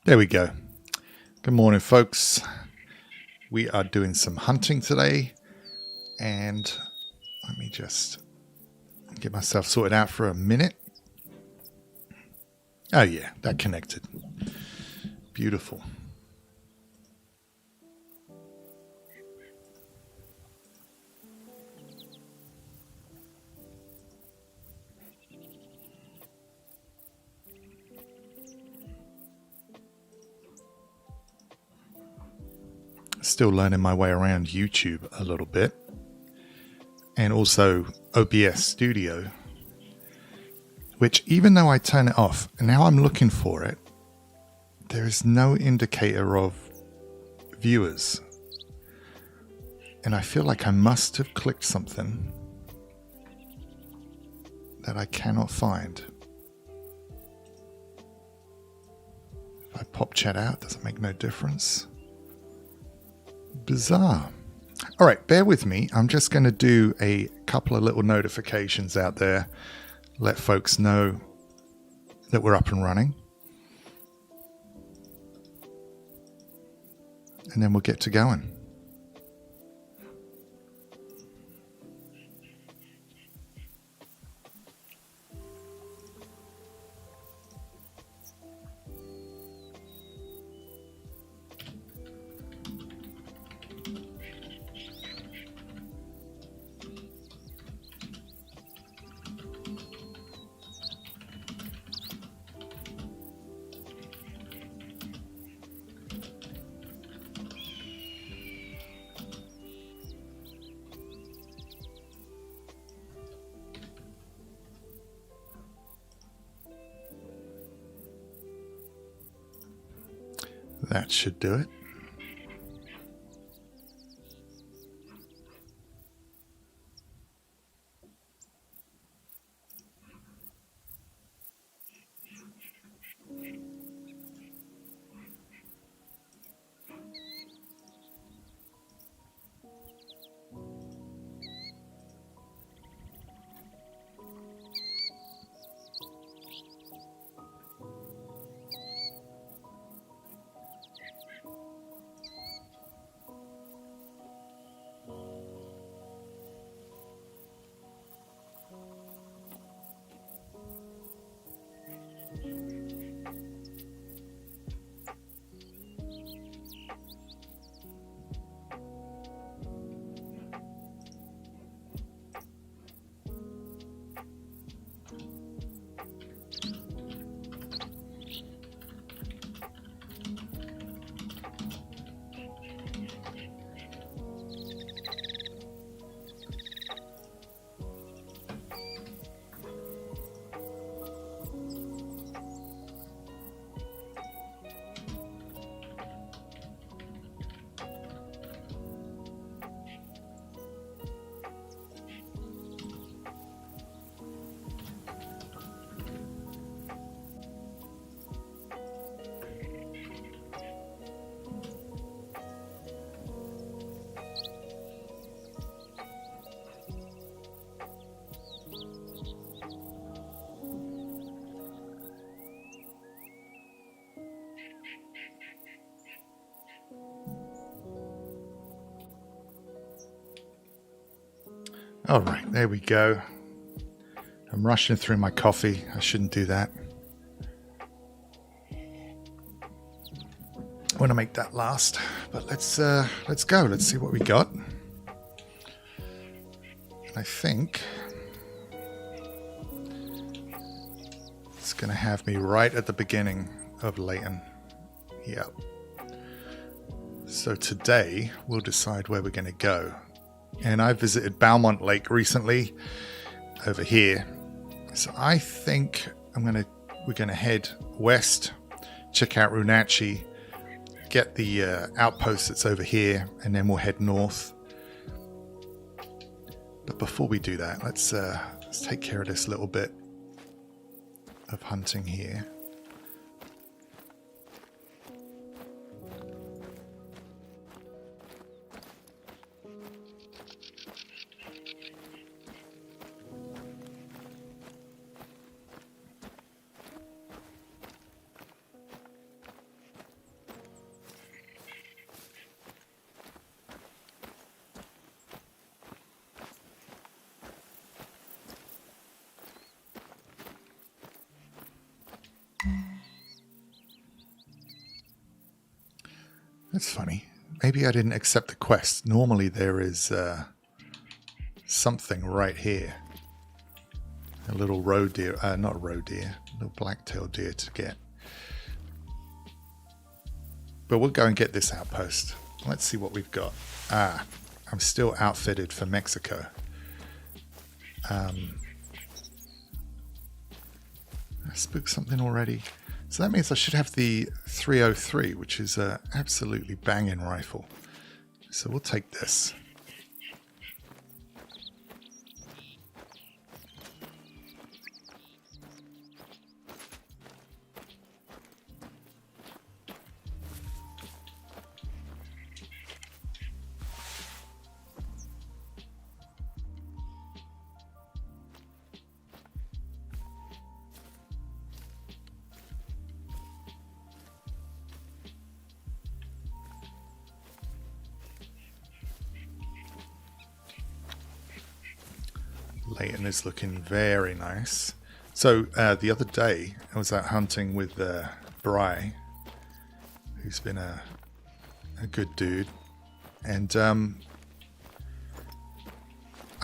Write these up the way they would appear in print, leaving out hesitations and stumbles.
There we go. Good morning, folks. We are doing some hunting today, and let me just get myself sorted out for a minute. Oh yeah, that connected. Beautiful. Still learning my way around YouTube a little bit, and also OBS Studio, which even though I turn it off, and now I'm looking for it, there is no indicator of viewers. And I feel like I must have clicked something that I cannot find. If I pop chat out, does it make no difference? Bizarre. All right, bear with me. I'm just going to do a couple of little notifications out there, let folks know that we're up and running, and then we'll get to going. That should do it. All right, there we go. I'm rushing through my coffee. I shouldn't do that. I want to make that last, but let's go. Let's see what we got. I think it's going to have me right at the beginning of Layton. Yep. So today we'll decide where we're going to go. And I visited Layton Lake recently over here. So I think we're going to head west, check out Runatchi, get the outpost that's over here, and then we'll head north. But before we do that, let's take care of this little bit of hunting here. That's funny. Maybe I didn't accept the quest. Normally there is something right here. A little roe deer, not a roe deer, a little black-tailed deer to get. But we'll go and get this outpost. Let's see what we've got. Ah, I'm still outfitted for Mexico. I spooked something already. So that means I should have the 303, which is an absolutely banging rifle. So we'll take this. Layton is looking very nice. So the other day I was out hunting with Bry, who's been a good dude, and I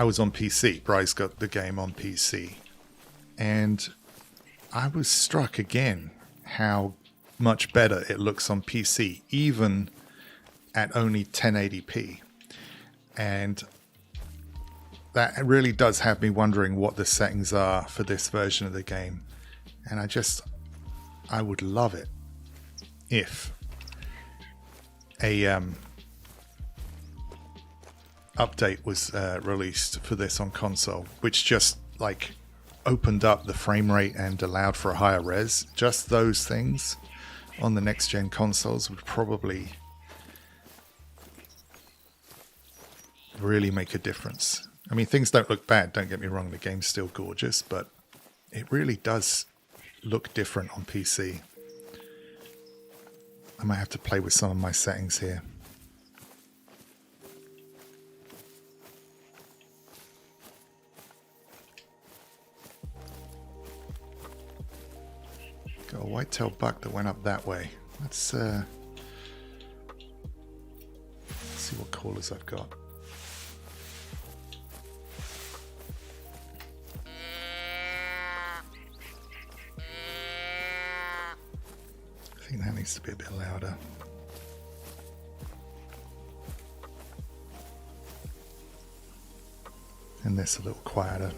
was on PC. Bry's got the game on PC, and I was struck again how much better it looks on PC, even at only 1080p. And that really does have me wondering what the settings are for this version of the game. And I would love it if a update was released for this on console, which just like opened up the frame rate and allowed for a higher res. Just those things on the next gen consoles would probably really make a difference. I mean, things don't look bad, don't get me wrong, the game's still gorgeous, but it really does look different on PC. I might have to play with some of my settings here. Got a white-tailed buck that went up that way. Let's see what callers I've got. I think that needs to be a bit louder. And this a little quieter.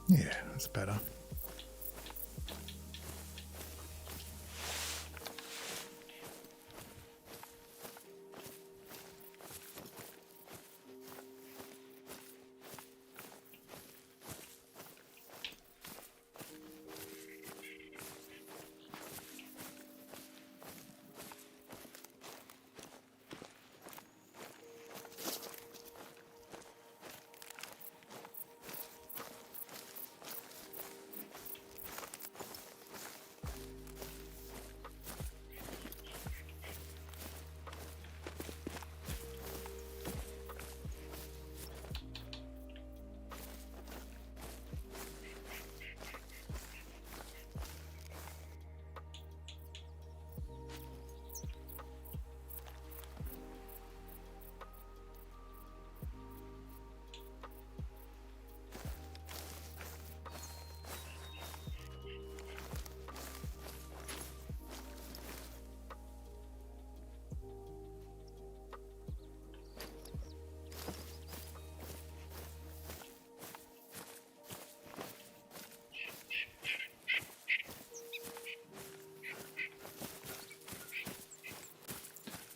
Yeah, that's better.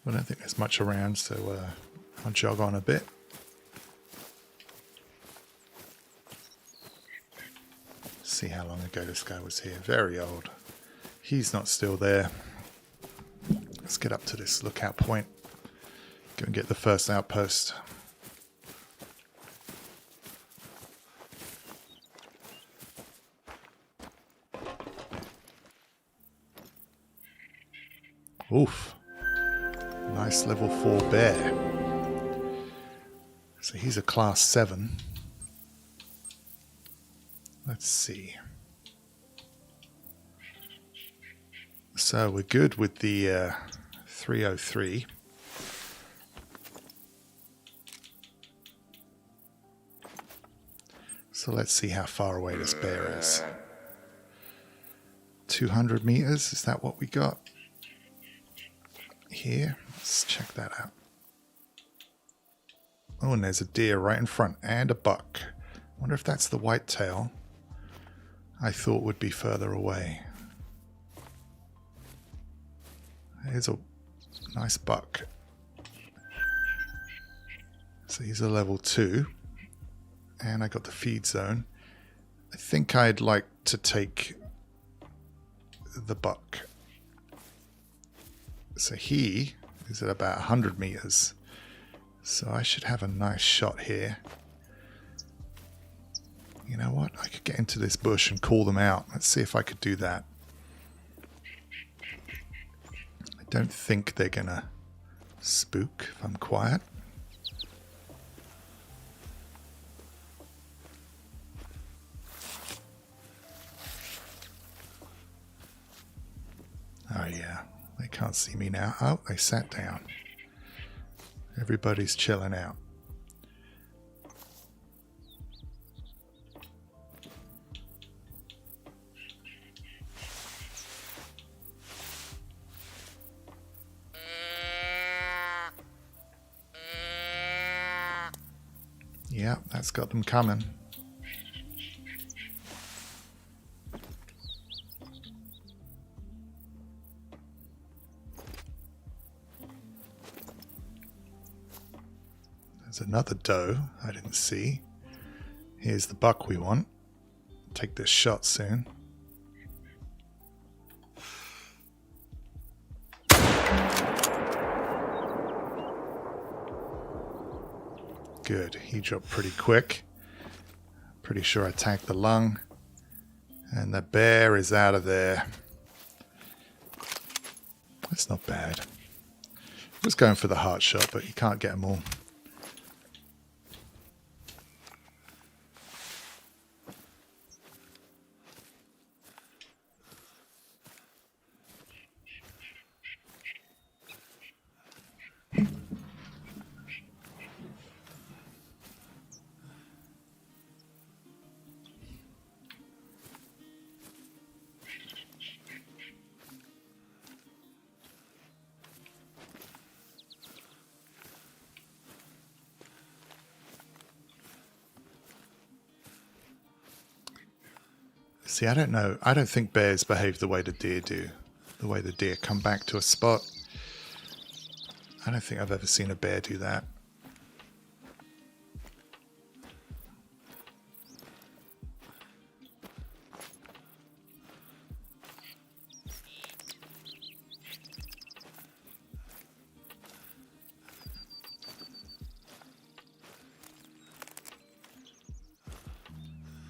I don't think there's much around, so I'll jog on a bit. See how long ago this guy was here. Very old. He's not still there. Let's get up to this lookout point. Go and get the first outpost. Oof. Nice level 4 bear. So he's a class 7. Let's see. So we're good with the 303. So let's see how far away this bear is. 200 meters, is that what we got? Here, let's check that out. Oh, and there's a deer right in front, and a buck. Wonder if that's the whitetail I thought would be further away. Here's a nice buck. So he's a level 2. And I got the feed zone. I think I'd like to take the buck. So he is at about 100 meters. So I should have a nice shot here. You know what? I could get into this bush and call them out. Let's see if I could do that. I don't think they're gonna spook if I'm quiet. Oh yeah, they can't see me now. Oh, they sat down. Everybody's chilling out. Yeah, that's got them coming. There's another doe I didn't see. Here's the buck we want. Take this shot soon. Good, he dropped pretty quick. Pretty sure I tagged the lung. And the bear is out of there. That's not bad. I was going for the heart shot, but you can't get them all. See, I don't know. I don't think bears behave the way the deer do. The way the deer come back to a spot. I don't think I've ever seen a bear do that.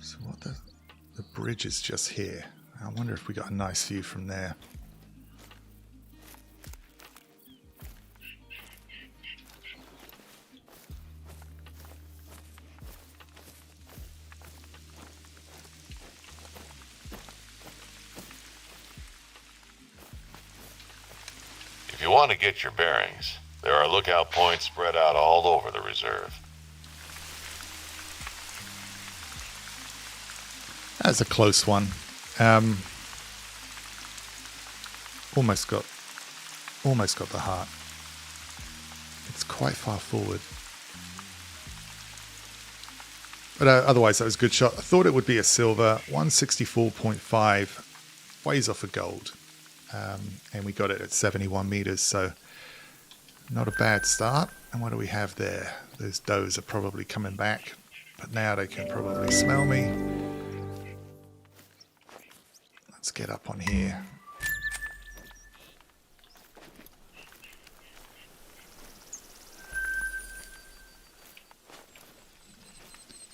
So what the bridge is just here. I wonder if we got a nice view from there. If you want to get your bearings, there are lookout points spread out all over the reserve. That's a close one. Almost got the heart. It's quite far forward. But otherwise, that was a good shot. I thought it would be a silver. 164.5, ways off a gold. And we got it at 71 meters, so not a bad start. And what do we have there? Those does are probably coming back, but now they can probably smell me. Let's get up on here.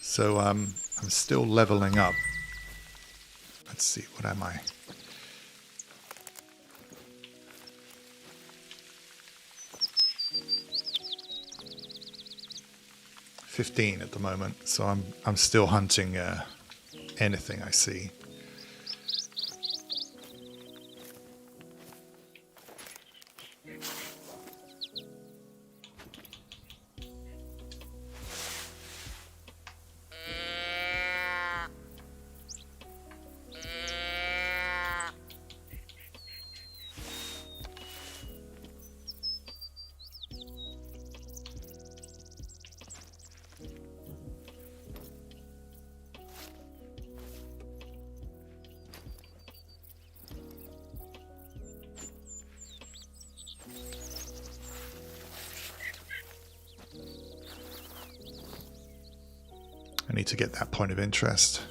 So I'm still leveling up. Let's see, what am I? 15 at the moment, so I'm still hunting anything I see. I need to get that point of interest.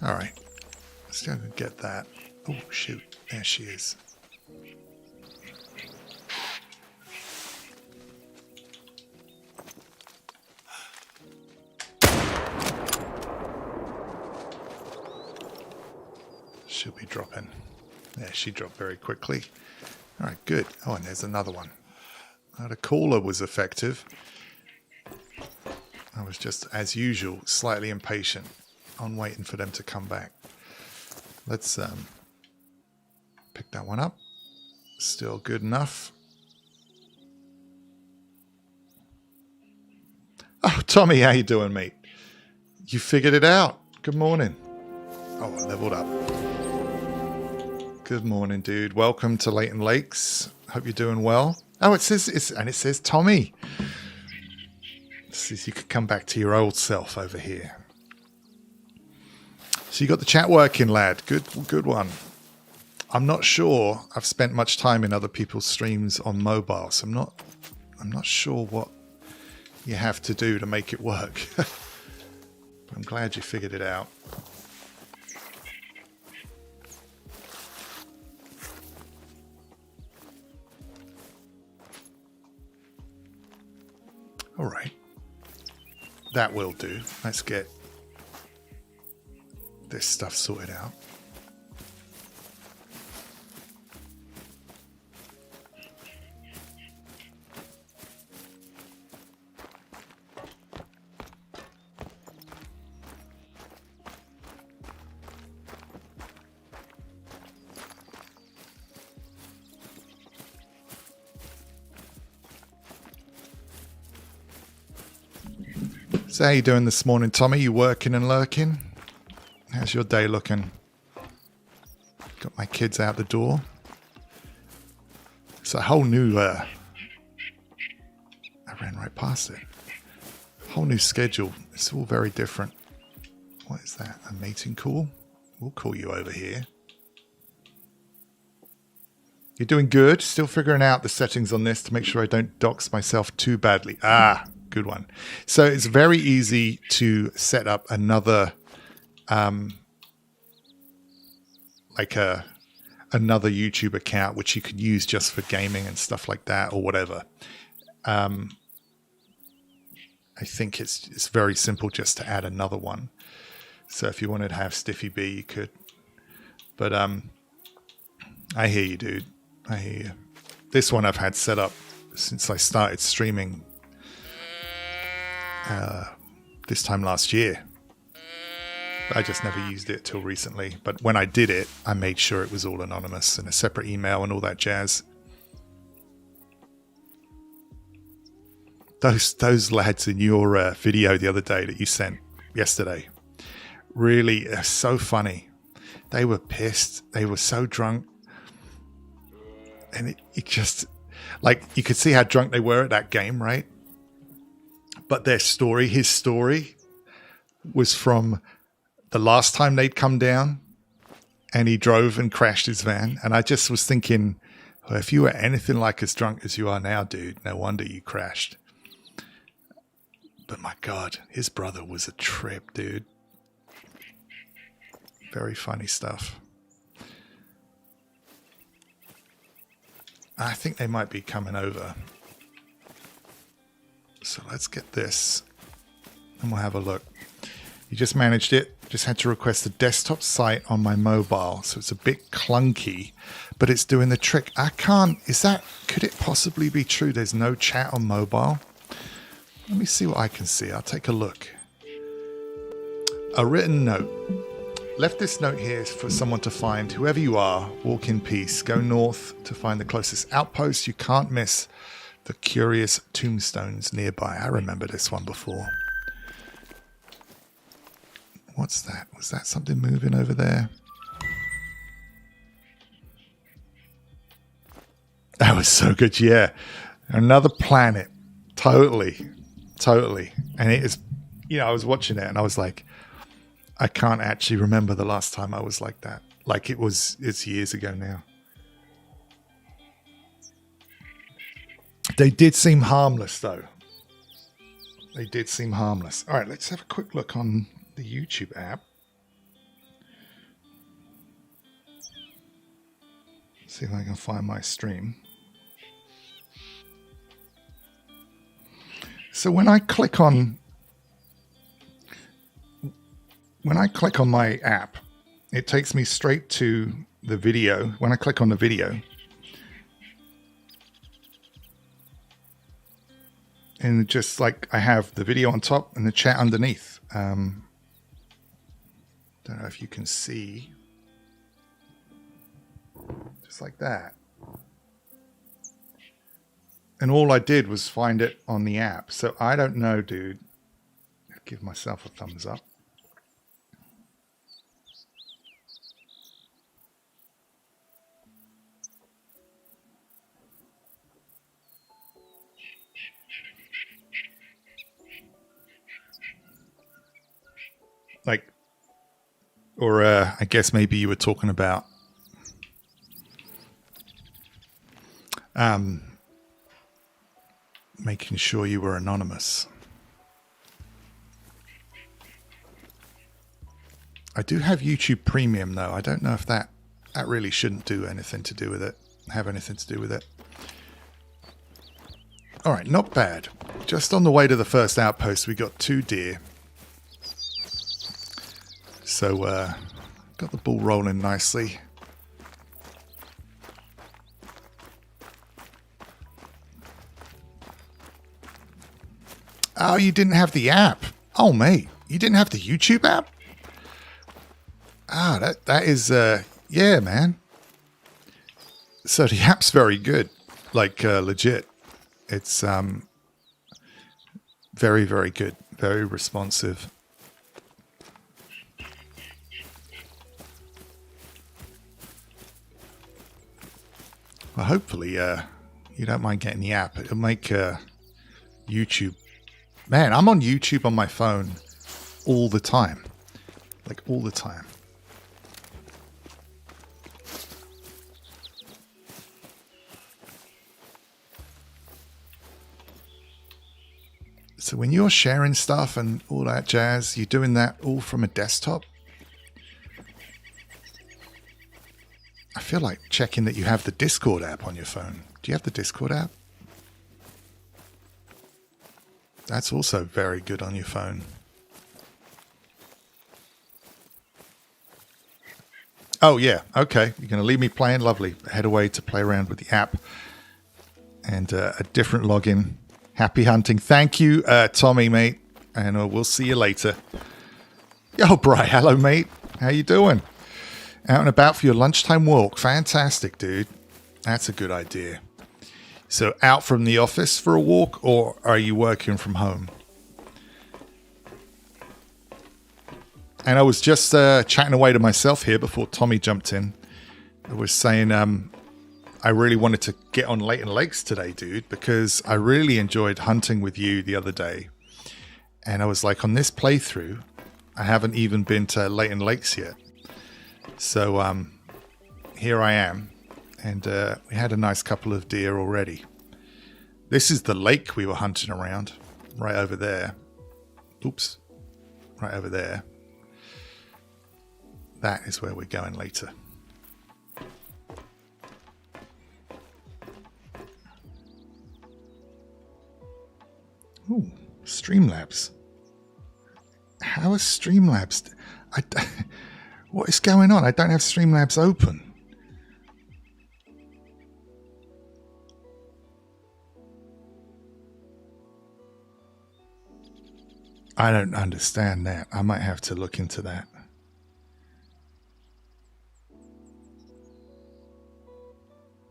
All right, let's go and get that. Oh, shoot. There she is. She'll be dropping. There, she dropped very quickly. All right, good. Oh, and there's another one. The caller was effective. I was just, as usual, slightly impatient on waiting for them to come back. Let's pick that one up. Still good enough. Oh, Tommy, how you doing, mate? You figured it out. Good morning. Oh, I leveled up. Good morning, dude. Welcome to Layton Lakes. Hope you're doing well. Oh, it says Tommy. It says you could come back to your old self over here. So you got the chat working, lad. Good one. I'm not sure. I've spent much time in other people's streams on mobile, so I'm not sure what you have to do to make it work. But I'm glad you figured it out. All right. That will do. Let's get this stuff sorted out. So how you doing this morning, Tommy? You working and lurking? How's your day looking? Got my kids out the door. It's a whole new... I ran right past it. Whole new schedule. It's all very different. What is that? A mating call? We'll call you over here. You're doing good. Still figuring out the settings on this to make sure I don't dox myself too badly. Ah, good one. So it's very easy to set up another... another YouTube account which you could use just for gaming and stuff like that or whatever. I think it's very simple just to add another one. So if you wanted to have Stiffy B, you could. But I hear you, dude. I hear you. This one I've had set up since I started streaming this time last year. I just never used it till recently. But when I did it, I made sure it was all anonymous and a separate email and all that jazz. Those lads in your video the other day that you sent yesterday, really so funny. They were pissed. They were so drunk. And it just, like, you could see how drunk they were at that game, right? But their story, his story, was from the last time they'd come down and he drove and crashed his van. And I just was thinking, well, if you were anything like as drunk as you are now, dude, no wonder you crashed. But my God, his brother was a trip, dude. Very funny stuff. I think they might be coming over. So let's get this and we'll have a look. You just managed it. Just had to request a desktop site on my mobile. So it's a bit clunky, but it's doing the trick. I can't, could it possibly be true? There's no chat on mobile. Let me see what I can see. I'll take a look. A written note. Left this note here for someone to find. Whoever you are, walk in peace. Go north to find the closest outpost. You can't miss the curious tombstones nearby. I remember this one before. What's that? Was that something moving over there? That was so good, yeah. Another planet. Totally. And it is, I was watching it and I was like, I can't actually remember the last time I was like that. Like it's years ago now. They did seem harmless though. They did seem harmless. All right, let's have a quick look on the YouTube app. See if I can find my stream. So when I click on my app, it takes me straight to the video. When I click on the video, and just like I have the video on top and the chat underneath. Don't know if you can see. Just like that. And all I did was find it on the app. So I don't know, dude. I'll give myself a thumbs up. Like, or I guess maybe you were talking about making sure you were anonymous. I do have YouTube Premium though. I don't know if that really shouldn't do anything to do with it. Have anything to do with it. All right, not bad. Just on the way to the first outpost, we got 2 deer. So got the ball rolling nicely. Oh, you didn't have the app. Oh, mate, you didn't have the YouTube app? Ah, that is, yeah, man. So the app's very good, like legit. It's very, very good, very responsive. Well, hopefully you don't mind getting the app. It'll make YouTube. Man, I'm on YouTube on my phone all the time. Like all the time. So when you're sharing stuff and all that jazz, you're doing that all from a desktop? I feel like checking that you have the Discord app on your phone. Do you have the Discord app? That's also very good on your phone. Oh, yeah. Okay. You're going to leave me playing? Lovely. Head away to play around with the app. And a different login. Happy hunting. Thank you, Tommy, mate. And we'll see you later. Yo, Bri. Hello, mate. How you doing? Out and about for your lunchtime walk. Fantastic, dude. That's a good idea. So out from the office for a walk, or are you working from home? And I was just chatting away to myself here before Tommy jumped in. I was saying I really wanted to get on Layton Lakes today, dude, because I really enjoyed hunting with you the other day. And I was like, on this playthrough, I haven't even been to Layton Lakes yet. So here I am, and we had a nice couple of deer already. This is the lake we were hunting around, right over there. Oops, right over there. That is where we're going later. Ooh, Streamlabs. How is Streamlabs? What is going on? I don't have Streamlabs open. I don't understand that. I might have to look into that.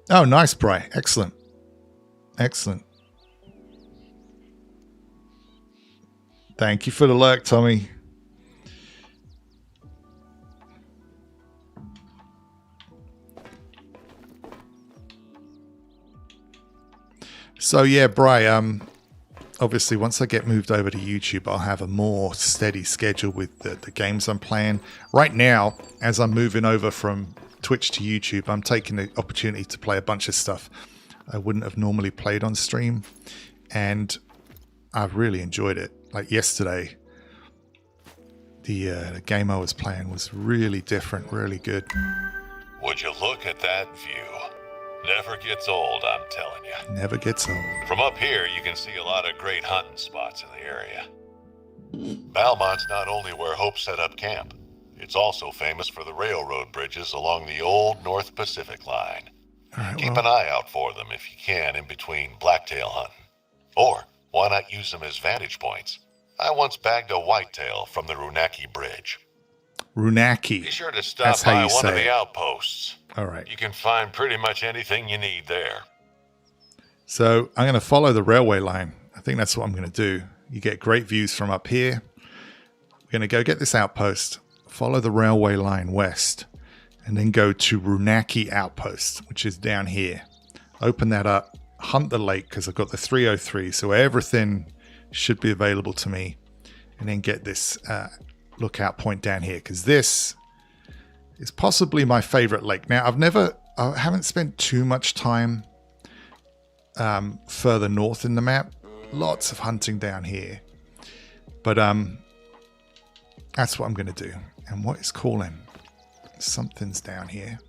Oh, nice, Bri. Excellent. Excellent. Thank you for the lurk, Tommy. So yeah, Bri, obviously once I get moved over to YouTube, I'll have a more steady schedule with the games I'm playing. Right now, as I'm moving over from Twitch to YouTube, I'm taking the opportunity to play a bunch of stuff I wouldn't have normally played on stream, and I've really enjoyed it. Like yesterday, the game I was playing was really different, really good. Would you look at that view? Never gets old, I'm telling you. Never gets old. From up here, you can see a lot of great hunting spots in the area. Valmont's not only where Hope set up camp, it's also famous for the railroad bridges along the old North Pacific line. Right, Keep an eye out for them if you can in between blacktail hunting. Or why not use them as vantage points? I once bagged a whitetail from the Runaki Bridge. Runaki. Be sure to stop That's how by you one of say the it. outposts. All right. You can find pretty much anything you need there. So I'm going to follow the railway line. I think that's what I'm going to do. You get great views from up here. We're going to go get this outpost, follow the railway line west, and then go to Runaki Outpost, which is down here. Open that up, hunt the lake because I've got the 303, so everything should be available to me, and then get this lookout point down here because this is possibly my favorite lake. Now, I haven't spent too much time further north in the map. Lots of hunting down here, but that's what I'm going to do. And what is calling? Something's down here.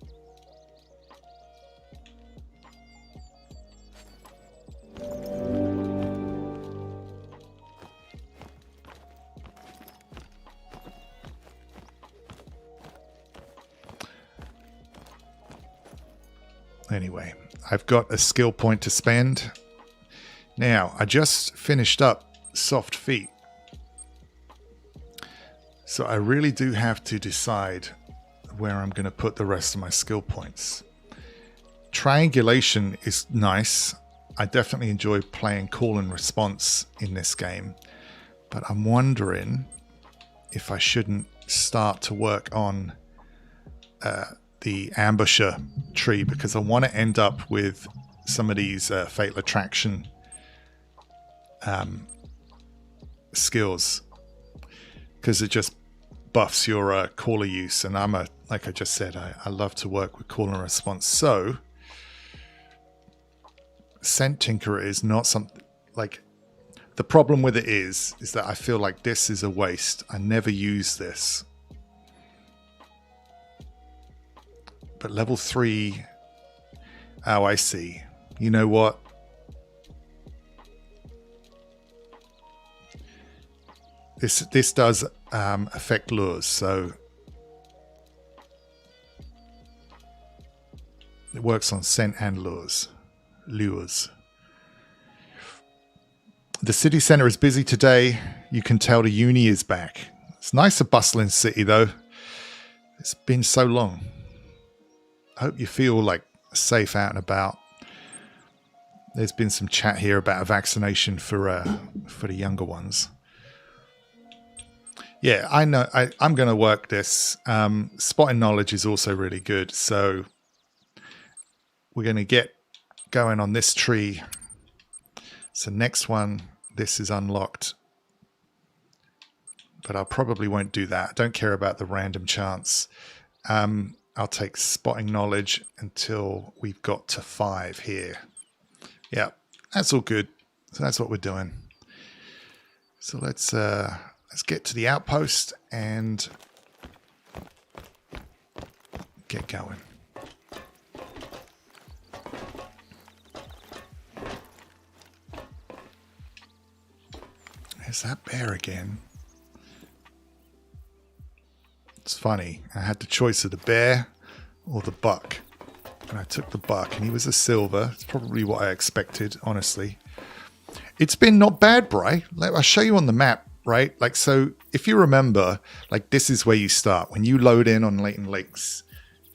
Anyway, I've got a skill point to spend. Now, I just finished up Soft Feet. So I really do have to decide where I'm going to put the rest of my skill points. Triangulation is nice. I definitely enjoy playing call and response in this game. But I'm wondering if I shouldn't start to work on the ambusher tree, because I want to end up with some of these fatal attraction skills, because it just buffs your caller use, and like I just said, I love to work with call and response. So Scent Tinkerer is not something like, the problem with it is that I feel like this is a waste. I never use this. But level 3, oh, I see. You know what? This does affect lures, so it works on scent and lures. The city center is busy today. You can tell the uni is back. It's nice, a bustling city, though. It's been so long. I hope you feel like safe out and about. There's been some chat here about a vaccination for the younger ones. Yeah, I know. I'm going to work this. Spotting knowledge is also really good. So we're going to get going on this tree. So next one, this is unlocked. but I probably won't do that. I don't care about the random chance. I'll take spotting knowledge until we've got to 5 here. Yeah, that's all good. So that's what we're doing. So let's get to the outpost and get going. There's that bear again. It's funny. I had the choice of the bear or the buck. And I took the buck, and he was a silver. It's probably what I expected, honestly. It's been not bad, Bri. I'll show you on the map, right? Like, so if you remember, like, this is where you start. When you load in on Layton Lakes,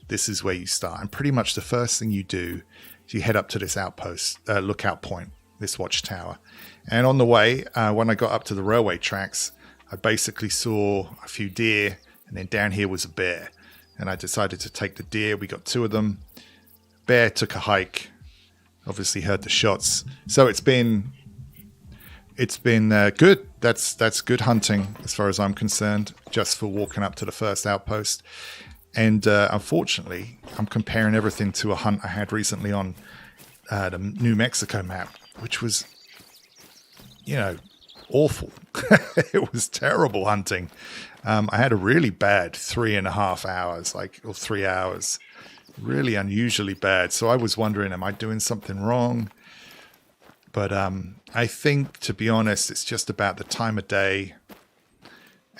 this is where you start. And pretty much the first thing you do is you head up to this outpost, lookout point, this watchtower. And on the way, when I got up to the railway tracks, I basically saw a few deer, and then down here was a bear. And I decided to take the deer. We got 2 of them. Bear took a hike. Obviously heard the shots. So it's been good. That's good hunting as far as I'm concerned, just for walking up to the first outpost. And unfortunately, I'm comparing everything to a hunt I had recently on the New Mexico map, which was, awful. It was terrible hunting. I had a really bad 3.5 hours, or 3 hours. Really unusually bad. So I was wondering, am I doing something wrong? But I think, to be honest, it's just about the time of day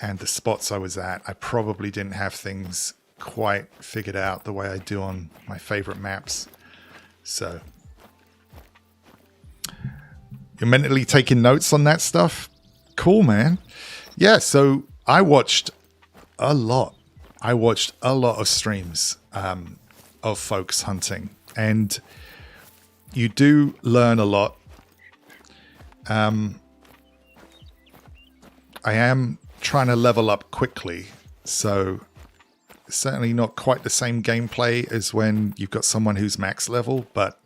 and the spots I was at. I probably didn't have things quite figured out the way I do on my favorite maps. So you're mentally taking notes on that stuff? Cool, man. Yeah, so I watched a lot. I watched a lot of streams of folks hunting, and you do learn a lot. I am trying to level up quickly, so certainly not quite the same gameplay as when you've got someone who's max level, but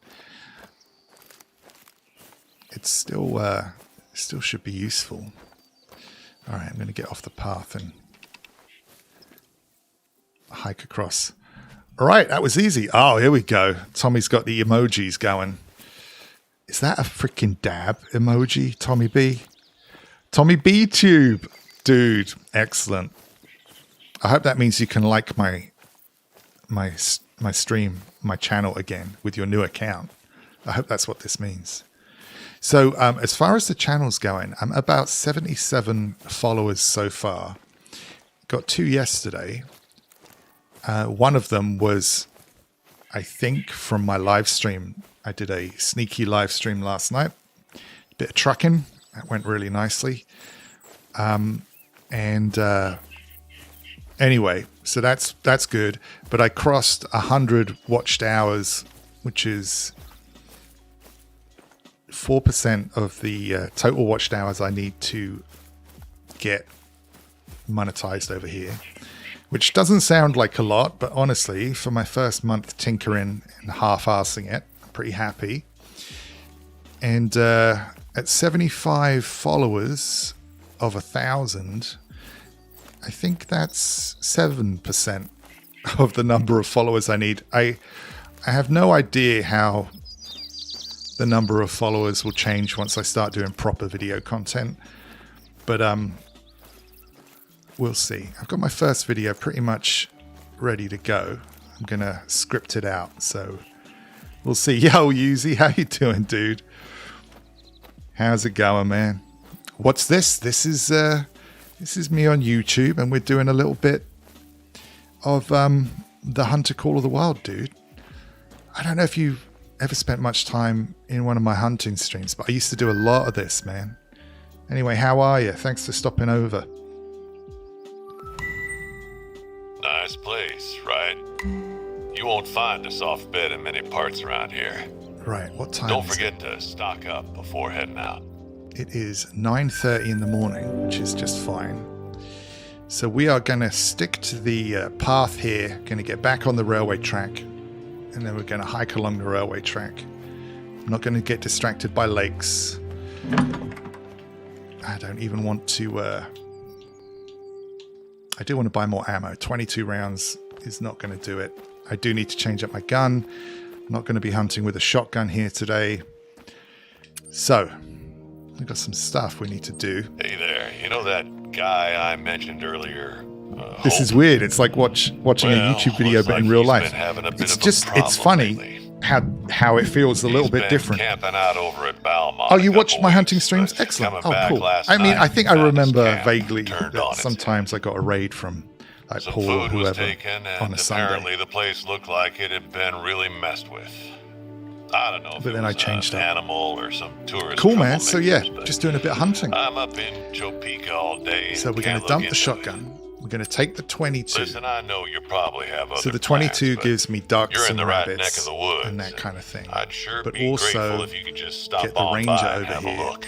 it's still should be useful. All right, I'm going to get off the path and hike across. All right, that was easy. Oh, here we go. Tommy's got the emojis going. Is that a freaking dab emoji, Tommy B? Tommy B Tube. Dude, excellent. I hope that means you can like my stream, my channel again with your new account. I hope that's what this means. So as far as the channel's going, I'm about 77 followers so far. Got 2 yesterday. One of them was, I think, from my live stream. I did a sneaky live stream last night. A bit of trucking. That went really nicely. Anyway, so that's good. But I crossed 100 watched hours, which is 4% of the total watched hours I need to get monetized over here. Which doesn't sound like a lot, but honestly, for my first month tinkering and half-arsing it, I'm pretty happy. And at 75 followers of 1,000, I think that's 7% of the number of followers I need. I have no idea how the number of followers will change once I start doing proper video content, but we'll see. I've got my first video pretty much ready to go. I'm gonna script it out, so we'll see. Yo, Yuzi, how you doing, dude? How's it going, man? What's this? This is me on YouTube, and we're doing a little bit of the Hunter Call of the Wild, dude. I don't know if you've ever spent much time in one of my hunting streams, but I used to do a lot of this, man. Anyway, how are you? Thanks for stopping over. Nice place, right? You won't find a soft bed in many parts around here. Right, what time Don't is forget to stock up before heading out. it? It is 9:30 in the morning, which is just fine. So we are going to stick to the path here, going to get back on the railway track, and then we're going to hike along the railway track. I'm not going to get distracted by lakes. I don't even want to I do want to buy more ammo. 22 rounds is not going to do it. I do need to change up my gun. I'm not going to be hunting with a shotgun here today. So, we've got some stuff we need to do. Hey there, you know that guy I mentioned earlier? This is weird. It's like watching a YouTube video, but in real life. It's funny how it feels a little bit different. Camping out over at Balmont oh, you watched my hunting streams? Excellent. Oh, cool. I mean, I think I remember vaguely that sometimes I got a raid from like some Paul or food was whoever taken, on and a Sunday. apparently the place looked like it had been really messed with. I don't know if But it then was I changed an up. animal or some tourist. Cool, man. So yeah, troublemakers, but just doing a bit of hunting. I'm up in Topeka all day. So we're going going to dump the shotgun. We're going to take the 22. Listen, I know you probably have other So the 22 plans, gives me ducks you're in and the right rabbits neck of the woods, and that kind of thing. I'd sure But be also grateful if you could just stop get the on ranger by and over have here. a look.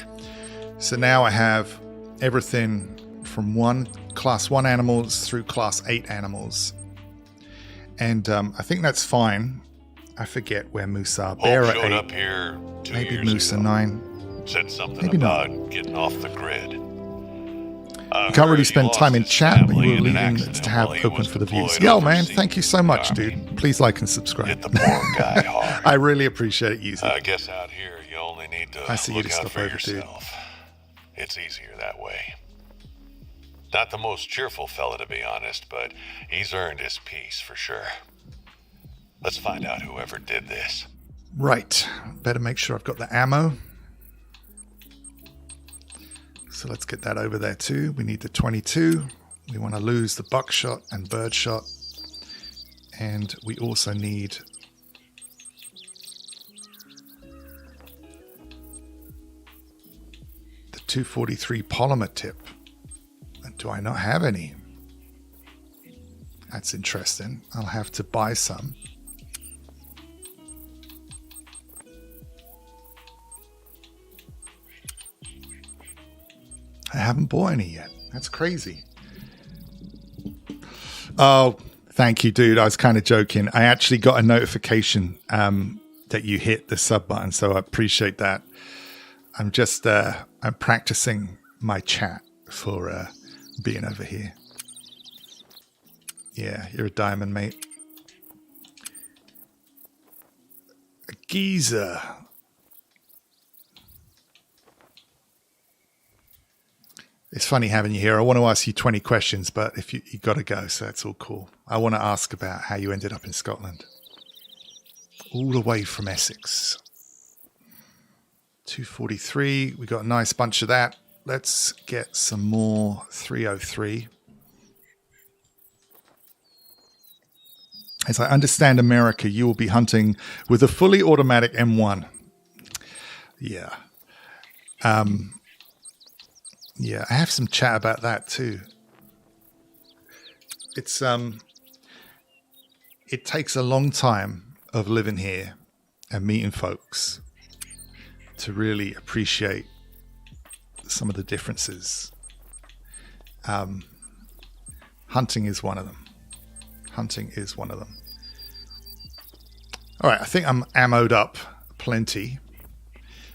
So now I have everything from class 1 animals through class 8 animals. And I think that's fine. I forget where moose are. Bear Hope at showed 8. up here 2 Maybe years moose ago. are 9. Said something Maybe not. about getting off the grid. You can't really spend time in chat, but you were leaving to have open for the views. Yo, man, thank you so much, dude. Please like and subscribe. Hit the poor guy hard. I really appreciate it, Yuzi. I guess out here you only need to I see you look to out stop for over, dude. yourself. It's easier that way. Not the most cheerful fella, to be honest, but he's earned his peace for sure. Let's find out whoever did this. Right. Better make sure I've got the ammo. So let's get that over there too. We need the 22. We want to lose the buckshot and birdshot. And we also need the 243 polymer tip. And do I not have any? That's interesting. I'll have to buy some. I haven't bought any yet. That's crazy. Oh, thank you, dude. I was kind of joking. I actually got a notification that you hit the sub button, so I appreciate that. I'm just I'm practicing my chat for being over here. Yeah, you're a diamond, mate. A geezer. It's funny having you here. I want to ask you 20 questions, but if you got to go, so that's all cool. I want to ask about how you ended up in Scotland. All the way from Essex. 243. We got a nice bunch of that. Let's get some more 303. As I understand America, you will be hunting with a fully automatic M1. Yeah. Yeah, I have some chat about that too. It's it takes a long time of living here and meeting folks to really appreciate some of the differences. Hunting is one of them. Hunting is one of them. All right, I think I'm ammoed up plenty.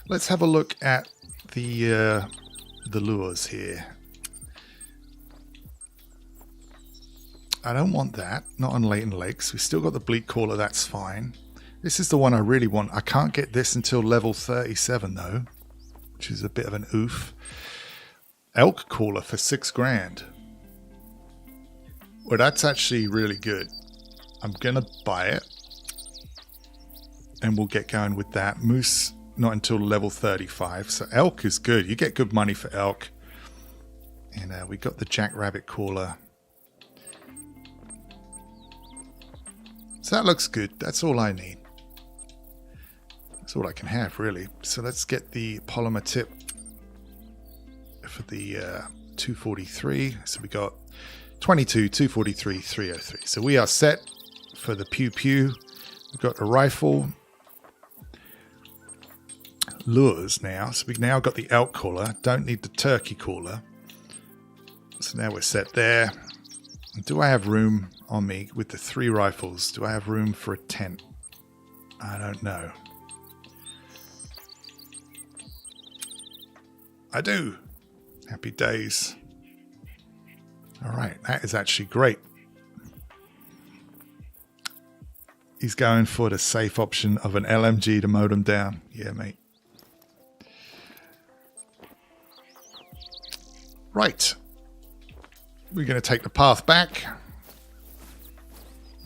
Let's have a look at the lures here. I don't want that. Not on Layton Lakes. We've still got the bleak caller. That's fine. This is the one I really want. I can't get this until level 37 though, which is a bit of an oof. Elk caller for 6 grand. Well, that's actually really good. I'm gonna buy it and we'll get going with that. Moose not until level 35, so elk is good. You get good money for elk. And we got the jackrabbit caller. So that looks good. That's all I need. That's all I can have, really. So let's get the polymer tip for the 243. So we got 22, 243, 303. So we are set for the pew pew. We've got a rifle. Lures now. So we've now got the elk caller. Don't need the turkey caller. So now we're set there. Do I have room on me with the 3 rifles? Do I have room for a tent? I don't know. I do. Happy days. All right, that is actually great. He's going for the safe option of an LMG to mow them down. Yeah, mate. Right. We're going to take the path back.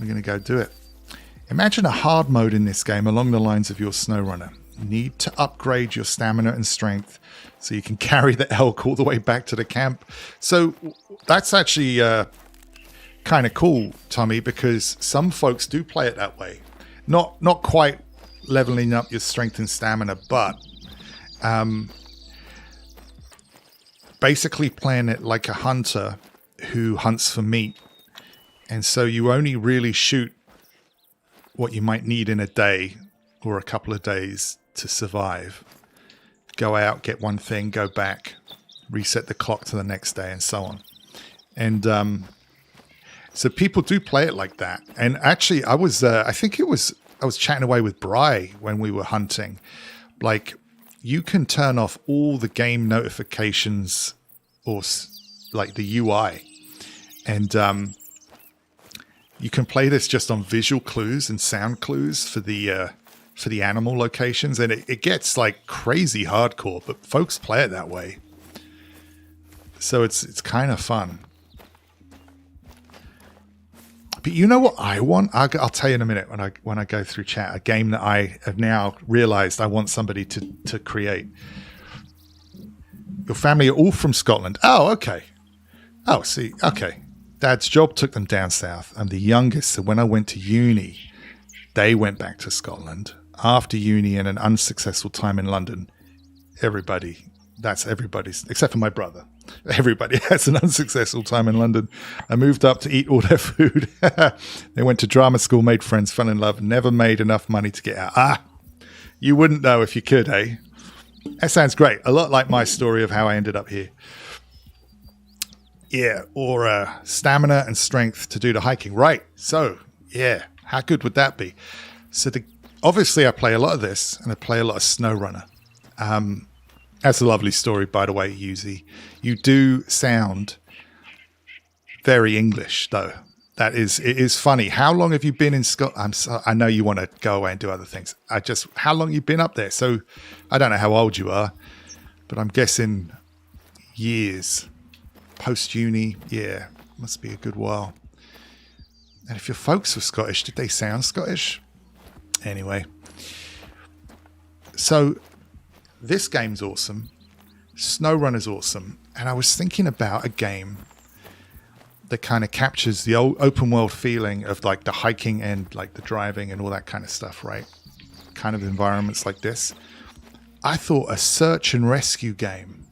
We're going to go do it. Imagine a hard mode in this game along the lines of your SnowRunner. You need to upgrade your stamina and strength so you can carry the elk all the way back to the camp. So that's actually kind of cool, Tommy, because some folks do play it that way. Not quite leveling up your strength and stamina, but basically playing it like a hunter who hunts for meat. And so you only really shoot what you might need in a day or a couple of days to survive. Go out, get one thing, go back, reset the clock to the next day, and so on. And so people do play it like that. And actually, I was chatting away with Bri when we were hunting. Like, you can turn off all the game notifications or like the UI, and you can play this just on visual clues and sound clues for the animal locations, and it gets like crazy hardcore, but folks play it that way. So it's kind of fun. But you know what I want? I'll tell you in a minute when I go through chat. A game that I have now realized I want somebody to create. Your family are all from Scotland. Oh, okay. Oh, see, okay. Dad's job took them down south. I'm the youngest, so when I went to uni, they went back to Scotland. After uni and an unsuccessful time in London, that's everybody's, except for my brother. Everybody has an unsuccessful time in London. I moved up to eat all their food. They went to drama school, made friends, fell in love, never made enough money to get out. You wouldn't know if you could, eh? That sounds great. A lot like my story of how I ended up here. Yeah, or stamina and strength to do the hiking. Right. So, yeah, how good would that be? So, obviously, I play a lot of this, and I play a lot of SnowRunner. That's a lovely story, by the way, Yuzi. You do sound very English, though. It is funny. How long have you been in Scotland? I know you want to go away and do other things. How long have you been up there? So, I don't know how old you are, but I'm guessing years. Post-uni, yeah, must be a good while. And if your folks were Scottish, did they sound Scottish? Anyway. So, this game's awesome. SnowRunner's awesome. And I was thinking about a game that kind of captures the old open world feeling of like the hiking and like the driving and all that kind of stuff, right? Kind of environments like this. I thought a search and rescue game,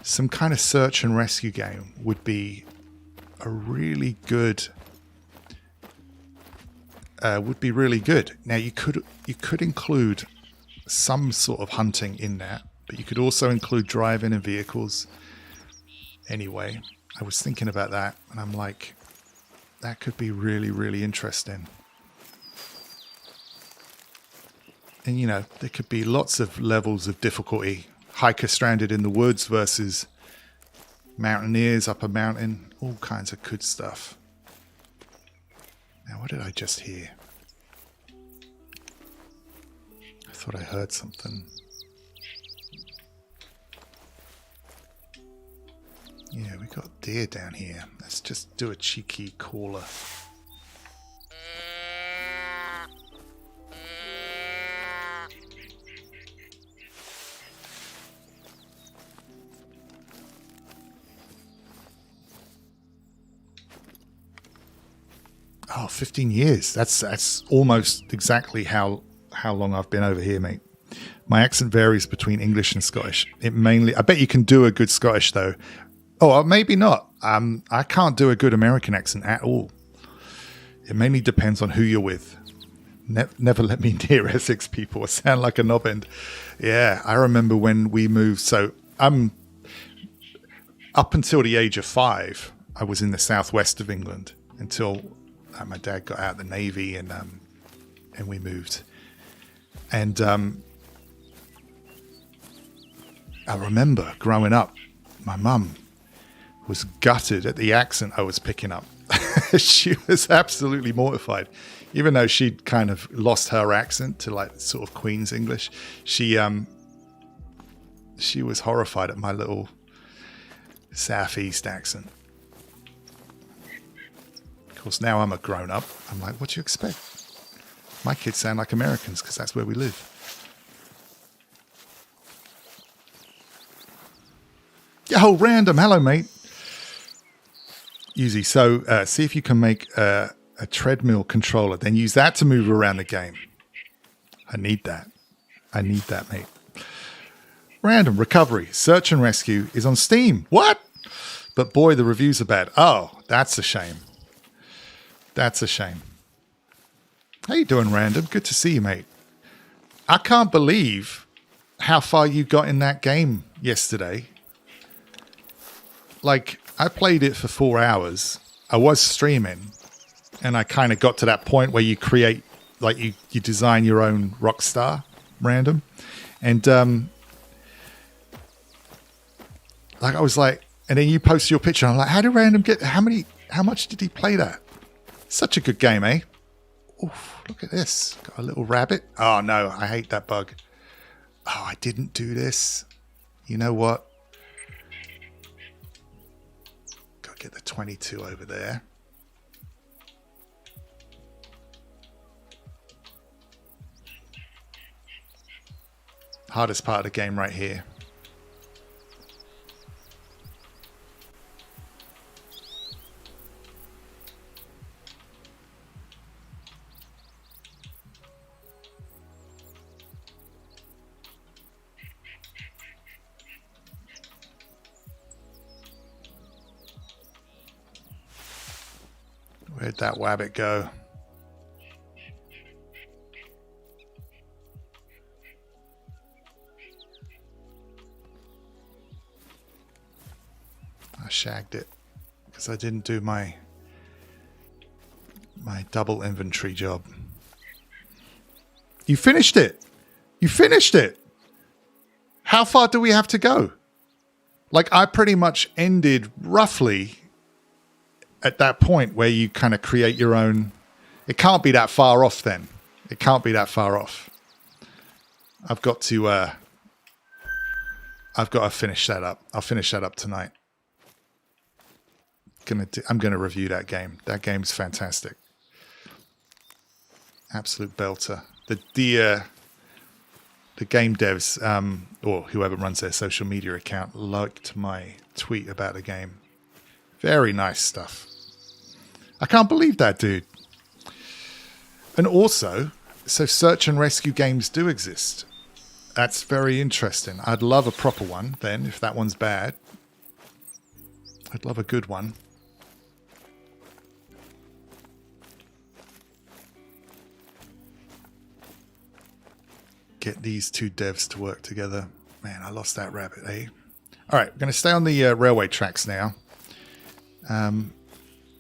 some kind of search and rescue game would be a really good, Now you could include some sort of hunting in that, but you could also include driving and vehicles. Anyway, I was thinking about that, and I'm like, that could be really, really interesting. And, you know, there could be lots of levels of difficulty. Hiker stranded in the woods versus mountaineers up a mountain. All kinds of good stuff. Now, what did I just hear? I thought I heard something. Yeah, we got deer down here. Let's just do a cheeky caller. Oh, 15 years. That's almost exactly how long I've been over here, mate. My accent varies between English and Scottish. I bet you can do a good Scottish, though. Oh, maybe not. I can't do a good American accent at all. It mainly depends on who you're with. Never let me near Essex people. I sound like a knobend. Yeah, I remember when we moved. So up until the age of 5, I was in the southwest of England until my dad got out of the Navy and we moved. And I remember growing up, my mum was gutted at the accent I was picking up. She was absolutely mortified. Even though she'd kind of lost her accent to like sort of Queen's English, she was horrified at my little southeast accent. Of course, now I'm a grown-up. I'm like, what do you expect? My kids sound like Americans because that's where we live. Oh, random. Hello, mate. Easy. So see if you can make a treadmill controller. Then use that to move around the game. I need that. I need that, mate. Random. Recovery. Search and Rescue is on Steam. What? But boy, the reviews are bad. Oh, that's a shame. That's a shame. How you doing, Random? Good to see you, mate. I can't believe how far you got in that game yesterday. Like, I played it for 4 hours. I was streaming, and I kind of got to that point where you create, like, you design your own Rockstar, Random. And, like, I was like, and then you post your picture, and I'm like, how did Random get, how much did he play that? Such a good game, eh? Oof, look at this. Got a little rabbit. Oh, no, I hate that bug. Oh, I didn't do this. You know what? Got to get the 22 over there. Hardest part of the game right here. Where'd that wabbit go? I shagged it because I didn't do my double inventory job. You finished it. You finished it. How far do we have to go? Like, I pretty much ended roughly at that point where you kind of create your own. It can't be that far off then. It can't be that far off. I've got to finish that up. I'll finish that up tonight. I'm gonna review that game. That game's fantastic. Absolute belter. The game devs, or whoever runs their social media account, liked my tweet about the game. Very nice stuff. I can't believe that, dude. And also, so search and rescue games do exist. That's very interesting. I'd love a proper one then, if that one's bad. I'd love a good one. Get these two devs to work together. Man, I lost that rabbit, eh? All right, we're going to stay on the railway tracks now.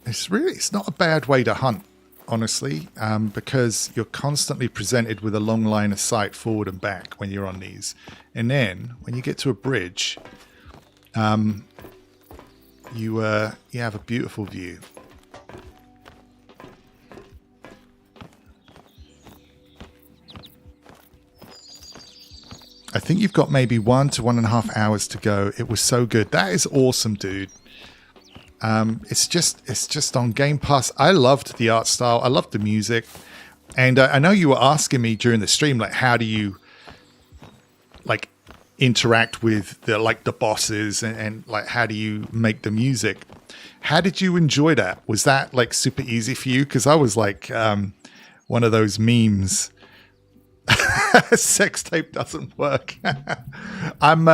It's not a bad way to hunt, honestly, because you're constantly presented with a long line of sight forward and back when you're on these. And then when you get to a bridge, you have a beautiful view. I think you've got maybe 1 to 1.5 hours to go. It was so good. That is awesome, dude. It's just on Game Pass. I loved the art style. I loved the music. And I know you were asking me during the stream, like, how do you like interact with the bosses and like, how do you make the music? How did you enjoy that? Was that like super easy for you? Because I was like one of those memes. Sex tape doesn't work. I'm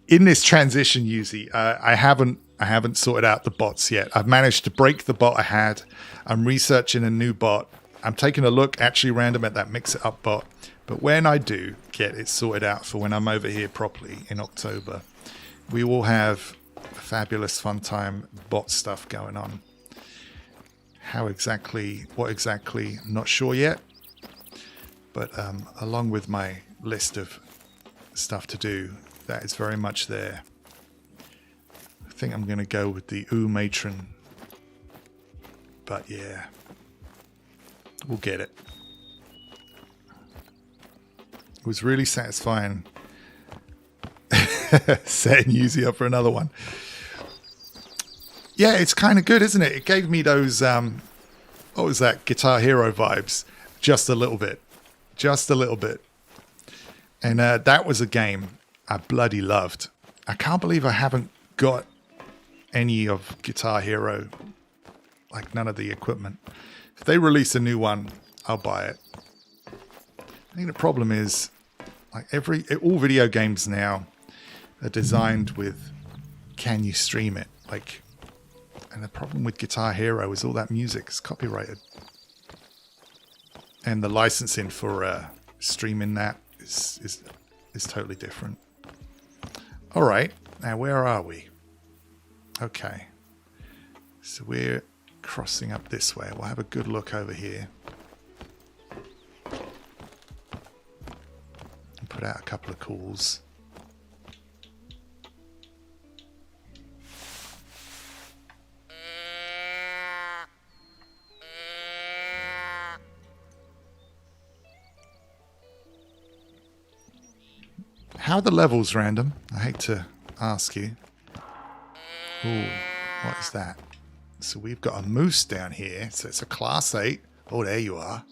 in this transition, Yuzi. I haven't sorted out the bots yet. I've managed to break the bot I had. I'm researching a new bot. I'm taking a look, actually random, at that Mix It Up bot. But when I do get it sorted out for when I'm over here properly in October, we will have a fabulous fun time bot stuff going on. What exactly, I'm not sure yet. But along with my list of stuff to do, that is very much there. think I'm going to go with the Ooh Matron. But yeah, we'll get it. It was really satisfying setting Yuzi up for another one. Yeah, it's kind of good, isn't it? It gave me those, what was that, Guitar Hero vibes. Just a little bit. Just a little bit. And that was a game I bloody loved. I can't believe I haven't got any of Guitar Hero, like none of the equipment. If they release a new one, I'll buy it. I think the problem is, like all video games now are designed with, can you stream it? Like, and the problem with Guitar Hero is all that music is copyrighted. And the licensing for streaming that is totally different. All right, now where are we? Okay, so we're crossing up this way. We'll have a good look over here. And put out a couple of calls. How are the levels, Random? I hate to ask you. Ooh, what is that? So we've got a moose down here. So it's a class 8. Oh, there you are.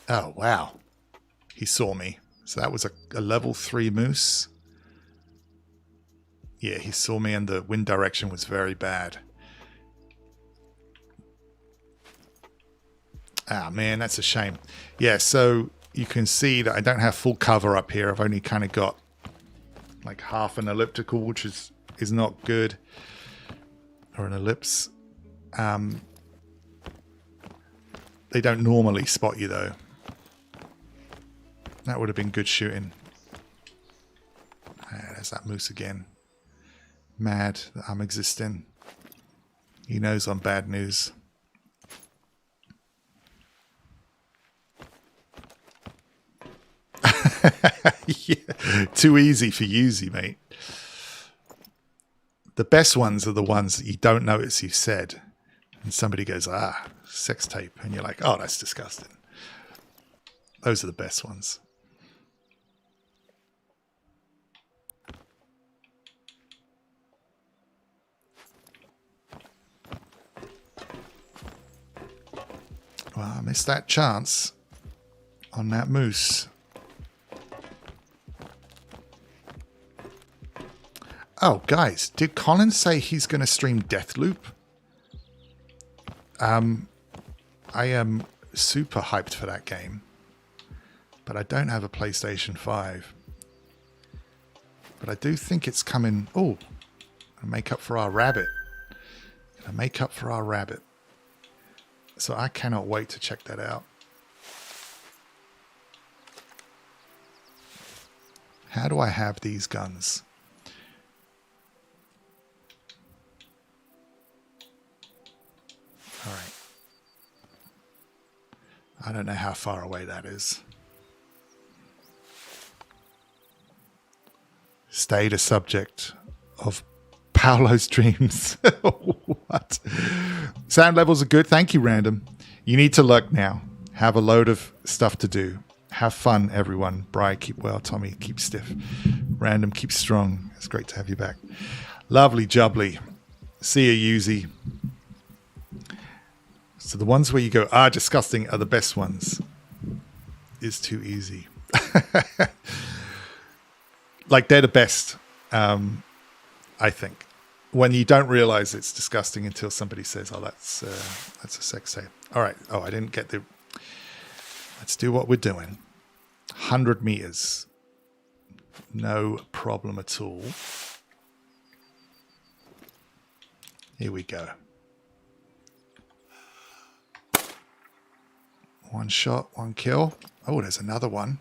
Oh, wow. He saw me. So that was a level 3 moose. Yeah, he saw me and the wind direction was very bad. Ah, man, that's a shame. Yeah, so you can see that I don't have full cover up here. I've only kind of got like half an elliptical, which is not good. Or an ellipse. They don't normally spot you, though. That would have been good shooting. Ah, there's that moose again. Mad that I'm existing. He knows I'm bad news. Yeah, too easy for Yuzi, mate. The best ones are the ones that you don't notice you've said. And somebody goes, sex tape. And you're like, oh, that's disgusting. Those are the best ones. Well, I missed that chance on that moose. Oh, guys, did Colin say he's going to stream Deathloop? I am super hyped for that game, but I don't have a PlayStation 5. But I do think it's coming. Oh, make up for our rabbit. Gonna make up for our rabbit. So I cannot wait to check that out. How do I have these guns? All right. I don't know how far away that is. Stay the subject of Paolo's dreams. What? Sound levels are good. Thank you, Random. You need to lurk now. Have a load of stuff to do. Have fun, everyone. Bri, keep well. Tommy, keep stiff. Random, keep strong. It's great to have you back. Lovely jubbly. See you, Yuzi. So the ones where you go, disgusting are the best ones. Is too easy. Like, they're the best, I think. When you don't realize it's disgusting until somebody says, oh, that's a sex tape. All right. Oh, I didn't get the... Let's do what we're doing. 100 meters. No problem at all. Here we go. One shot, one kill. Oh, there's another one.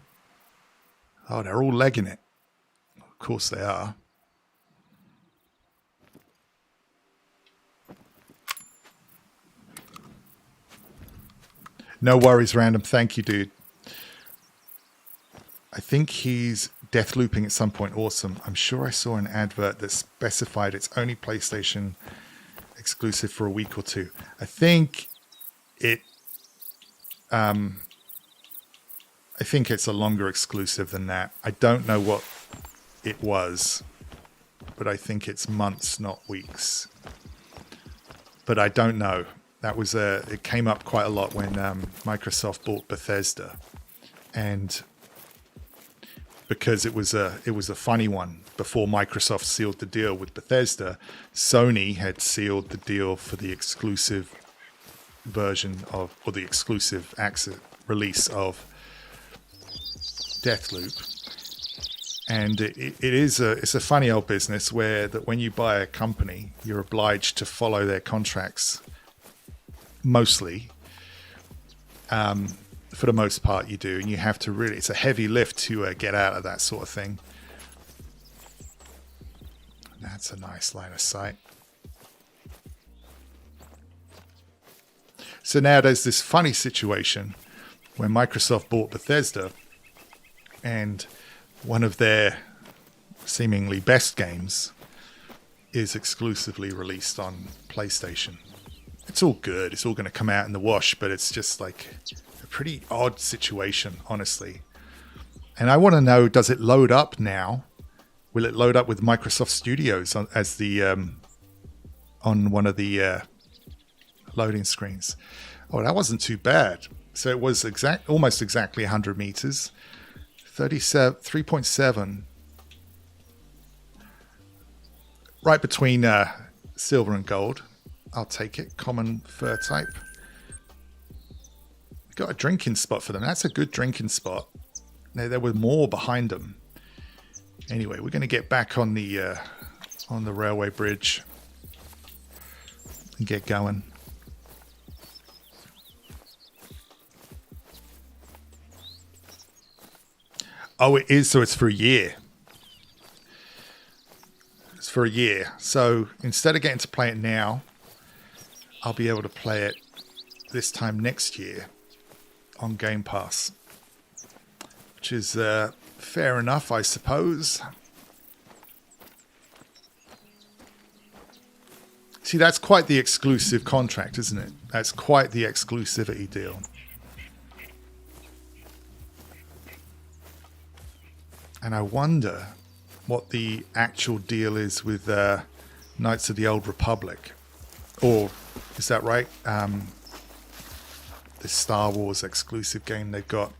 Oh, they're all legging it. Of course they are. No worries, Random. Thank you, dude. I think he's Death looping at some point, awesome. I'm sure I saw an advert that specified it's only PlayStation exclusive for a week or two. I think it's a longer exclusive than that. I don't know what it was, but I think it's months, not weeks. But I don't know. It came up quite a lot when Microsoft bought Bethesda, and because it was a funny one. Before Microsoft sealed the deal with Bethesda, Sony had sealed the deal for the exclusive version of, or the exclusive release of Deathloop. And it's a funny old business where that when you buy a company, you're obliged to follow their contracts. Mostly, for the most part, you do, and you have to it's a heavy lift to get out of that sort of thing. That's a nice line of sight. So now there's this funny situation when Microsoft bought Bethesda, and one of their seemingly best games is exclusively released on PlayStation. It's all good. It's all going to come out in the wash, but it's just like a pretty odd situation, honestly. And I want to know, does it load up now? Will it load up with Microsoft Studios on one of the loading screens? Oh, that wasn't too bad. So it was almost exactly 100 meters, 3.7, right between silver and gold. I'll take it. Common fur type. We got a drinking spot for them. That's a good drinking spot. There were more behind them. Anyway, we're going to get back on the railway bridge and get going. Oh, it is. So it's for a year. It's for a year. So instead of getting to play it now, I'll be able to play it this time next year on Game Pass, which is fair enough, I suppose. See, that's quite the exclusive contract, isn't it? That's quite the exclusivity deal. And I wonder what the actual deal is with Knights of the Old Republic. Or, is that right? The Star Wars exclusive game they've got.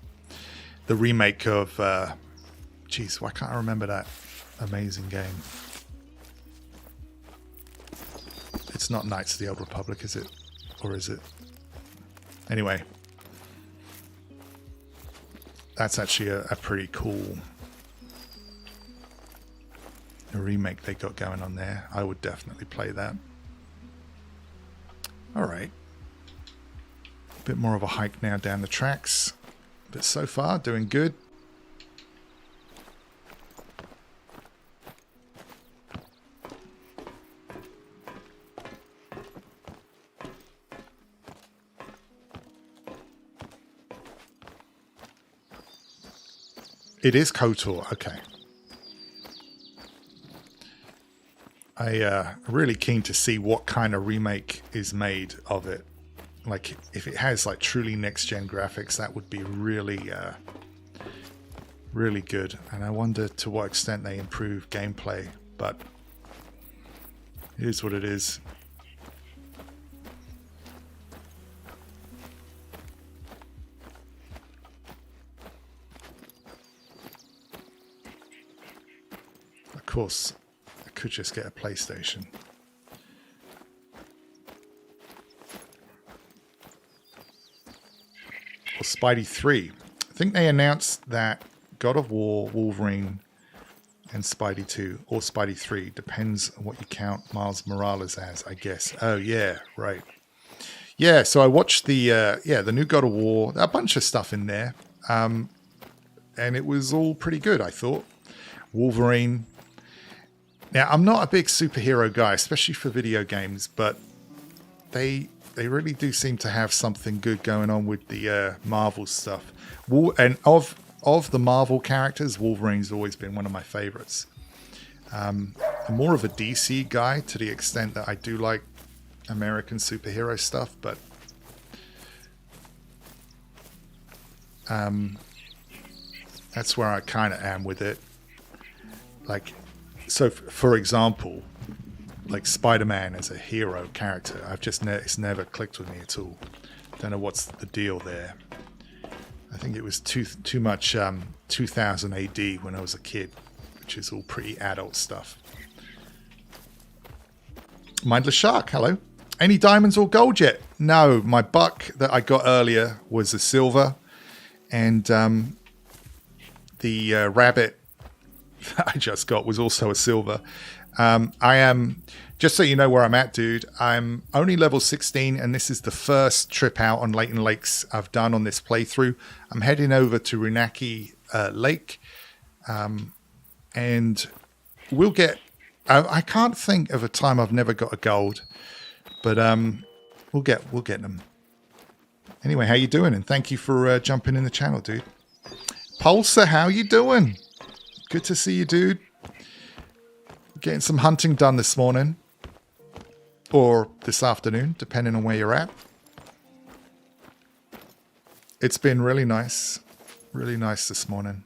The remake of... why can't I remember that amazing game? It's not Knights of the Old Republic, is it? Or is it? Anyway. That's actually a pretty cool remake they got going on there. I would definitely play that. Alright. A bit more of a hike now down the tracks. But so far, doing good. It is KOTOR, okay. I'm really keen to see what kind of remake is made of it. Like, if it has like truly next-gen graphics, that would be really, really good. And I wonder to what extent they improve gameplay, but it is what it is. Of course, I could just get a PlayStation. Or Spidey 3. I think they announced that God of War, Wolverine, and Spidey 2, or Spidey 3, depends on what you count Miles Morales as, I guess. Oh, yeah, right. Yeah, so I watched the new God of War, a bunch of stuff in there, and it was all pretty good, I thought. Wolverine. Now, I'm not a big superhero guy, especially for video games, but they really do seem to have something good going on with the Marvel stuff. And of of the Marvel characters, Wolverine's always been one of my favorites. I'm more of a DC guy to the extent that I do like American superhero stuff, but that's where I kind of am with it. Like, so for example, like Spider-Man as a hero character, it's never clicked with me at all. Don't know what's the deal there. I think it was too much 2000 AD when I was a kid, which is all pretty adult stuff. Mindless Shark, hello. Any diamonds or gold yet? No, my buck that I got earlier was a silver, and the rabbit that I just got was also a silver. I am, just so you know where I'm at, dude, I'm only level 16, and this is the first trip out on Layton Lakes I've done on this playthrough. I'm heading over to Layton Lake, and we'll get... I can't think of a time I've never got a gold, but we'll get them. Anyway, how you doing? And thank you for jumping in the channel, dude. Pulsar, how you doing? Good to see you, dude. Getting some hunting done this morning. Or this afternoon, depending on where you're at. It's been really nice. Really nice this morning.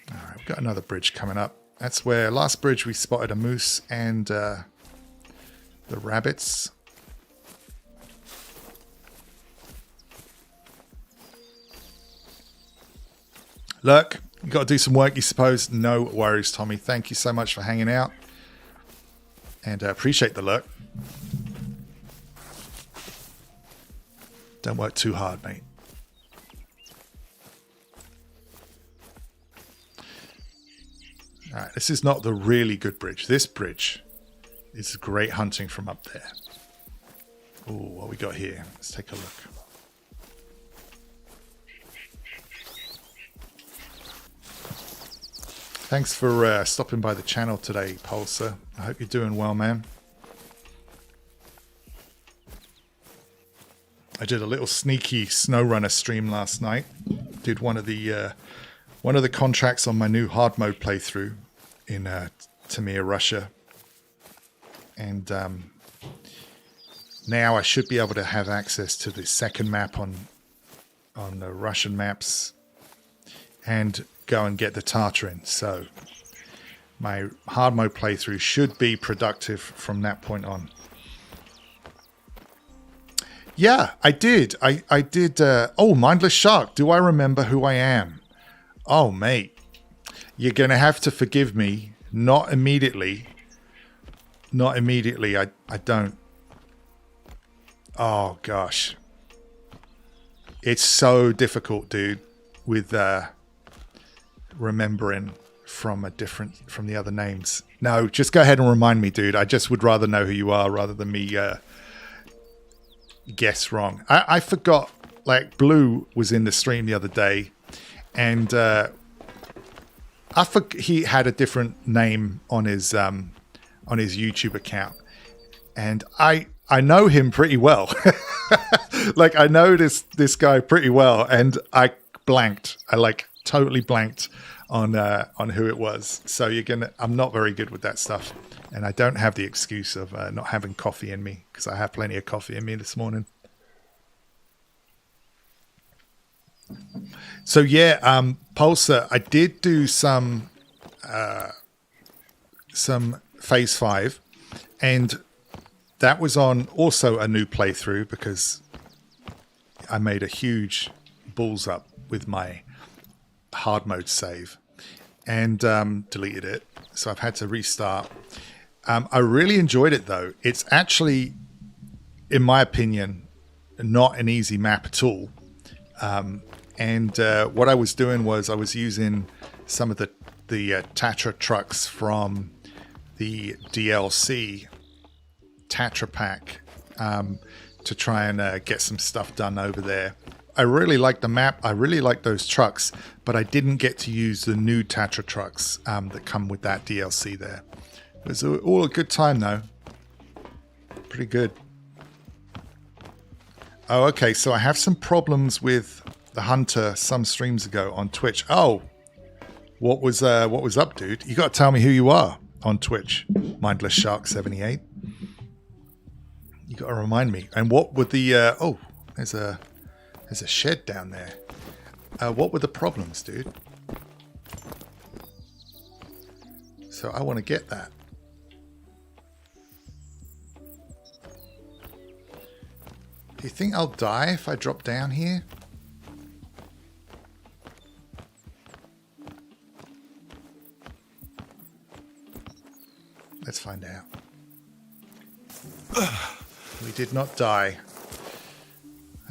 Alright, we've got another bridge coming up. That's where last bridge we spotted a moose and the rabbits. Look, you got to do some work, you suppose. No worries, Tommy. Thank you so much for hanging out. And I appreciate the look. Don't work too hard, mate. Alright, this is not the really good bridge. This bridge is great hunting from up there. Ooh, what we got here? Let's take a look. Thanks for stopping by the channel today, Pulsar. I hope you're doing well, man. I did a little sneaky SnowRunner stream last night. Did one of the contracts on my new hard mode playthrough in Tamir, Russia, and now I should be able to have access to the second map on the Russian maps and go and get the Tartarin. So my hard mode playthrough should be productive from that point on. Yeah, I did. I did. Oh, Mindless Shark. Do I remember who I am? Oh, mate. You're going to have to forgive me. Not immediately. Not immediately. I don't. Oh, gosh. It's so difficult, dude, with remembering from the other names. No, just go ahead and remind me, dude. I just would rather know who you are rather than me guess wrong. I forgot, like, Blue was in the stream the other day, and he had a different name on his YouTube account, and I know him pretty well. Like, I know this guy pretty well, and I blanked. I like totally blanked on who it was. So I'm not very good with that stuff, and I don't have the excuse of not having coffee in me, because I have plenty of coffee in me this morning. So yeah, Pulsar, I did do some Phase 5, and that was on also a new playthrough because I made a huge balls up with my hard mode save and deleted it. So I've had to restart. I really enjoyed it though. It's actually, in my opinion, not an easy map at all. And what I was doing was I was using some of the Tatra trucks from the DLC Tatra pack to try and get some stuff done over there. I really like the map. I really like those trucks, but I didn't get to use the new Tatra trucks that come with that DLC there. It was all a good time though. Pretty good. Oh, okay. So I have some problems with the hunter some streams ago on Twitch. Oh, what was up, dude? You got to tell me who you are on Twitch. Mindless Shark 78. You got to remind me. And what were the? Oh, there's a shed down there. What were the problems, dude? So I want to get that. Do you think I'll die if I drop down here? Let's find out. We did not die.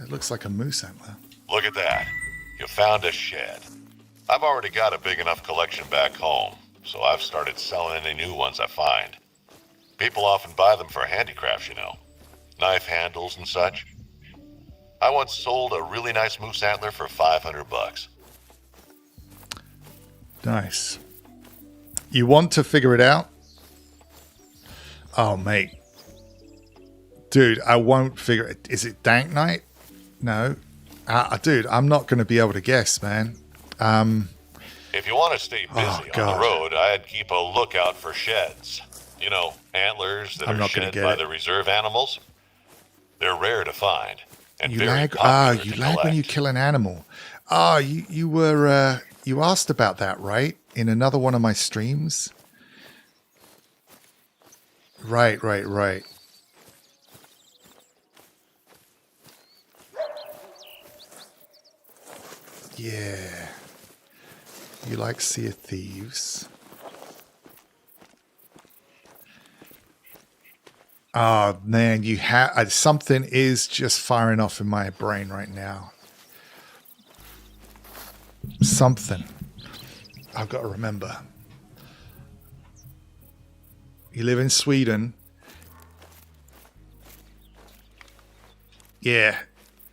It looks like a moose antler. Look at that. You found a shed. I've already got a big enough collection back home, so I've started selling any new ones I find. People often buy them for handicrafts, you know. Knife handles and such. I once sold a really nice moose antler for $500. Nice. You want to figure it out? Oh, mate. Dude, I won't figure it. Is it Dank Night? No. Dude, I'm not going to be able to guess, man. If you want to stay busy on the road, I'd keep a lookout for sheds. You know, antlers that are shed by the reserve animals. They're rare to find. And you very lag. popular You to lag when collect. you kill an animal. You were you asked about that, right? In another one of my streams. Right. Yeah. You like Sea of Thieves. Oh, man, you have something is just firing off in my brain right now. Something. I've got to remember. You live in Sweden. Yeah.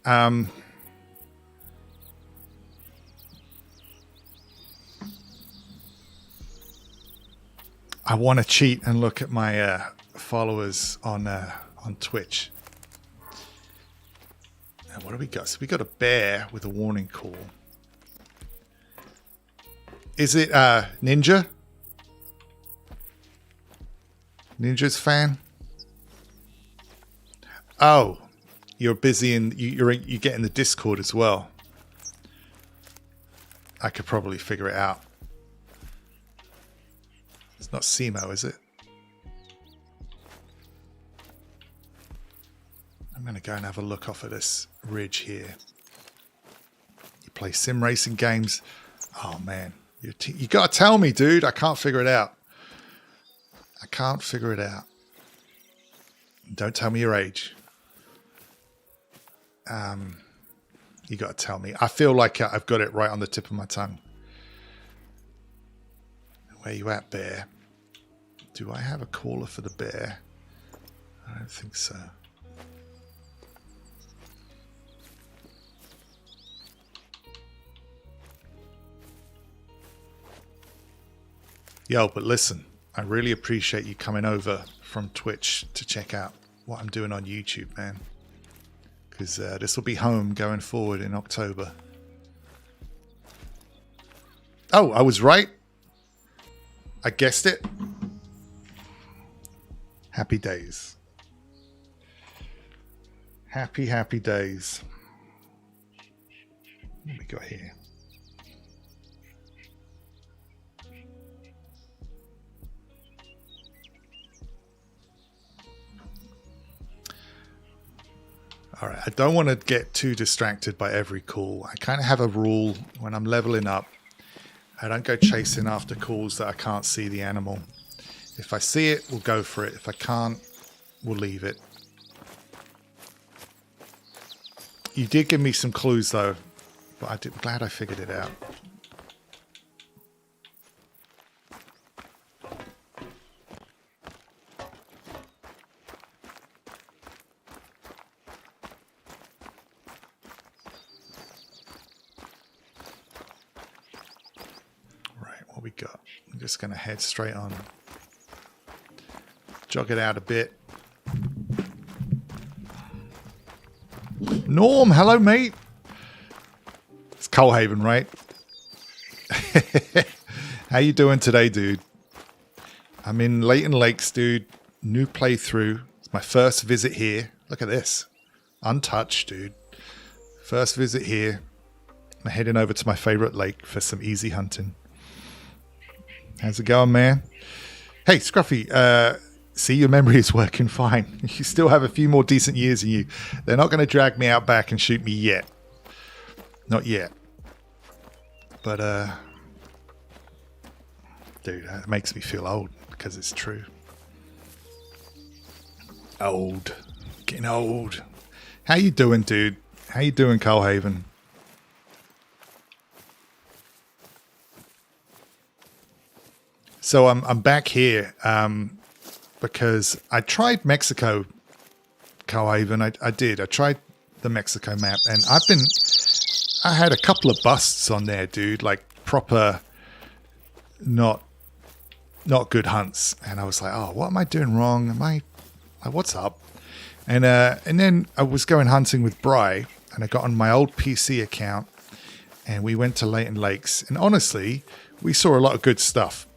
I want to cheat and look at my followers on Twitch. Now, what do we got? So we got a bear with a warning call. Is it Ninja? Ninja's fan? Oh, you're busy and you get in the Discord as well. I could probably figure it out. It's not Simo, is it? I'm going to go and have a look off of this ridge here. You play sim racing games? Oh, man. You got to tell me, dude. I can't figure it out. I can't figure it out. Don't tell me your age. You got to tell me. I feel like I've got it right on the tip of my tongue. Where you at, bear? Do I have a caller for the bear? I don't think so. Yo, but listen, I really appreciate you coming over from Twitch to check out what I'm doing on YouTube, man. Because this will be home going forward in October. Oh, I was right. I guessed it. Happy days. Happy days. What do we got here? All right, I don't want to get too distracted by every call. I kind of have a rule when I'm leveling up. I don't go chasing after calls that I can't see the animal. If I see it, we'll go for it. If I can't, we'll leave it. You did give me some clues, though. But I'm glad I figured it out. What we got? I'm just going to head straight on. Jog it out a bit. Norm, hello, mate. Coalhaven, right? How you doing today, dude? I'm in Layton Lakes, dude. New playthrough. It's my first visit here. Look at this. Untouched, dude. First visit here. I'm heading over to my favorite lake for some easy hunting. How's it going, man? Hey, Scruffy. See, your memory is working fine. You still have a few more decent years in you. They're not going to drag me out back and shoot me yet. Not yet. But, dude, that makes me feel old because it's true. Old. Getting old. How you doing, dude? How you doing, Coalhaven? So I'm back here because I tried Mexico, Coalhaven. I did. I tried the Mexico map, and I had a couple of busts on there, dude. Like proper, not good hunts. And I was like, oh, what am I doing wrong? What's up? And then I was going hunting with Bri, and I got on my old PC account, and we went to Layton Lakes. And honestly, we saw a lot of good stuff.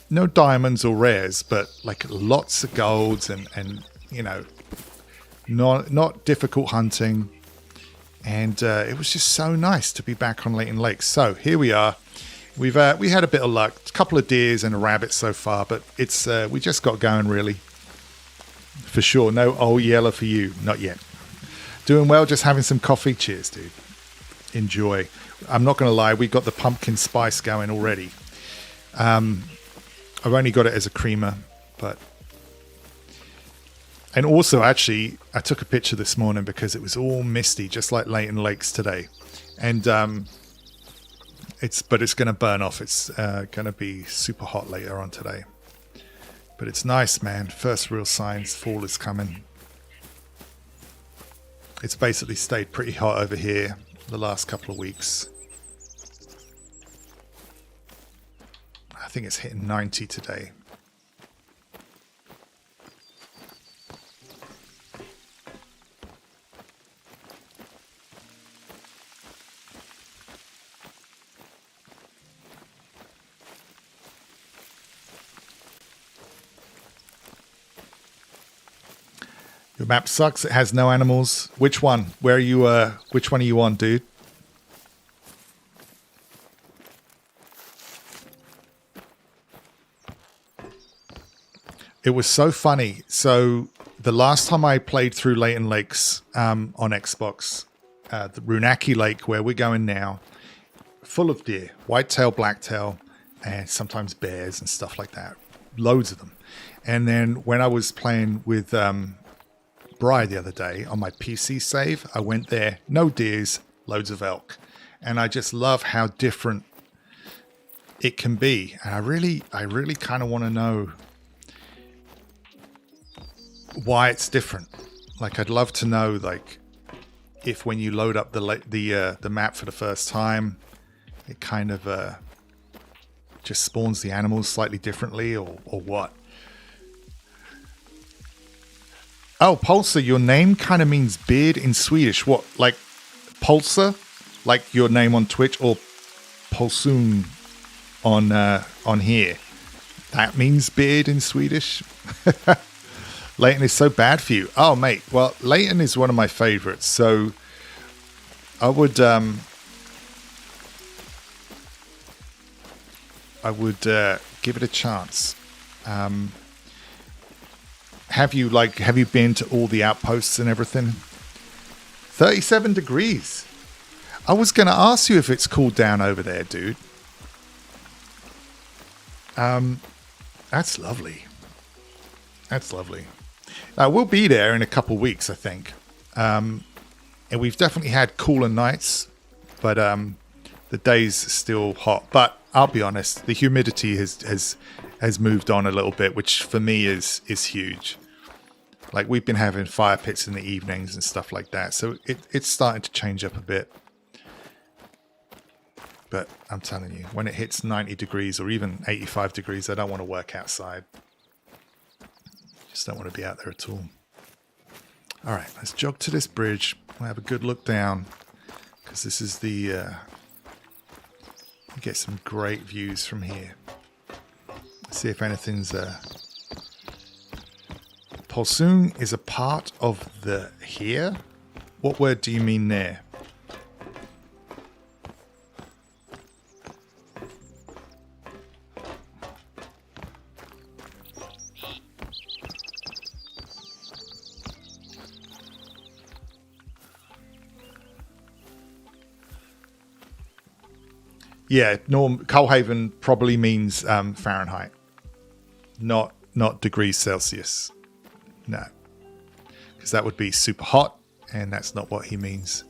No diamonds or rares, but like lots of golds and you know, not difficult hunting. And it was just so nice to be back on Layton Lakes. So here we are. We had a bit of luck, a couple of deers and a rabbit so far, but it's we just got going really. For sure, no old yeller for you, not yet. Doing well, just having some coffee. Cheers, dude. Enjoy. I'm not going to lie, we got the pumpkin spice going already. I've only got it as a creamer, but... And also, actually, I took a picture this morning because it was all misty, just like Layton Lakes today. And it's going to burn off. It's going to be super hot later on today. But it's nice, man. First real signs fall is coming. It's basically stayed pretty hot over here the last couple of weeks. I think it's hitting 90 today. Your map sucks. It has no animals. Which one? Where are you? Which one are you on, dude? It was so funny. So the last time I played through Layton Lakes on Xbox, the Runaki Lake, where we're going now, full of deer, whitetail, blacktail, and sometimes bears and stuff like that. Loads of them. And then when I was playing with Bri the other day on my PC save, I went there, no deers, loads of elk. And I just love how different it can be. And I really kind of want to know why it's different. Like, I'd love to know, like, if when you load up the map for the first time, it kind of just spawns the animals slightly differently, or what. Oh, Pulsar, your name kind of means beard in Swedish. What, like Pulsar, like your name on Twitch, or Pulsoon on here? That means beard in Swedish. Layton is so bad for you. Oh, mate. Well, Layton is one of my favorites. So I would give it a chance. Have you been to all the outposts and everything? 37 degrees. I was going to ask you if it's cooled down over there, dude. That's lovely. That's lovely. We'll be there in a couple weeks, I think. And we've definitely had cooler nights, but the days are still hot. But I'll be honest, the humidity has moved on a little bit, which for me is huge. Like, we've been having fire pits in the evenings and stuff like that, so it's starting to change up a bit. But I'm telling you, when it hits 90 degrees or even 85 degrees, I don't want to work outside. Just don't want to be out there at all. All right, let's jog to this bridge. We'll have a good look down, because this is the You get some great views from here. Let's see if anything's Polsoon is a part of the here? What word do you mean there? Yeah, Coalhaven probably means Fahrenheit, not degrees Celsius. No, because that would be super hot, and that's not what he means.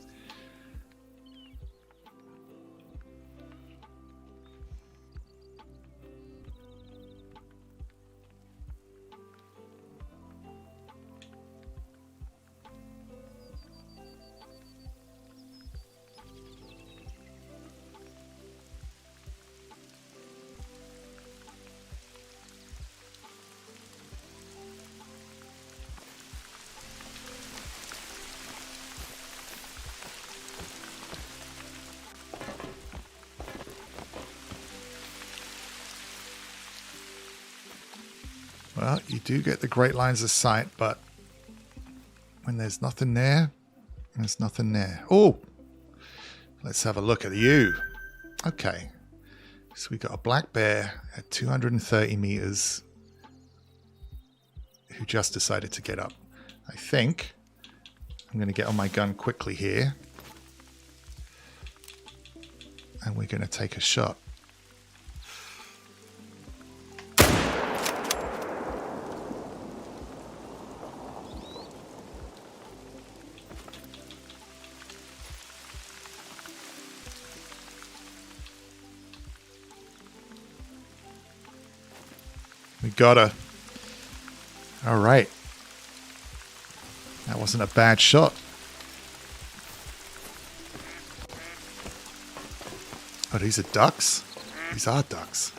Well, you do get the great lines of sight, but when there's nothing there, there's nothing there. Oh, let's have a look at you. Okay, so we got a black bear at 230 meters who just decided to get up. I think I'm going to get on my gun quickly here, and we're going to take a shot. We got her. All right. That wasn't a bad shot. Oh, these are ducks? These are ducks.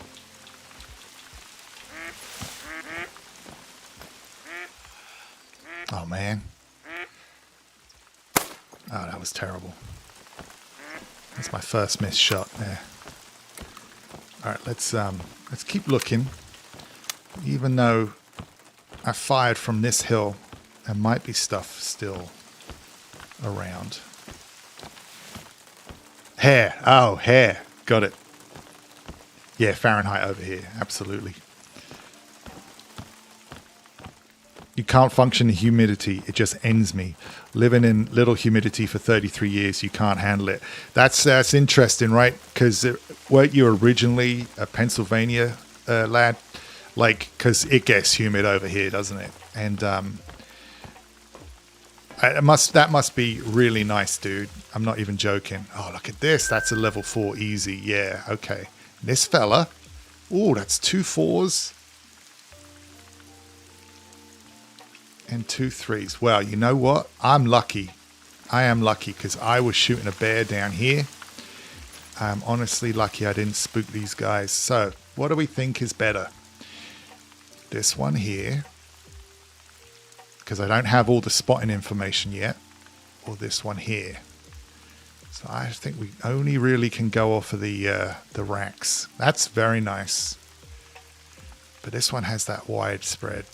Oh, man. Oh, that was terrible. That's my first missed shot there. All right, let's keep looking. Even though I fired from this hill, there might be stuff still around. Hair. Oh, hair. Got it. Yeah, Fahrenheit over here. Absolutely. You can't function in humidity. It just ends me. Living in little humidity for 33 years, you can't handle it. That's interesting, right? Because weren't you originally a Pennsylvania lad? Like, because it gets humid over here, doesn't it? And that must be really nice, dude. I'm not even joking. Oh, look at this. That's a level 4 easy. Yeah, okay. This fella. Oh, that's 2 4s. And 2 3s. Well, you know what? I'm lucky. I am lucky because I was shooting a bear down here. I'm honestly lucky I didn't spook these guys. So, what do we think is better? This one here, because I don't have all the spotting information yet, or this one here. So I think we only really can go off of the racks. That's very nice, but this one has that wide spread.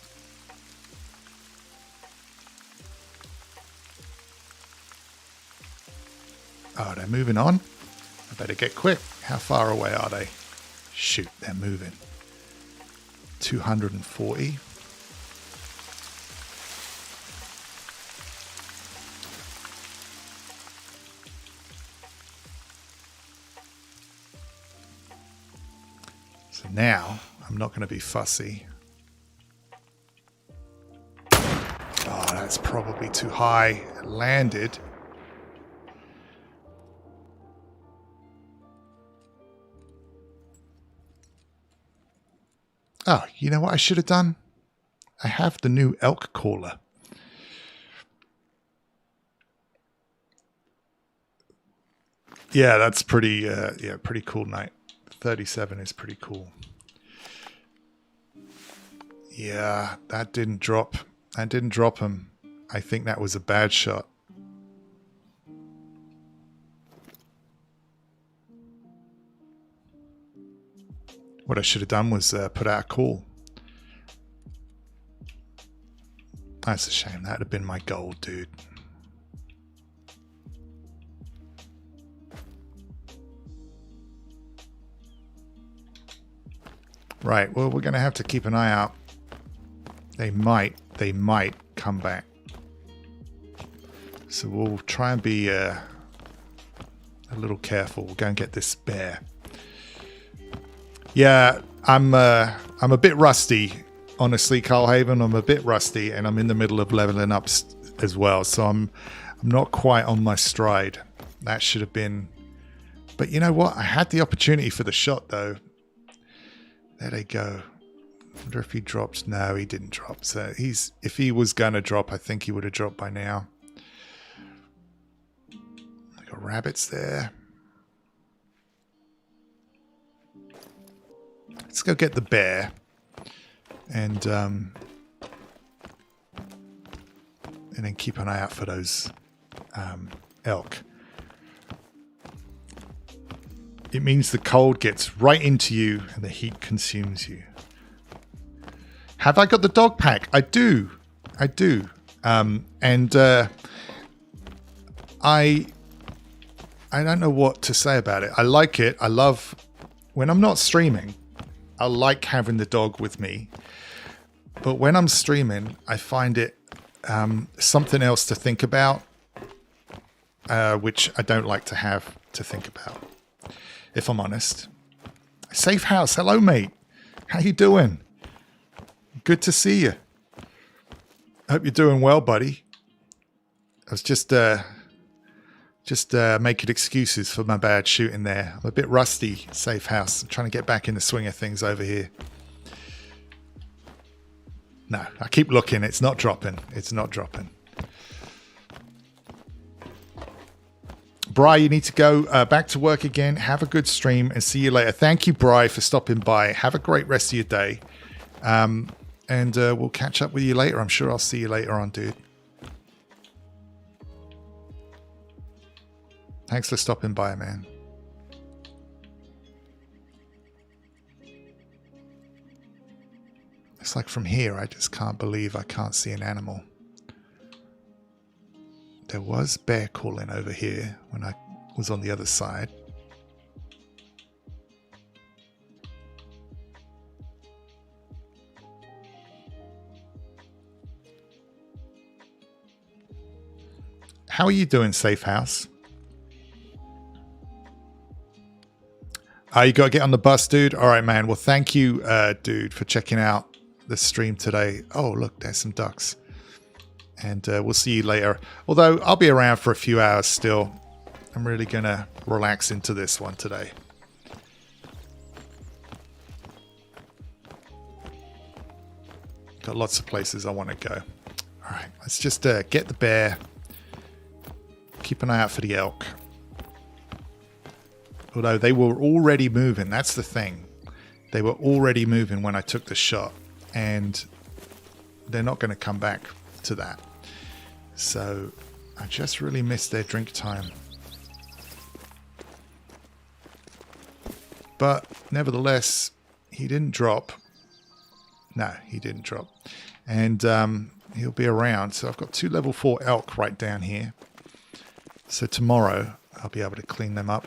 Oh, they're moving on. I better get quick. How far away are they? Shoot, they're moving. 240. So now I'm not going to be fussy. Oh, that's probably too high. It landed. Oh, you know what I should have done? I have the new elk caller. Yeah, that's pretty, pretty cool night. 37 is pretty cool. Yeah, that didn't drop. That didn't drop him. I think that was a bad shot. What I should have done was put out a call. That's a shame. That would have been my goal, dude. Right, well, we're going to have to keep an eye out. They might come back. So we'll try and be a little careful. We'll go and get this bear. Yeah, I'm a bit rusty, honestly, Carlhaven. I'm a bit rusty, and I'm in the middle of leveling up as well. So I'm not quite on my stride. That should have been. But you know what? I had the opportunity for the shot, though. There they go. Wonder if he dropped. No, he didn't drop. So if he was going to drop, I think he would have dropped by now. I got rabbits there. Let's go get the bear. And then keep an eye out for those elk. It means the cold gets right into you and the heat consumes you. Have I got the dog pack? I do. I don't know what to say about it. I like it. I love when I'm not streaming. I like having the dog with me. But when I'm streaming, I find it something else to think about, which I don't like to have to think about. If I'm honest. Safe house. Hello, mate. How you doing? Good to see you. Hope you're doing well, buddy. I was just making excuses for my bad shooting there. I'm a bit rusty, safe house. I'm trying to get back in the swing of things over here. No, I keep looking. It's not dropping. It's not dropping. Bri, you need to go back to work again. Have a good stream and see you later. Thank you, Bri, for stopping by. Have a great rest of your day. And we'll catch up with you later. I'm sure I'll see you later on, dude. Thanks for stopping by, man. It's like from here, I just can't believe I can't see an animal. There was bear calling over here when I was on the other side. How are you doing, Safe House? You got to get on the bus, dude. All right, man. Well, thank you, dude, for checking out the stream today. Oh, look, there's some ducks. And we'll see you later. Although I'll be around for a few hours still. I'm really going to relax into this one today. Got lots of places I want to go. All right, let's just get the bear. Keep an eye out for the elk. Although they were already moving. That's the thing. They were already moving when I took the shot. And they're not going to come back to that. So I just really missed their drink time. But nevertheless, he didn't drop. No, he didn't drop. And he'll be around. So I've got 2 level 4 elk right down here. So tomorrow I'll be able to clean them up.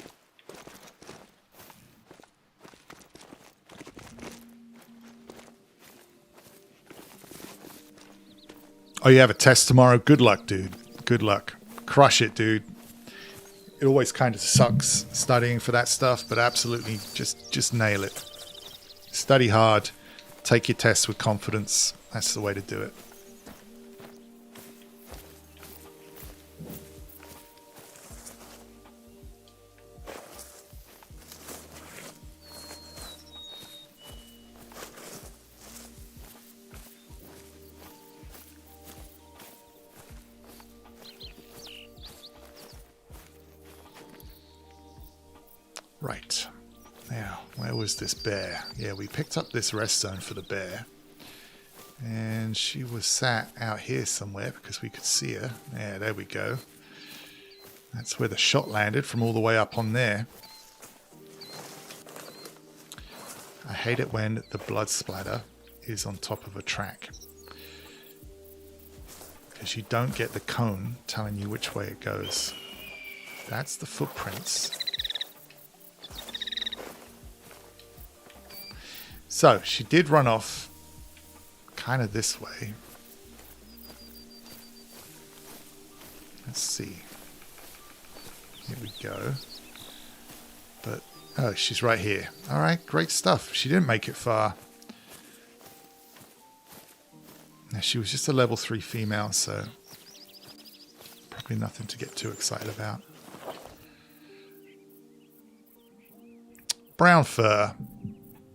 Oh, you have a test tomorrow? Good luck, dude. Good luck. Crush it, dude. It always kind of sucks studying for that stuff, but absolutely just nail it. Study hard. Take your tests with confidence. That's the way to do it. Right. Now, where was this bear? Yeah, we picked up this rest zone for the bear. And she was sat out here somewhere because we could see her. Yeah, there we go. That's where the shot landed from all the way up on there. I hate it when the blood splatter is on top of a track, because you don't get the cone telling you which way it goes. That's the footprints. So she did run off kind of this way. Let's see. Here we go. But, oh, she's right here. All right, great stuff. She didn't make it far. Now, she was just a level 3 female, so probably nothing to get too excited about. Brown fur.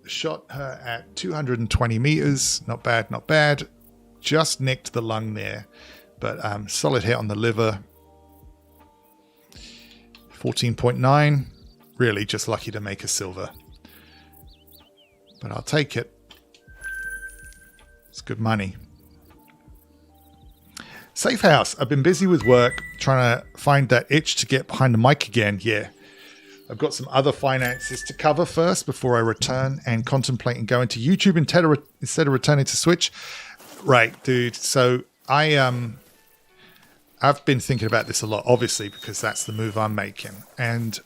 Shot her at 220 meters. Not bad, not bad. Just nicked the lung there. But solid hit on the liver. 14.9. Really just lucky to make a silver. But I'll take it. It's good money. Safe house. I've been busy with work trying to find that itch to get behind the mic again. Yeah. I've got some other finances to cover first before I return and contemplating going to YouTube instead of returning to Switch. Right, dude. So I've been thinking about this a lot, obviously, because that's the move I'm making. And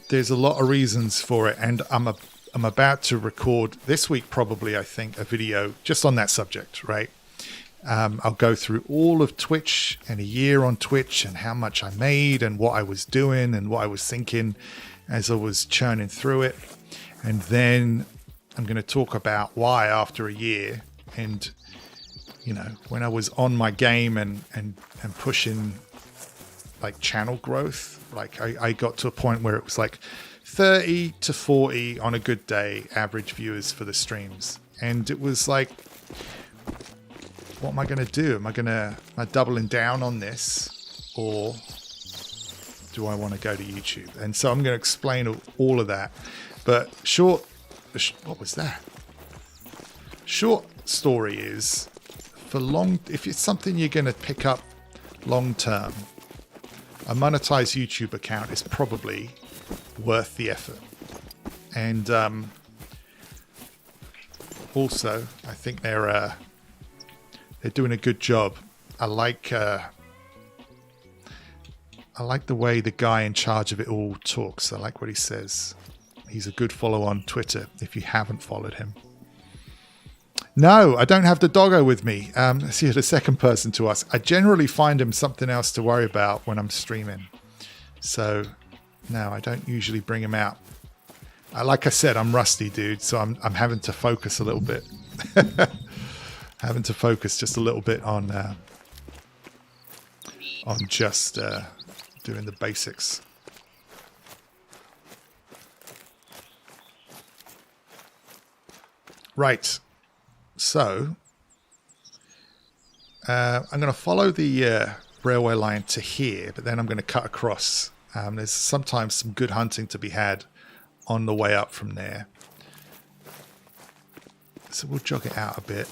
there's a lot of reasons for it. And I'm about to record this week, probably, I think, a video just on that subject, right? I'll go through all of Twitch and a year on Twitch and how much I made and what I was doing and what I was thinking as I was churning through it. And then I'm going to talk about why after a year and, you know, when I was on my game and pushing like channel growth, like I got to a point where it was like 30 to 40 on a good day, average viewers for the streams. And it was like, what am I going to do? Am I doubling down on this, or do I want to go to YouTube? And so I'm going to explain all of that. But what was that? Short story is, if it's something you're going to pick up long term, a monetized YouTube account is probably worth the effort. And also, I think they're doing a good job. I like the way the guy in charge of it all talks. I like what he says. He's a good follow on Twitter if you haven't followed him. No, I don't have the doggo with me. So you're the second person to ask. I generally find him something else to worry about when I'm streaming. So, no, I don't usually bring him out. Like I said, I'm rusty, dude. So I'm having to focus a little bit. Having to focus just a little bit on just doing the basics. Right. So I'm going to follow the railway line to here, but then I'm going to cut across. There's sometimes some good hunting to be had on the way up from there. So we'll jog it out a bit.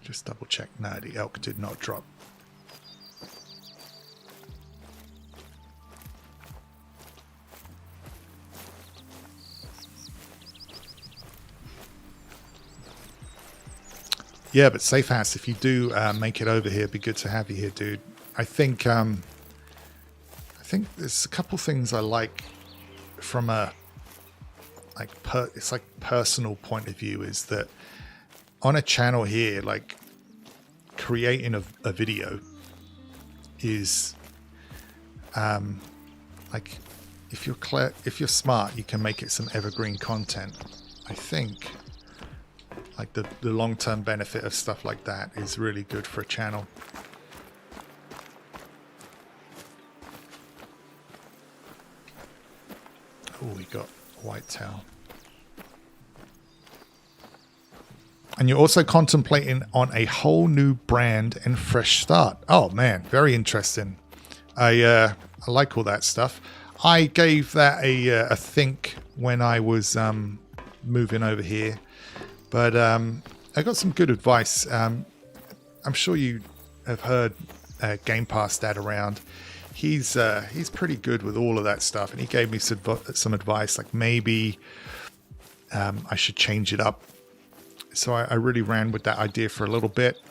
Just double check. No, the elk did not drop. Yeah, but safe house, if you do make it over here, it'd be good to have you here, dude. I think there's a couple things I like from a personal point of view, is that on a channel here, like creating a video is like if you're smart, you can make it some evergreen content. I think like the long-term benefit of stuff like that is really good for a channel. Oh, we got whitetail. And you're also contemplating on a whole new brand and fresh start. Oh man, very interesting. I like all that stuff. I gave that a think when I was moving over here, but I got some good advice. I'm sure you have heard Game Pass Dad around. He's pretty good with all of that stuff, and he gave me some advice, like maybe I should change it up. So I really ran with that idea for a little bit,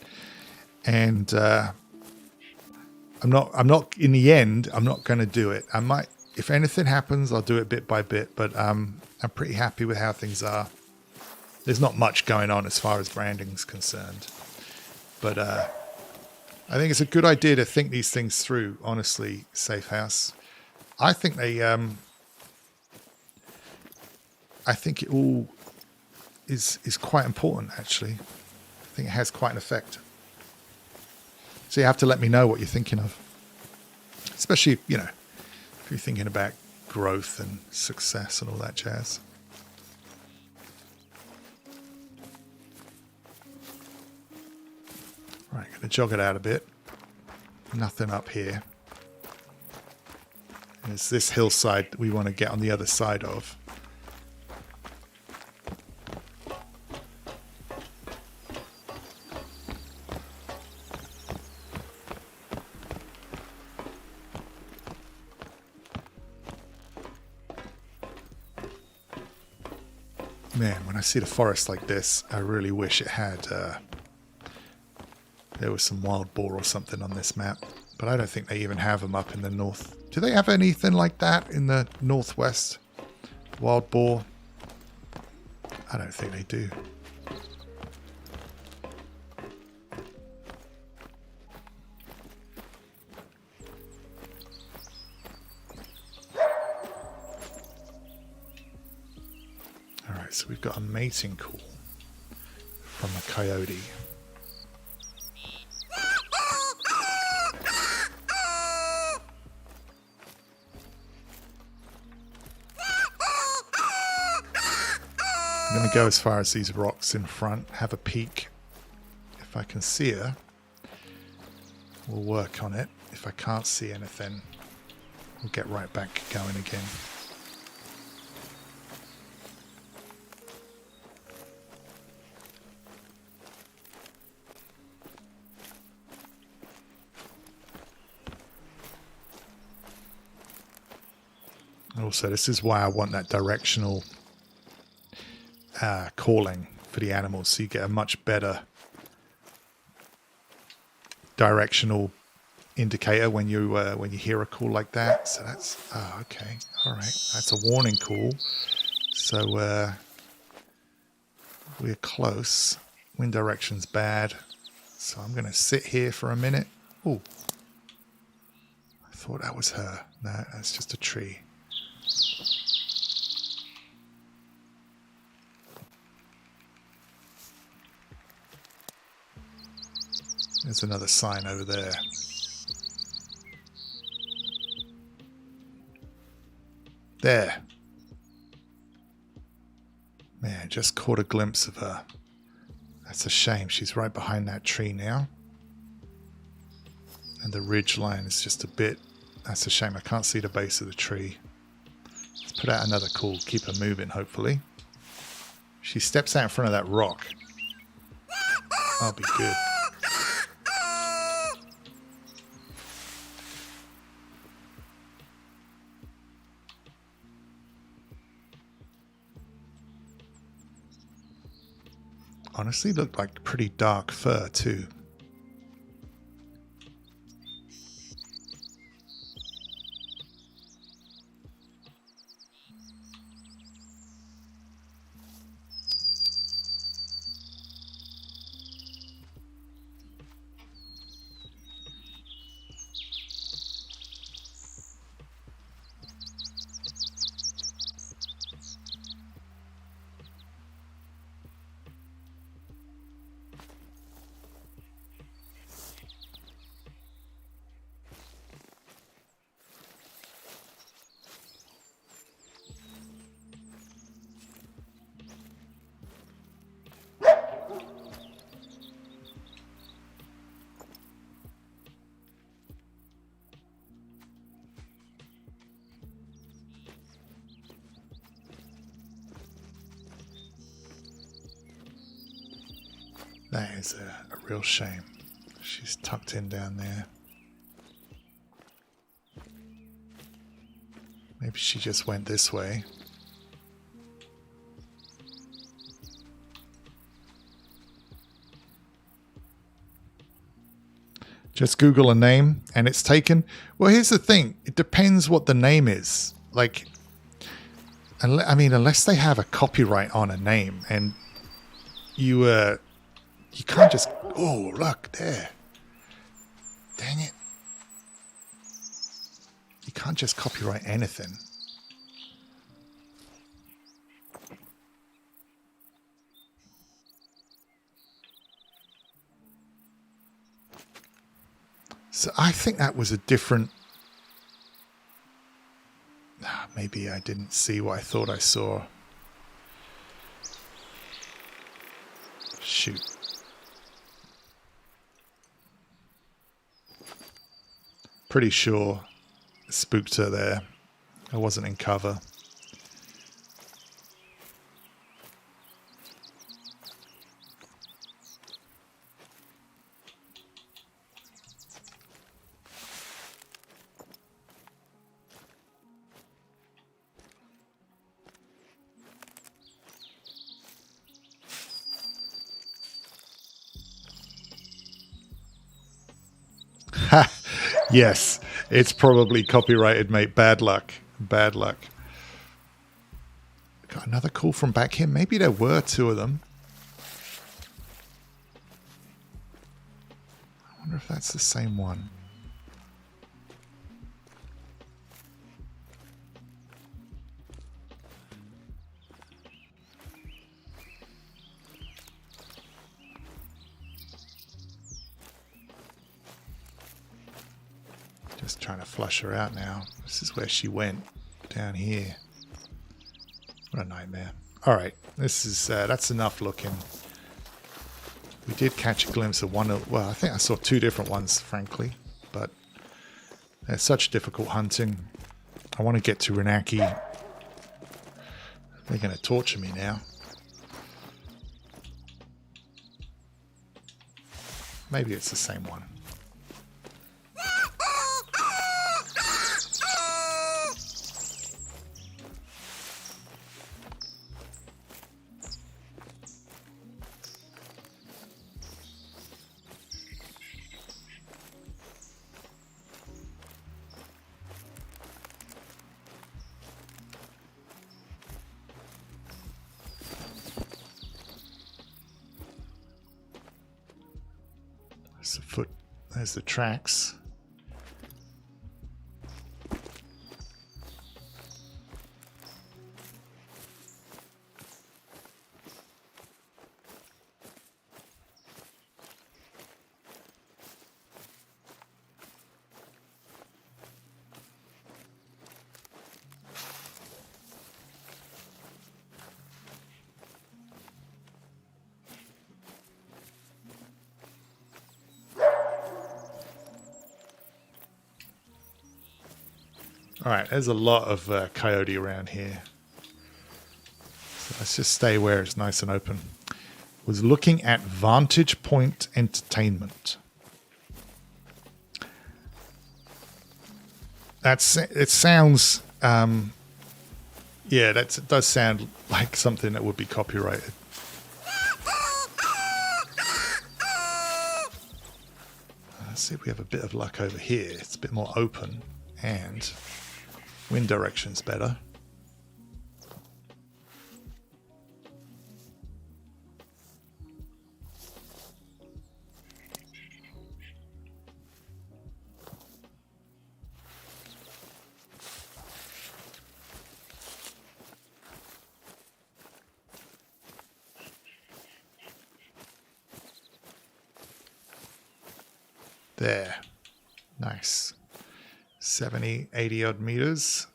and I'm not in the end. I'm not going to do it. I might, if anything happens, I'll do it bit by bit. But I'm pretty happy with how things are. There's not much going on as far as branding's concerned, but I think it's a good idea to think these things through. Honestly, Safe House. I think they. I think it all is quite important. Actually, I think it has quite an effect. So you have to let me know what you're thinking of, especially if you're thinking about growth and success and all that jazz. Right, going to jog it out a bit. Nothing up here. And it's this hillside that we want to get on the other side of. Man, when I see the forest like this, I really wish it had... there was some wild boar or something on this map, but I don't think they even have them up in the north. Do they have anything like that in the northwest? Wild boar? I don't think they do. Alright, so we've got a mating call from a coyote. I'm going to go as far as these rocks in front, have a peek. If I can see her, we'll work on it. If I can't see anything, we'll get right back going again. Also, this is why I want that directional calling for the animals, so you get a much better directional indicator when you hear a call like that. So that's okay, all right, that's a warning call. So we're close. Wind direction's bad, so I'm going to sit here for a minute. Oh, I thought that was her. No, that's just a tree. There's another sign over there. There. Man, just caught a glimpse of her. That's a shame. She's right behind that tree now. And the ridge line is just a bit... That's a shame. I can't see the base of the tree. Let's put out another call. Keep her moving, hopefully. She steps out in front of that rock. I'll be good. Honestly, looked like pretty dark fur too. That is a real shame. She's tucked in down there. Maybe she just went this way. Just Google a name and it's taken. Well, here's the thing. It depends what the name is. Like, I mean, unless they have a copyright on a name and you can't just, oh, look there. Dang it. You can't just copyright anything. So I think that was a different... Maybe I didn't see what I thought I saw. Shoot. Pretty sure I spooked her there. I wasn't in cover. Yes, it's probably copyrighted, mate. Bad luck. Bad luck. Got another call from back here. Maybe there were two of them. I wonder if that's the same one. Just trying to flush her out now. This is where she went, down here. What a nightmare. All right, this is that's enough looking. We did catch a glimpse of one. Well, I think I saw two different ones, frankly, but they're such difficult hunting. I want to get to Renaki. They're going to torture me now. Maybe it's the same one. There's the foot. There's the tracks. All right, there's a lot of coyote around here. So let's just stay where it's nice and open. Was looking at Vantage Point Entertainment. It sounds, yeah, it does sound like something that would be copyrighted. Let's see if we have a bit of luck over here. It's a bit more open and wind direction's better. There. Nice. 70, 80 odd meters.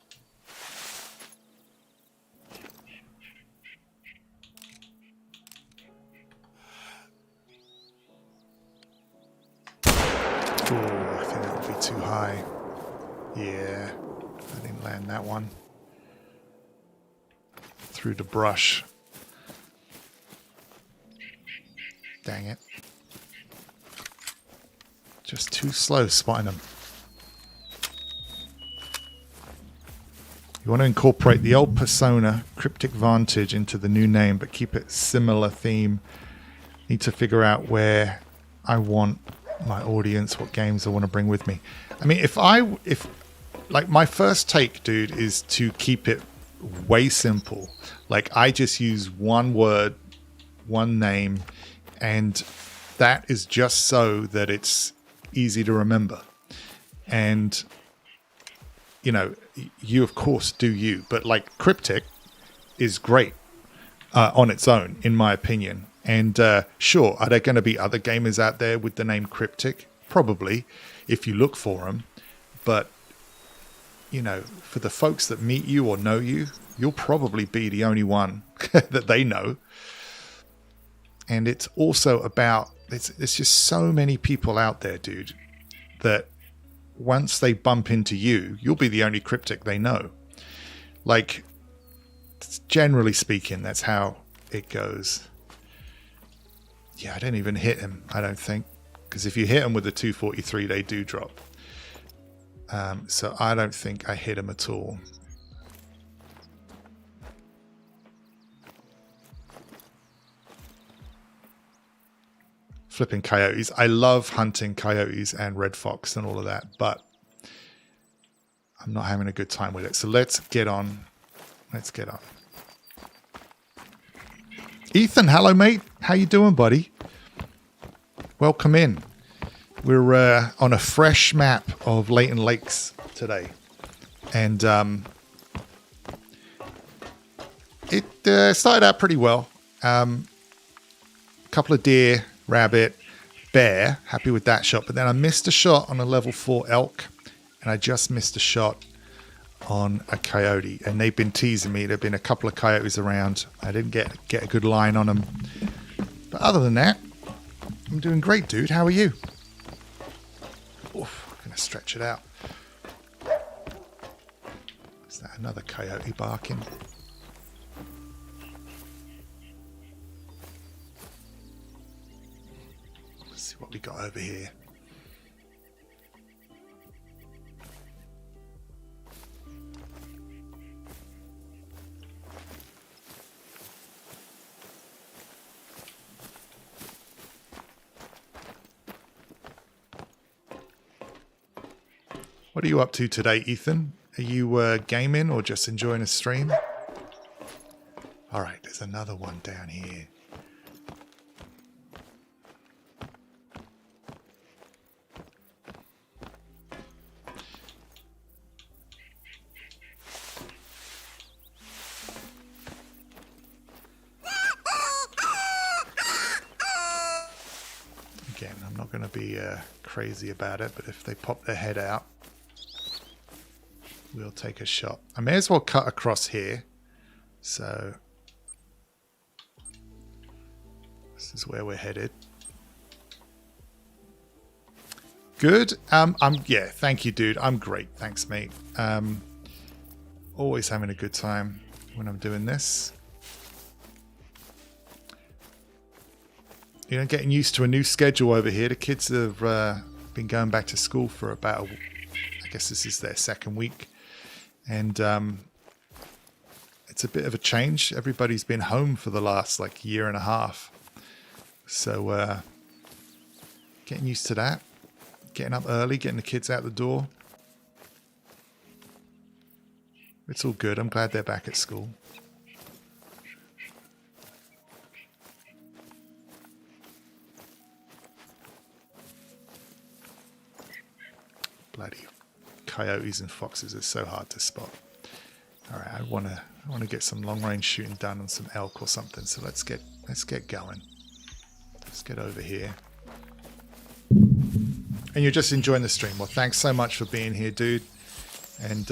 Oh, I think that would be too high. Yeah, I didn't land that one. Through the brush. Dang it. Just too slow spotting them. You want to incorporate the old persona, Cryptic Vantage, into the new name, but keep it similar theme. Need to figure out where I want my audience, what games I want to bring with me. I mean, if like my first take, dude, is to keep it way simple. Like I just use one word, one name, and that is just so that it's easy to remember. And you know, you of course do you, but like Cryptic is great on its own, in my opinion. And sure, are there going to be other gamers out there with the name Cryptic? Probably, if you look for them. But, you know, for the folks that meet you or know you, you'll probably be the only one that they know. And it's also about, there's just so many people out there, dude, that once they bump into you, you'll be the only Cryptic they know. Like, generally speaking, that's how it goes. Yeah, I didn't even hit him, I don't think. Because if you hit him with a 243, they do drop. So I don't think I hit him at all. Flipping coyotes. I love hunting coyotes and red fox and all of that, but I'm not having a good time with it. So let's get on. Let's get on. Ethan, hello, mate. How you doing, buddy? Welcome in. We're on a fresh map of Layton Lakes today. And it started out pretty well. Couple of deer, rabbit, bear. Happy with that shot. But then I missed a shot on a level 4 elk. And I just missed a shot on a coyote. And they've been teasing me. There have been a couple of coyotes around. I didn't get a good line on them. But other than that, I'm doing great, dude. How are you? Oof, I'm going to stretch it out. Is that another coyote barking? Let's see what we got over here. What are you up to today, Ethan? Are you gaming or just enjoying a stream? All right, there's another one down here. Again, I'm not going to be crazy about it, but if they pop their head out, we'll take a shot. I may as well cut across here. So this is where we're headed. Good. Yeah, thank you, dude. I'm great. Thanks, mate. Always having a good time when I'm doing this. You know, getting used to a new schedule over here. The kids have been going back to school for about, I guess this is their second week. And it's a bit of a change. Everybody's been home for the last like year and a half. So getting used to that. Getting up early, getting the kids out the door. It's all good. I'm glad they're back at school. Bloody coyotes and foxes are so hard to spot. All right, I want to get some long range shooting done on some elk or something. So let's get going. Let's get over here. And you're just enjoying the stream. Well, thanks so much for being here, dude. And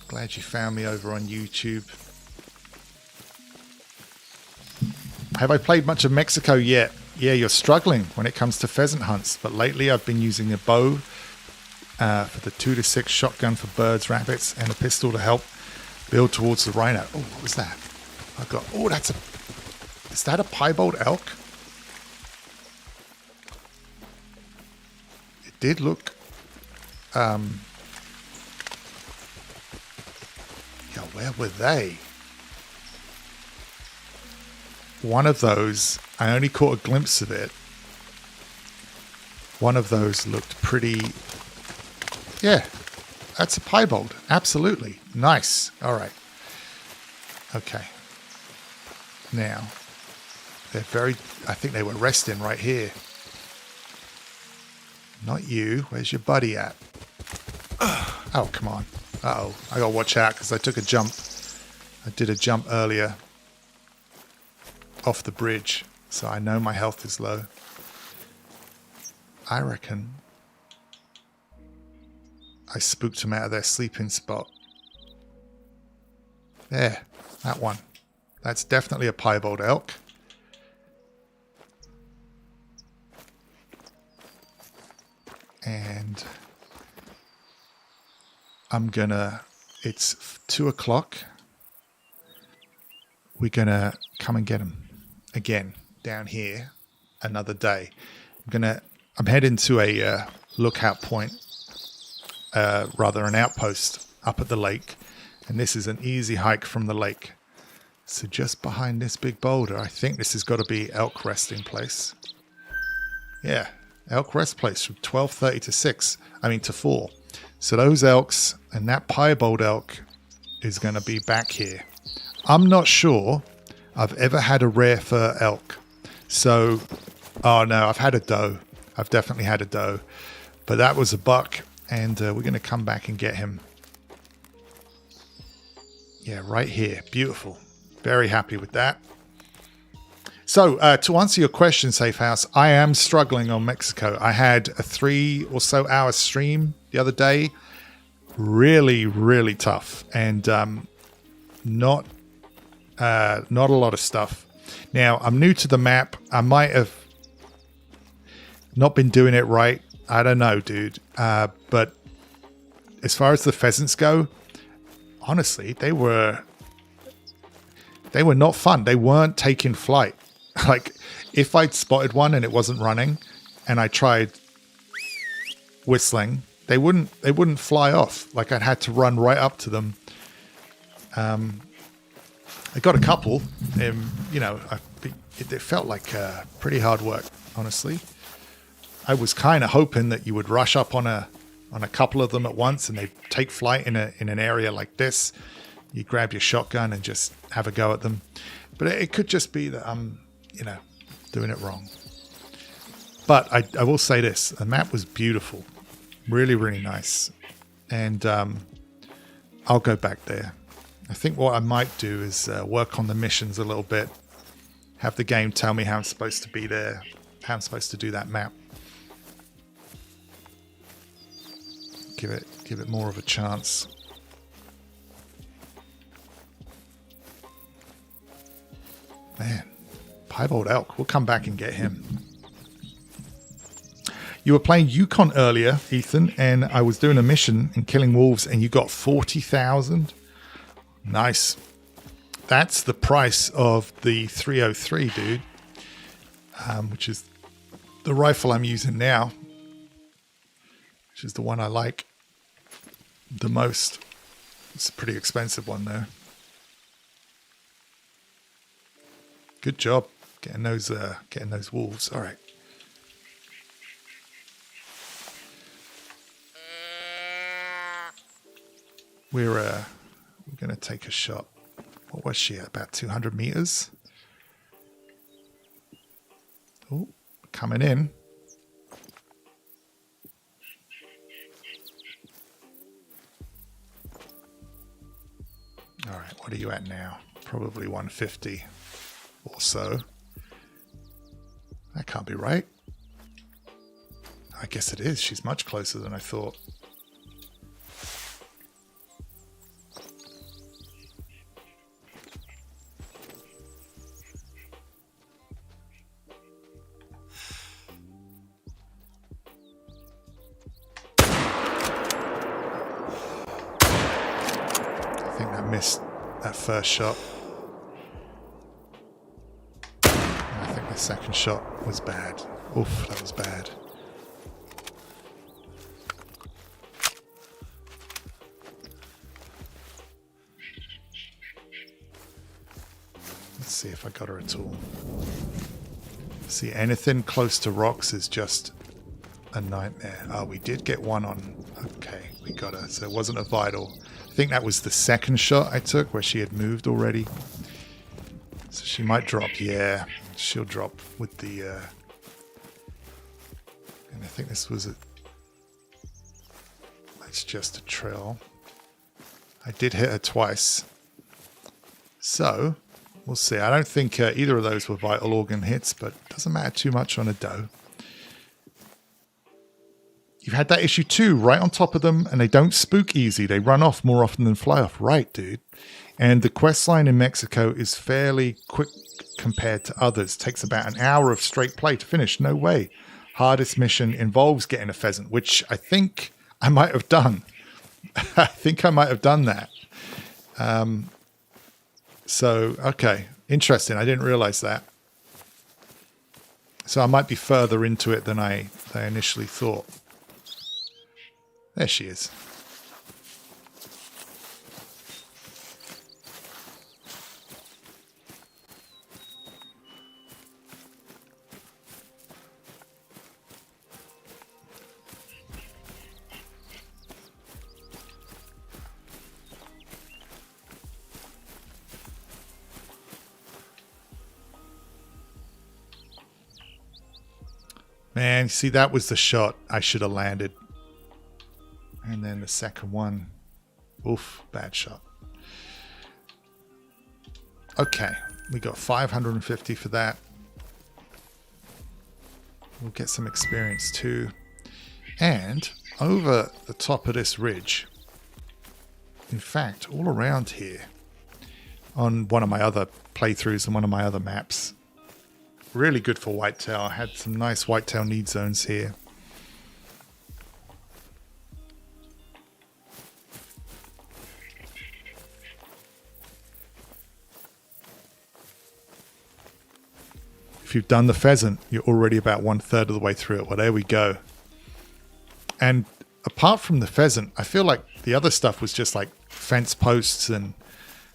glad you found me over on YouTube. Have I played much of Mexico yet? Yeah, you're struggling when it comes to pheasant hunts. But lately I've been using a bow for the 2 to 6 shotgun for birds, rabbits, and a pistol to help build towards the rhino. Oh, what was that? Oh, is that a piebald elk? did look... yeah, where were they? One of those, I only caught a glimpse of it. One of those looked pretty... Yeah, that's a piebald. Absolutely. Nice. All right. Okay. Now, they're very... I think they were resting right here. Not you. Where's your buddy at? Oh, come on. Uh-oh. I gotta watch out because I took a jump. I did a jump earlier off the bridge, so I know my health is low. I reckon I spooked them out of their sleeping spot. There, that one. That's definitely a piebald elk. And I'm gonna, it's 2 o'clock. We're gonna come and get them again down here another day. I'm heading to a lookout point, rather an outpost up at the lake. And this is an easy hike from the lake. So just behind this big boulder, I think this has got to be elk resting place. Yeah, elk rest place from 12:30 to 6. I mean to 4. So those elks and that piebald elk is going to be back here. I'm not sure I've ever had a rare fur elk. So, oh no, I've had a doe. I've definitely had a doe. But that was a buck, and we're going to come back and get him. Yeah, right here. Beautiful. Very happy with that. So, to answer your question, Safe House, I am struggling on Mexico. I had a 3 or so hour stream the other day. Really, really tough. And not a lot of stuff. Now, I'm new to the map. I might have not been doing it right. I don't know, dude. But as far as the pheasants go, honestly, they were not fun. They weren't taking flight. Like, if I'd spotted one and it wasn't running, and I tried whistling, they wouldn't fly off. Like, I'd had to run right up to them. I got a couple, and it felt like pretty hard work, honestly. I was kind of hoping that you would rush up on a couple of them at once, and they'd take flight in an area like this. You grab your shotgun and just have a go at them. But it could just be that I'm, doing it wrong. But I will say this: the map was beautiful, really, really nice, and I'll go back there. I think what I might do is work on the missions a little bit. Have the game tell me how I'm supposed to be there, how I'm supposed to do that map. Give it more of a chance. Man, piebald elk. We'll come back and get him. You were playing Yukon earlier, Ethan, and I was doing a mission in killing wolves, and you got 40,000. Nice. That's the price of the 303, dude. Which is the rifle I'm using now. Which is the one I like the most. It's a pretty expensive one, though. Good job getting those wolves. All right. We're going to take a shot. What was she at? About 200 meters. Oh, coming in. All right, what are you at now? Probably 150 or so. That can't be right. I guess it is. She's much closer than I thought. Missed that first shot. And I think the second shot was bad. Oof, that was bad. see if I got her at all. See, anything close to rocks is just a nightmare. Oh, we did get one on. Okay, we got her. So it wasn't a vital. I think that was the second shot I took where she had moved already. So she might drop. Yeah, she'll drop with the... and I think this was a... It's just a trail. I did hit her twice. So, we'll see. I don't think either of those were vital organ hits, but it doesn't matter too much on a doe. You've had that issue too, right on top of them, and they don't spook easy. They run off more often than fly off. Right, dude. And the quest line in Mexico is fairly quick compared to others. Takes about an hour of straight play to finish. No way. Hardest mission involves getting a pheasant, which I think I might have done. I think I might have done that. So, okay. Interesting. I didn't realize that. So I might be further into it than I initially thought. There she is. Man, see, that was the shot I should have landed. And then the second one, oof, bad shot. Okay, we got 550 for that. We'll get some experience too. And over the top of this ridge, in fact, all around here, on one of my other playthroughs and one of my other maps, really good for whitetail. I had some nice whitetail need zones here. If you've done the pheasant, you're already about 1/3 of the way through it. Well, there we go. And apart from the pheasant, I feel like the other stuff was just like fence posts and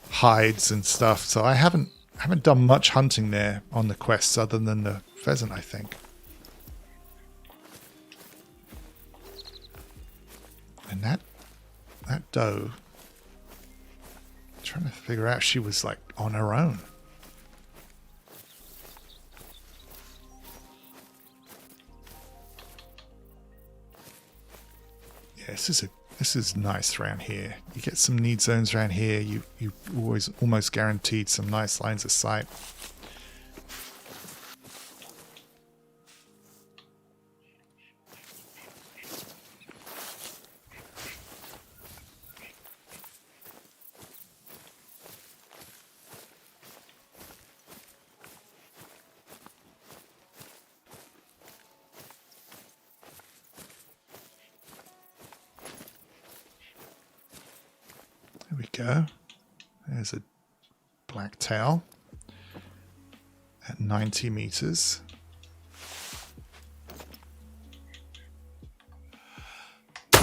hides and stuff. So I haven't done much hunting there on the quests other than the pheasant, I think. And that doe, I'm trying to figure out, she was like on her own. Yeah, this is nice around here. You get some need zones around here. You always almost guaranteed some nice lines of sight. There we go. There's a black tail at 90 meters. All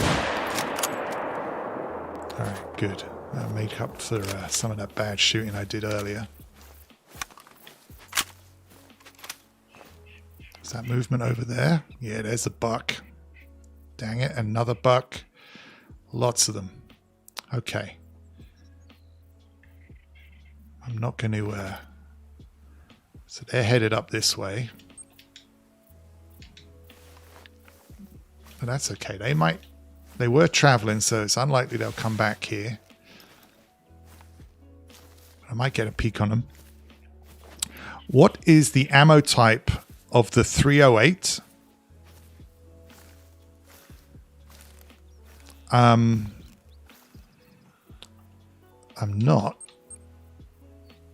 right, good. That'll make up for some of that bad shooting I did earlier. Is that movement over there? Yeah, there's a buck. Dang it, another buck. Lots of them. Okay. I'm not going to... so they're headed up this way. But that's okay. They were traveling, so it's unlikely they'll come back here. I might get a peek on them. What is the ammo type of the 308? I'm not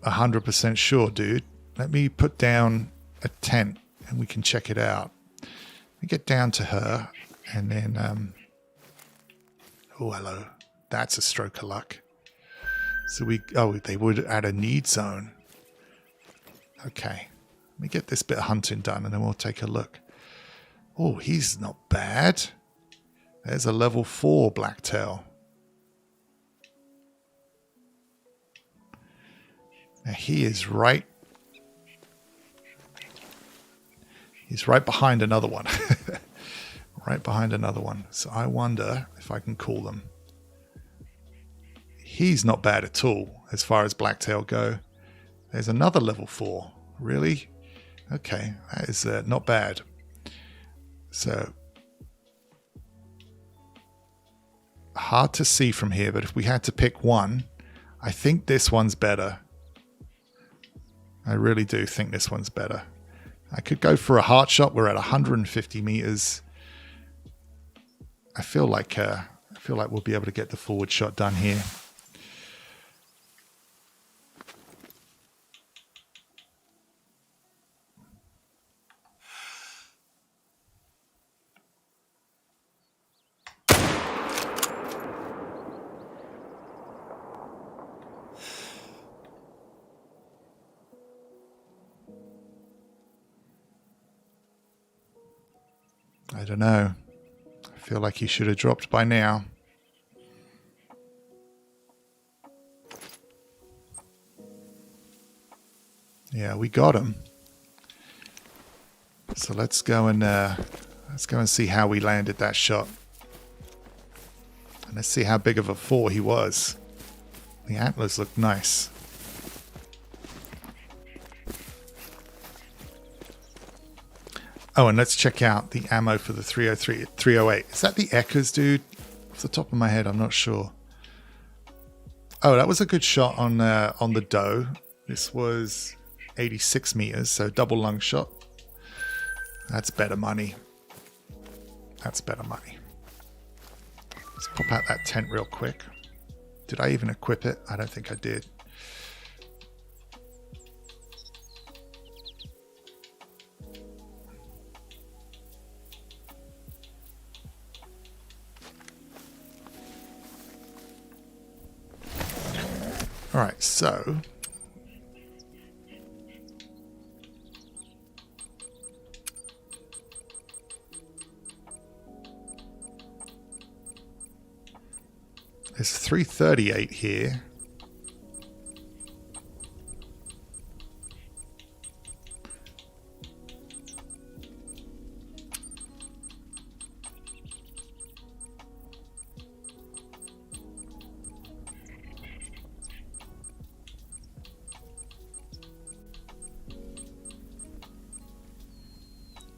100% sure, dude. Let me put down a tent and we can check it out. We get down to her and then oh, hello. That's a stroke of luck. So they would add a need zone. Okay. Let me get this bit of hunting done and then we'll take a look. Oh, he's not bad. There's a level 4 blacktail. Now he is right He's right behind another one. Right behind another one. So I wonder if I can call them. He's not bad at all as far as blacktail go. There's another level 4. Really? Okay, that is not bad. So hard to see from here, but if we had to pick one, I think this one's better. I really do think this one's better. I could go for a heart shot. We're at 150 meters. I feel like we'll be able to get the forward shot done here. I don't know. I feel like he should have dropped by now. Yeah, we got him. So let's go and see how we landed that shot. And let's see how big of a 4 he was. The antlers look nice. Oh, and let's check out the ammo for the 303, 308. Is that the Eckers, dude? Off the top of my head, I'm not sure. Oh, that was a good shot on the doe. This was 86 meters, so double lung shot. That's better money. That's better money. Let's pop out that tent real quick. Did I even equip it? I don't think I did. All right, so there's 338 here.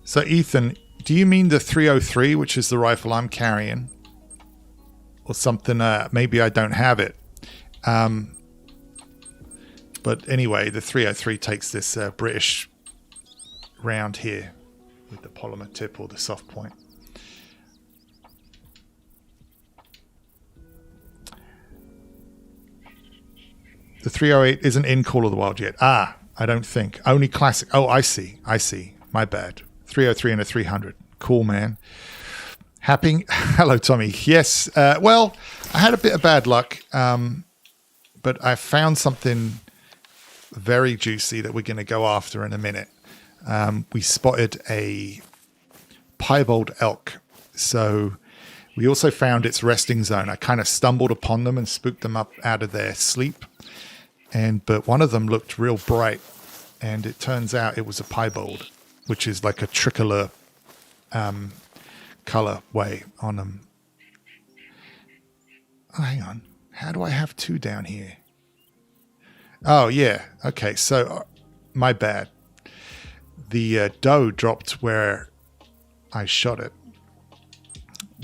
So Ethan, do you mean the 303, which is the rifle I'm carrying? Or something, maybe I don't have it. But anyway, the 303 takes this British round here with the polymer tip or the soft point. The 308 isn't in Call of the Wild yet. Ah, I don't think. Only classic. Oh, I see. My bad. 303 and a 300. Cool, man. Happy. Hello, Tommy. Yes. Well, I had a bit of bad luck, but I found something very juicy that we're going to go after in a minute. We spotted a piebald elk. So we also found its resting zone. I kind of stumbled upon them and spooked them up out of their sleep. But one of them looked real bright, and it turns out it was a piebald, which is like a tricolor color way on them. Oh, hang on. How do I have 2 down here? Oh, yeah. Okay, so my bad. The doe dropped where I shot it.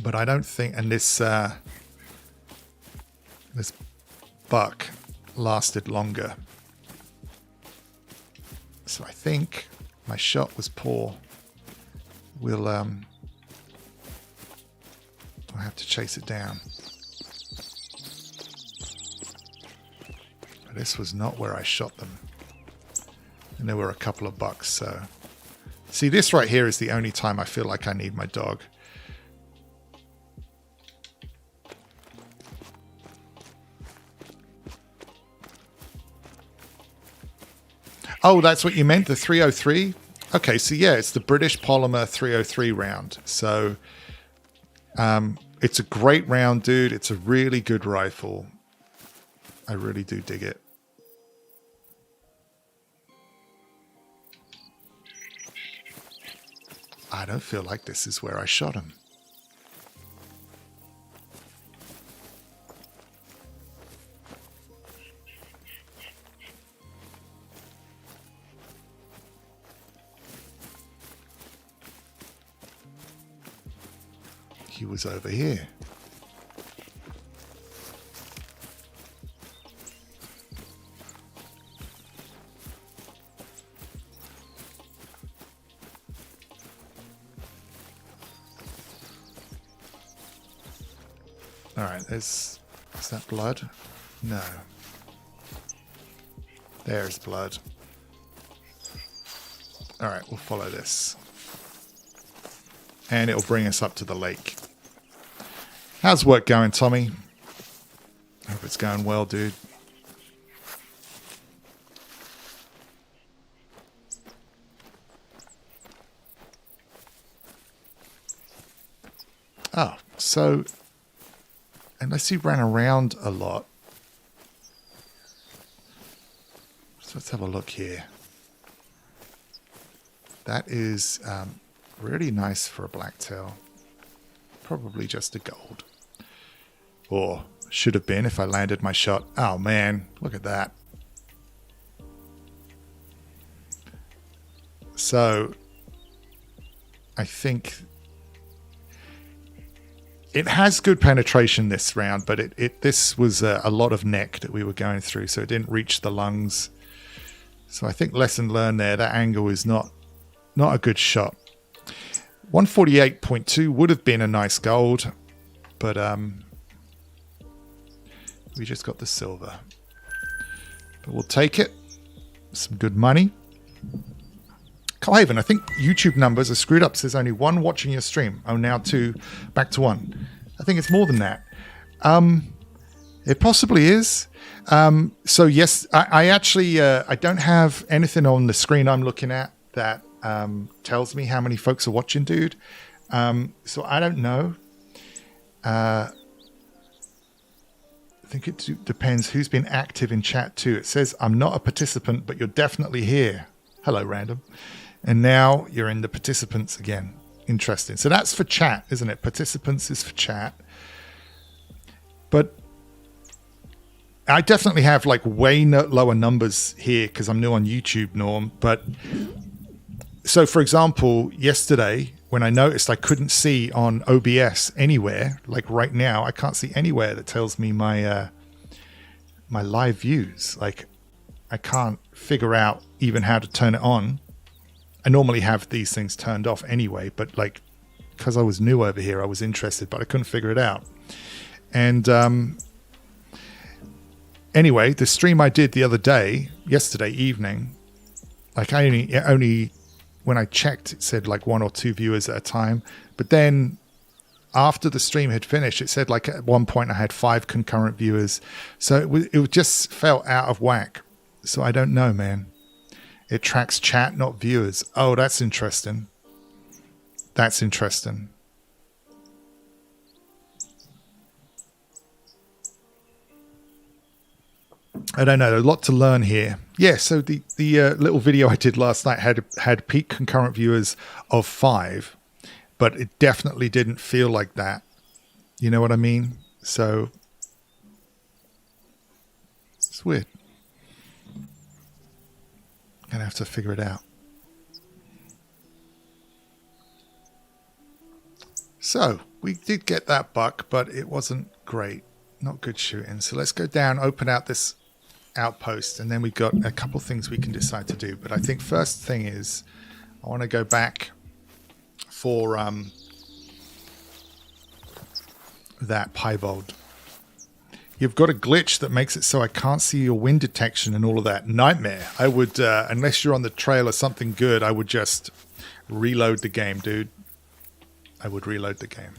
But I don't think... And this buck lasted longer. So I think my shot was poor. We'll have to chase it down. But this was not where I shot them. And there were a couple of bucks, so... See, this right here is the only time I feel like I need my dog. Oh, that's what you meant, the 303? Okay, so yeah, it's the British polymer 303 round. So it's a great round, dude. It's a really good rifle. I really do dig it. I don't feel like this is where I shot him. He was over here. Alright, is that blood? No. There's blood. Alright, we'll follow this. And it'll bring us up to the lake. How's work going, Tommy? Hope it's going well, dude. Oh, so unless he ran around a lot. So let's have a look here. That is really nice for a blacktail. Probably just a gold. Or should have been if I landed my shot. Oh man, look at that. So I think it has good penetration this round, but this was a lot of neck that we were going through, so it didn't reach the lungs. So I think lesson learned there. That angle is not a good shot. 148.2 would have been a nice gold, but we just got the silver. But we'll take it. Some good money. Cliven, I think YouTube numbers are screwed up. Says only one watching your stream. Oh, now two, back to one. I think it's more than that. It possibly is. So yes, I actually I don't have anything on the screen I'm looking at that tells me how many folks are watching, dude. So I don't know. I think it depends who's been active in chat too. It says I'm not a participant, but you're definitely here. Hello, random. And now you're in the participants again. Interesting. So that's for chat, isn't it? Participants is for chat. But I definitely have like way lower numbers here because I'm new on YouTube, Norm. But so, for example, yesterday when I noticed I couldn't see on OBS anywhere, like right now, I can't see anywhere that tells me my my live views. Like I can't figure out even how to turn it on. I normally have these things turned off anyway, but like because I was new over here, I was interested, but I couldn't figure it out. And anyway, the stream I did the other day, yesterday evening, like I only when I checked, it said like 1 or 2 viewers at a time. But then after the stream had finished, it said like at one point I had 5 concurrent viewers. So it just felt out of whack. So I don't know, man. It tracks chat, not viewers. Oh, that's interesting. That's interesting. I don't know. A lot to learn here. Yeah, so the little video I did last night had peak concurrent viewers of 5, but it definitely didn't feel like that. You know what I mean? So it's weird. Gonna have to figure it out. So we did get that buck, but it wasn't great. Not good shooting. So let's go down, open out this outpost, and then we've got a couple things we can decide to do. But I think first thing is I want to go back for that piebald. You've got a glitch that makes it so I can't see your wind detection and all of that. Nightmare. I would, unless you're on the trail or something good, I would just reload the game, dude. I would reload the game.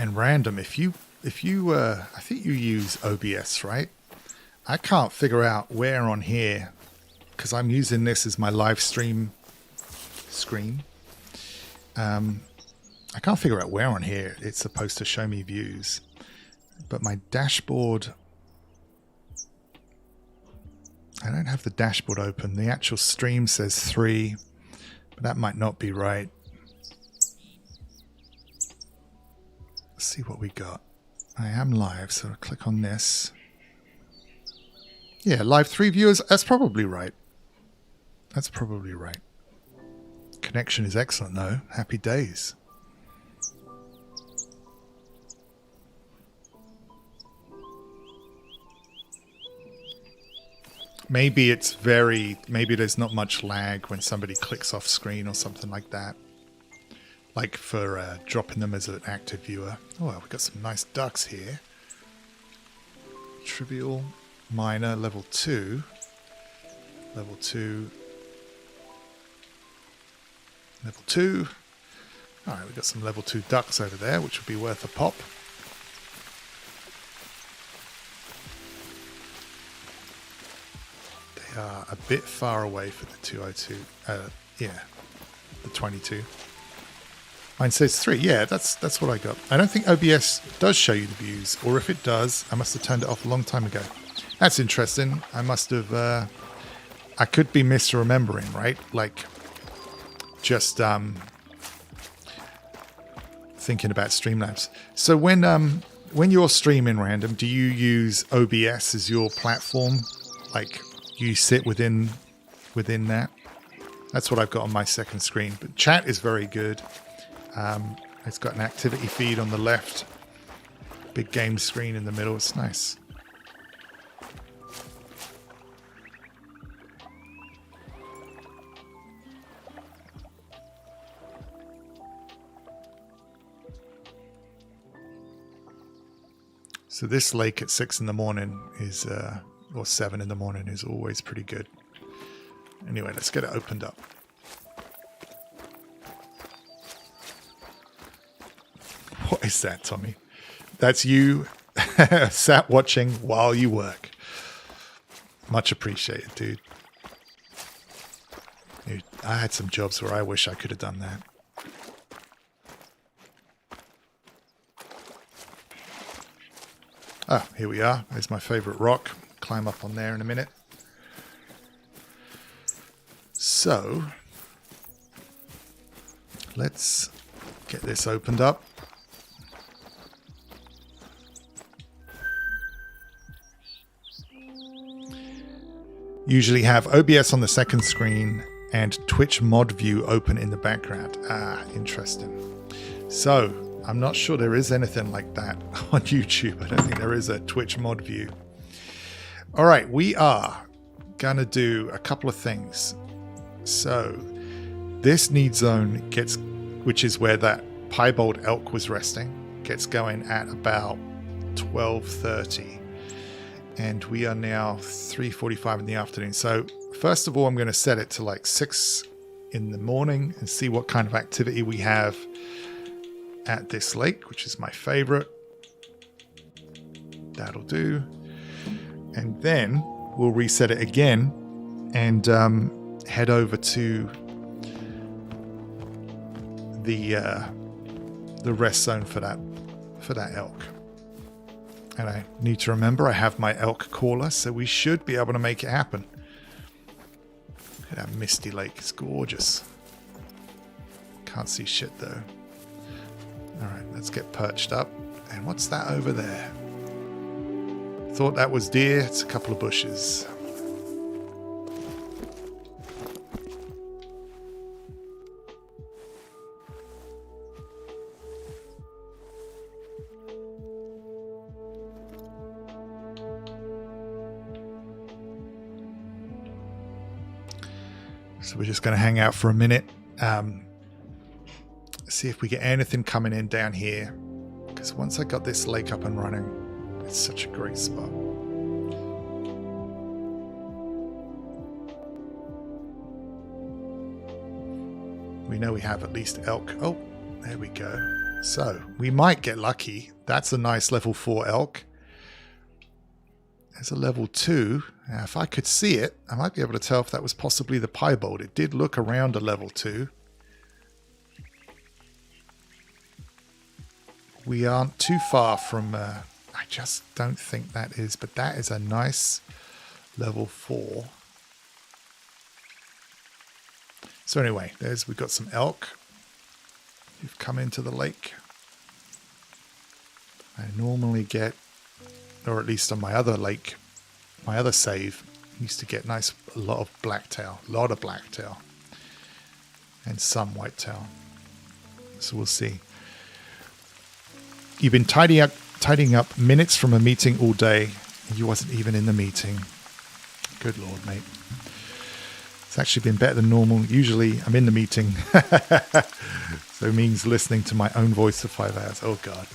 And random, if you I think you use OBS, right? I can't figure out where on here, because I'm using this as my live stream screen. I can't figure out where on here it's supposed to show me views, but my dashboard, I don't have the dashboard open. The actual stream says 3, but that might not be right. Let's see what we got. I am live, so I'll click on this. Yeah, live 3 viewers. That's probably right. That's probably right. Connection is excellent, though. Happy days. Maybe it's maybe there's not much lag when somebody clicks off screen or something like that. Like for dropping them as an active viewer. Oh, well, we've got some nice ducks here. Trivial, minor, level 2. Level 2. Level 2. Alright, we've got some level 2 ducks over there, which would be worth a pop. They are a bit far away for the 202. Yeah, the 22. Mine says 3. Yeah, that's what I got. I don't think OBS does show you the views, or if it does, I must have turned it off a long time ago. That's interesting. I must have... I could be misremembering, right? Like, just thinking about Streamlabs. So when you're streaming random, do you use OBS as your platform? Like, you sit within that? That's what I've got on my second screen. But chat is very good. It's got an activity feed on the left, big game screen in the middle. It's nice. So this lake at 6 in the morning is, or 7 in the morning is always pretty good. Anyway, let's get it opened up. What is that, Tommy? That's you sat watching while you work. Much appreciated, dude. I had some jobs where I wish I could have done that. Ah, here we are. There's my favorite rock. Climb up on there in a minute. So, let's get this opened up. Usually have OBS on the second screen and Twitch mod view open in the background. Ah, interesting. So, I'm not sure there is anything like that on YouTube. I don't think there is a Twitch mod view. All right, we are going to do a couple of things. So, this need zone gets, which is where that piebald elk was resting, gets going at about 12:30. And we are now 3:45 in the afternoon. So, first of all, I'm going to set it to like 6 in the morning and see what kind of activity we have at this lake, which is my favorite. That'll do. And then we'll reset it again and head over to the rest zone for that elk. And I need to remember I have my elk caller, so we should be able to make it happen. Look at that misty lake. It's gorgeous. Can't see shit though. Alright, let's get perched up. And what's that over there? Thought that was deer. It's a couple of bushes. So we're just going to hang out for a minute. See if we get anything coming in down here. Because once I got this lake up and running, it's such a great spot. We know we have at least elk. Oh, there we go. So we might get lucky. That's a nice level 4 elk. There's a level 2. Now, if I could see it, I might be able to tell if that was possibly the piebald. It did look around a level 2. We aren't too far from... I just don't think that is, but that is a nice level 4. So anyway, we've got some elk who've come into the lake. I normally get, or at least on my other lake, my other save, used to get a lot of blacktail, and some whitetail. So we'll see. You've been tidying up minutes from a meeting all day, and you wasn't even in the meeting. Good Lord, mate. It's actually been better than normal. Usually I'm in the meeting. So it means listening to my own voice for 5 hours. Oh, God.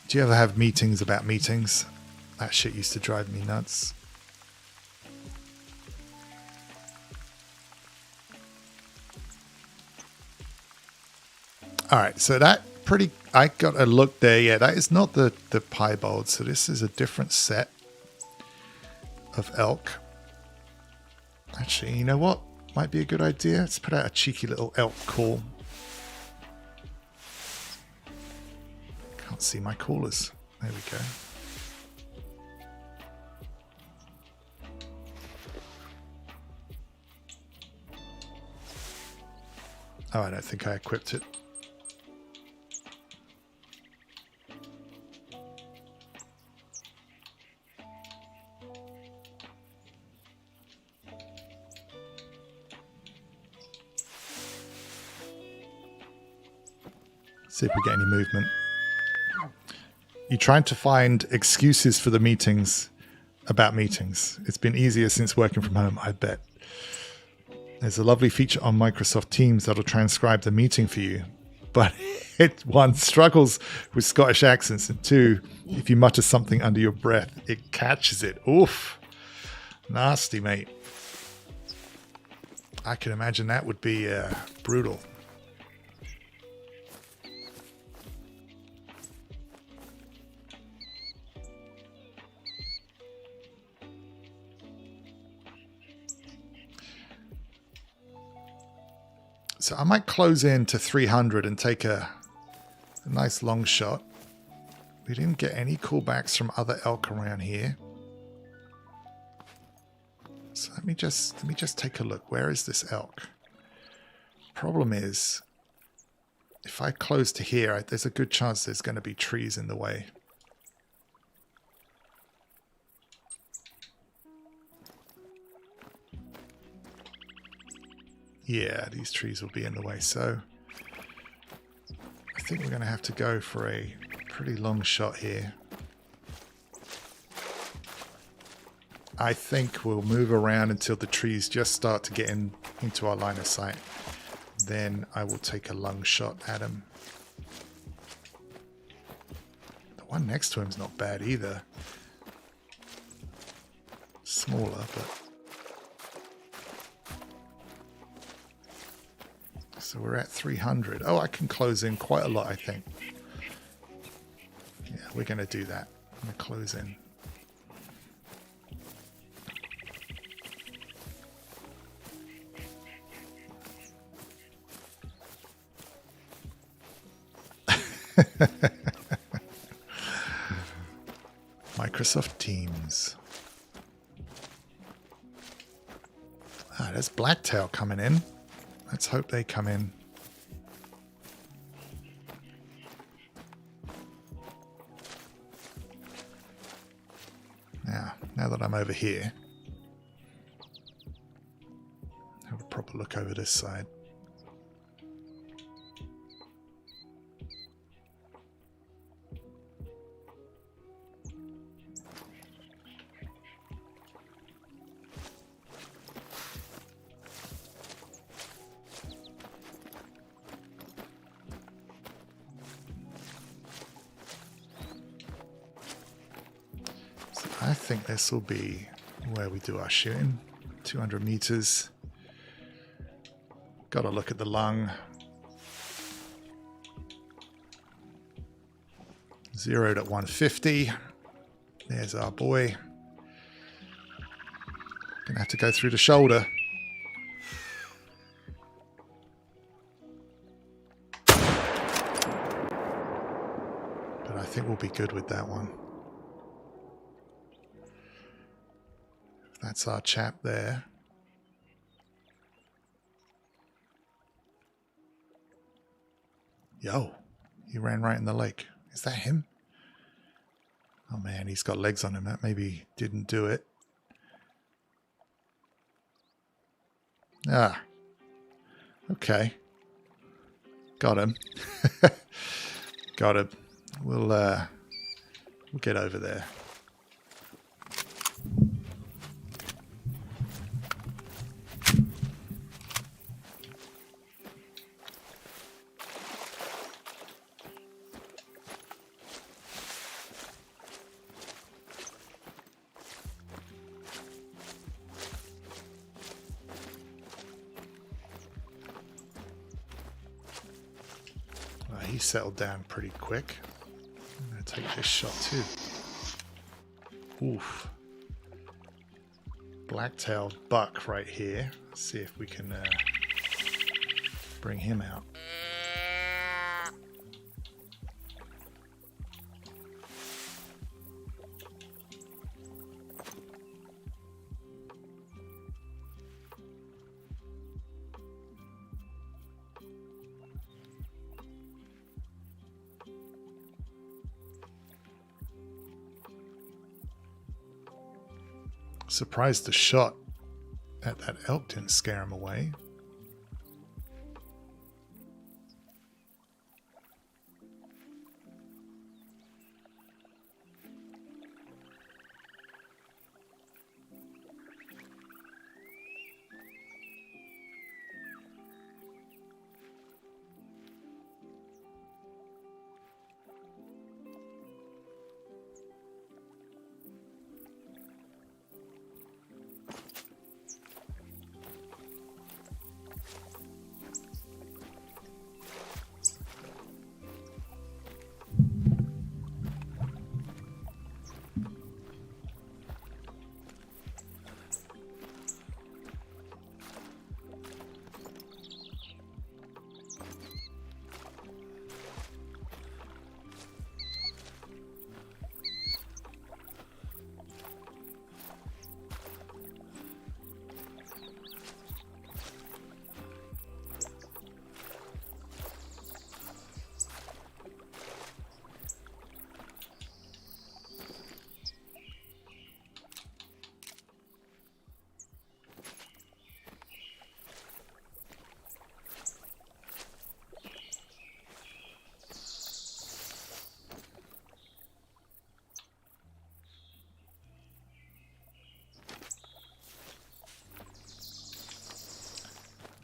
Do you ever have meetings about meetings? That shit used to drive me nuts. All right, so I got a look there. Yeah, that is not the piebald. So this is a different set of elk. Actually, you know what? Might be a good idea. Let's put out a cheeky little elk call. Can't see my callers. There we go. Oh, I don't think I equipped it. See if we get any movement. You're trying to find excuses for the meetings about meetings. It's been easier since working from home, I bet. There's a lovely feature on Microsoft Teams that'll transcribe the meeting for you. But it, one, struggles with Scottish accents, and two, if you mutter something under your breath, it catches it. Oof. Nasty, mate. I can imagine that would be brutal. So I might close in to 300 and take a nice long shot. We didn't get any callbacks from other elk around here. So let me just take a look. Where is this elk? Problem is, if I close to here, there's a good chance there's going to be trees in the way. Yeah, these trees will be in the way, so I think we're going to have to go for a pretty long shot here. I think we'll move around until the trees just start to get into our line of sight. Then I will take a long shot at him. The one next to him's not bad either. Smaller, but... So we're at 300. Oh, I can close in quite a lot, I think. Yeah, we're going to do that. I'm going to close in. Microsoft Teams. Ah, there's Blacktail coming in. Let's hope they come in. Now that I'm over here, have a proper look over this side. I think this will be where we do our shooting. 200 meters. Got to look at the lung. 0'd at 150. There's our boy. Gonna have to go through the shoulder. But I think we'll be good with that one. That's our chap there. Yo, he ran right in the lake. Is that him? Oh man, he's got legs on him. That maybe didn't do it. Ah. Okay. Got him. Got him. We'll get over there. He settled down pretty quick. I'm going to take this shot too. Oof. Black-tailed buck right here. Let's see if we can bring him out. Surprised the shot at that elk didn't scare him away.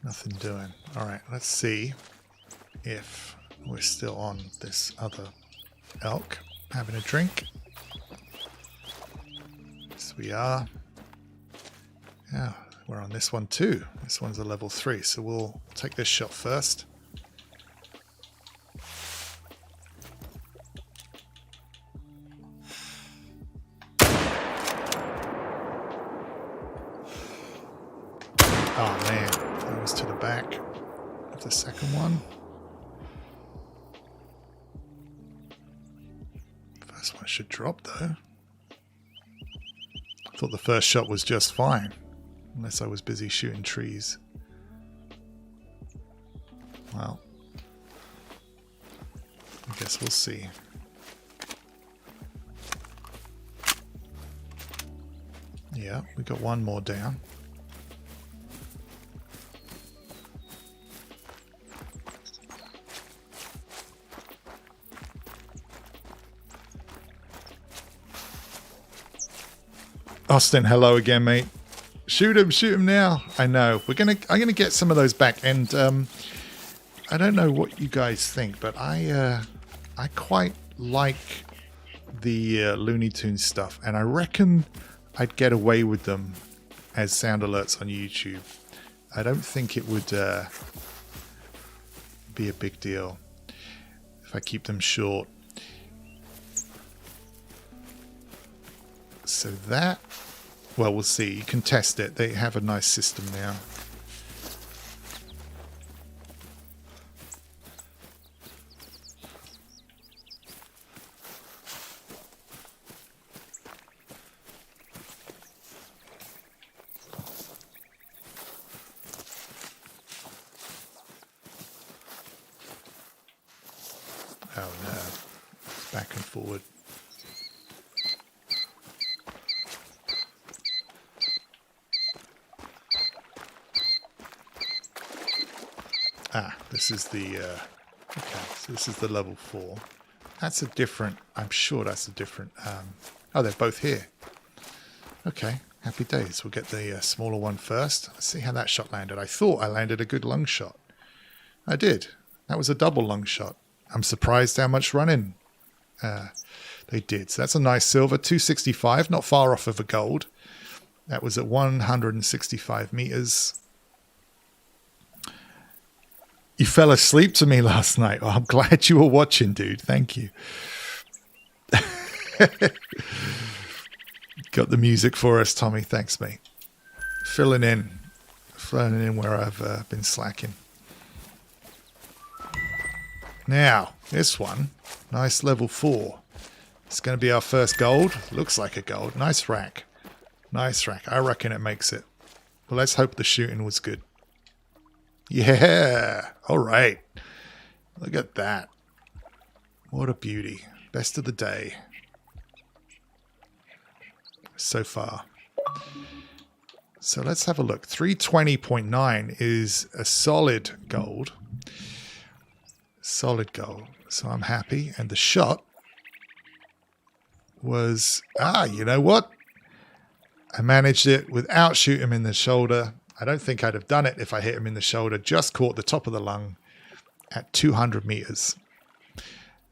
Nothing doing. All right, let's see if we're still on this other elk having a drink. Yes, we are. Yeah, we're on this one too. This one's a level 3, so we'll take this shot first. Oh man, that was to the back of the second one. First one should drop though. I thought the first shot was just fine, unless I was busy shooting trees. Well, I guess we'll see. Yeah, we got one more down. Austin, hello again, mate. Shoot him now. I know. I'm gonna get some of those back, and I don't know what you guys think, but I quite like the Looney Tunes stuff, and I reckon I'd get away with them as sound alerts on YouTube. I don't think it would be a big deal if I keep them short. So that, well, we'll see. You can test it. They have a nice system now. Oh no, back and forward. Ah, this is the, okay, so this is the level 4. That's a different, I'm sure that's a different, oh, they're both here. Okay, happy days. We'll get the smaller one first. Let's see how that shot landed. I thought I landed a good lung shot. I did. That was a double lung shot. I'm surprised how much running they did. So that's a nice silver, 265, not far off of a gold. That was at 165 meters. You fell asleep to me last night. Oh, I'm glad you were watching, dude. Thank you. Got the music for us, Tommy. Thanks, mate. Filling in where I've been slacking. Now, this one, nice level 4. It's going to be our first gold. Looks like a gold. Nice rack. Nice rack. I reckon it makes it. Well, let's hope the shooting was good. Yeah. All right. Look at that. What a beauty. Best of the day. So far. So let's have a look. 320.9 is a solid gold. Solid gold. So I'm happy. And the shot was, you know what? I managed it without shooting him in the shoulder. I don't think I'd have done it if I hit him in the shoulder. Just caught the top of the lung at 200 meters.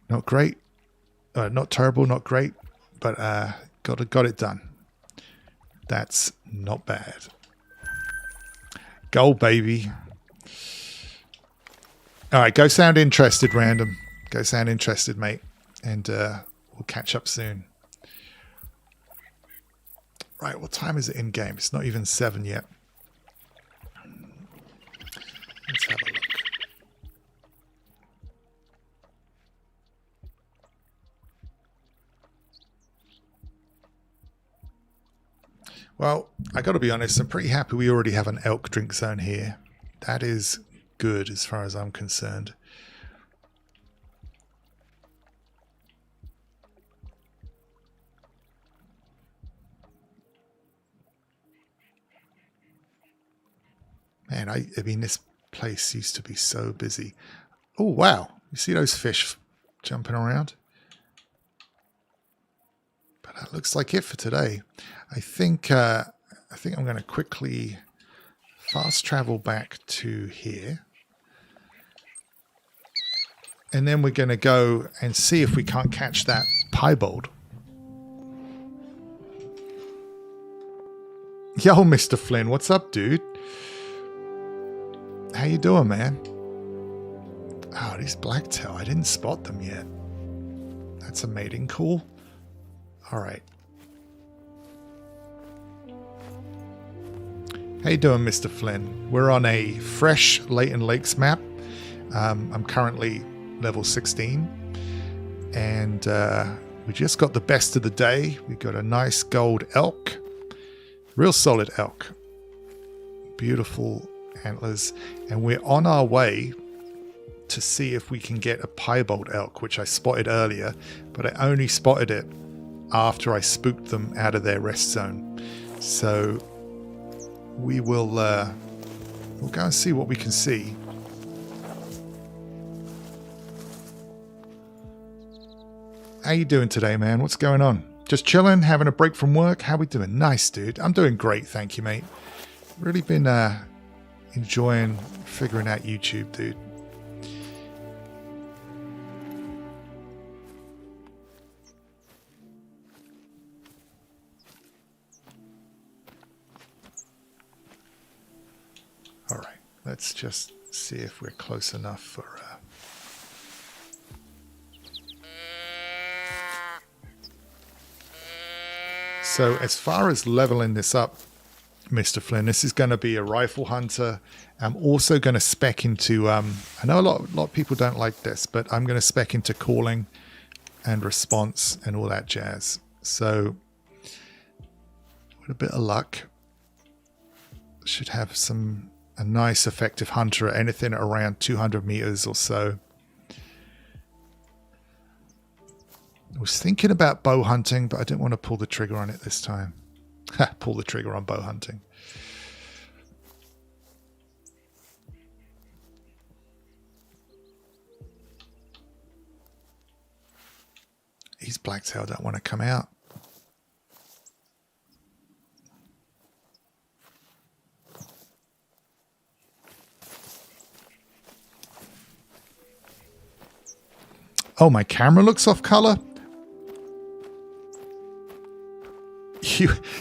Not great. Not terrible, not great. But got it done. That's not bad. Gold, baby. All right, go sound interested, random. Go sound interested, mate. And we'll catch up soon. Right, what time is it in game? It's not even 7 yet. Let's have a look. Well, I got to be honest, I'm pretty happy we already have an elk drink zone here. That is good as far as I'm concerned. Man, I mean, this place used to be so busy. Oh, wow. You see those fish jumping around? But that looks like it for today. I think I'm going to quickly fast travel back to here. And then we're going to go and see if we can't catch that piebald. Yo, Mr. Flynn, what's up, dude? How you doing, man? Oh, these blacktail. I didn't spot them yet. That's a mating call. All right. How you doing, Mr. Flynn? We're on a fresh Layton Lakes map. I'm currently level 16. And we just got the best of the day. We got a nice gold elk. Real solid elk. Beautiful antlers. And we're on our way to see if we can get a piebald elk, which I spotted earlier. But I only spotted it after I spooked them out of their rest zone. So we will we'll go and see what we can see. How you doing today, man? What's going on? Just chilling, having a break from work? How we doing? Nice, dude. I'm doing great, thank you, mate. Really been enjoying figuring out YouTube, dude. All right, let's just see if we're close enough for So as far as leveling this up, Mr. Flynn, this is going to be a rifle hunter. I'm also going to spec into, I know a lot of people don't like this, but I'm going to spec into calling and response and all that jazz. So with a bit of luck, should have a nice effective hunter at anything around 200 meters or so. I was thinking about bow hunting, but I didn't want to pull the trigger on it this time. Pull the trigger on bow hunting. These blacktail don't want to come out. Oh, my camera looks off color.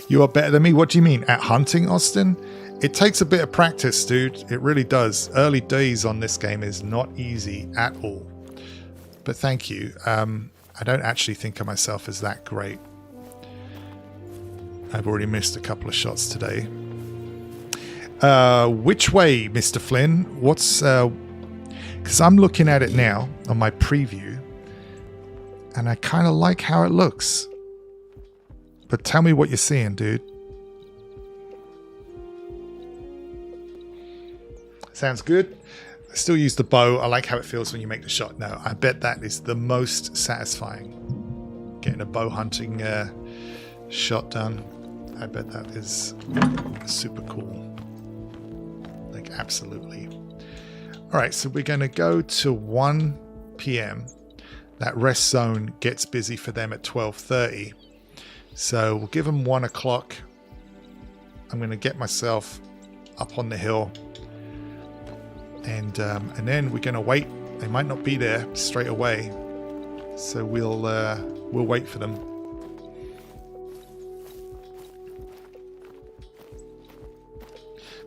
You are better than me. What do you mean? At hunting, Austin? It takes a bit of practice, dude. It really does. Early days on this game is not easy at all. But thank you. I don't actually think of myself as that great. I've already missed a couple of shots today. Which way, Mr. Flynn? What's... because I'm looking at it now on my preview, and I kind of like how it looks. But tell me what you're seeing, dude. Sounds good. I still use the bow. I like how it feels when you make the shot. No, I bet that is the most satisfying. Getting a bow hunting shot done. I bet that is super cool. Like, absolutely. All right, so we're going to go to 1 p.m. That rest zone gets busy for them at 12:30. So we'll give them 1 o'clock. I'm going to get myself up on the hill. And then we're going to wait. They might not be there straight away. So we'll wait for them.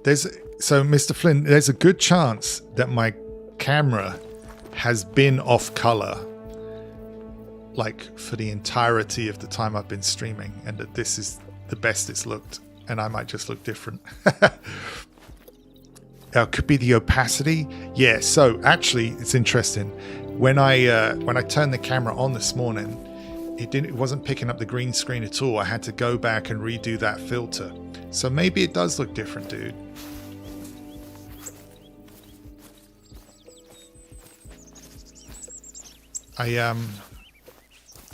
So Mr. Flynn, there's a good chance that my camera has been off color like for the entirety of the time I've been streaming, and that this is the best it's looked, and I might just look different. Could be the opacity. Yeah, so actually it's interesting. When I turned the camera on this morning, it wasn't picking up the green screen at all. I had to go back and redo that filter. So maybe it does look different, dude.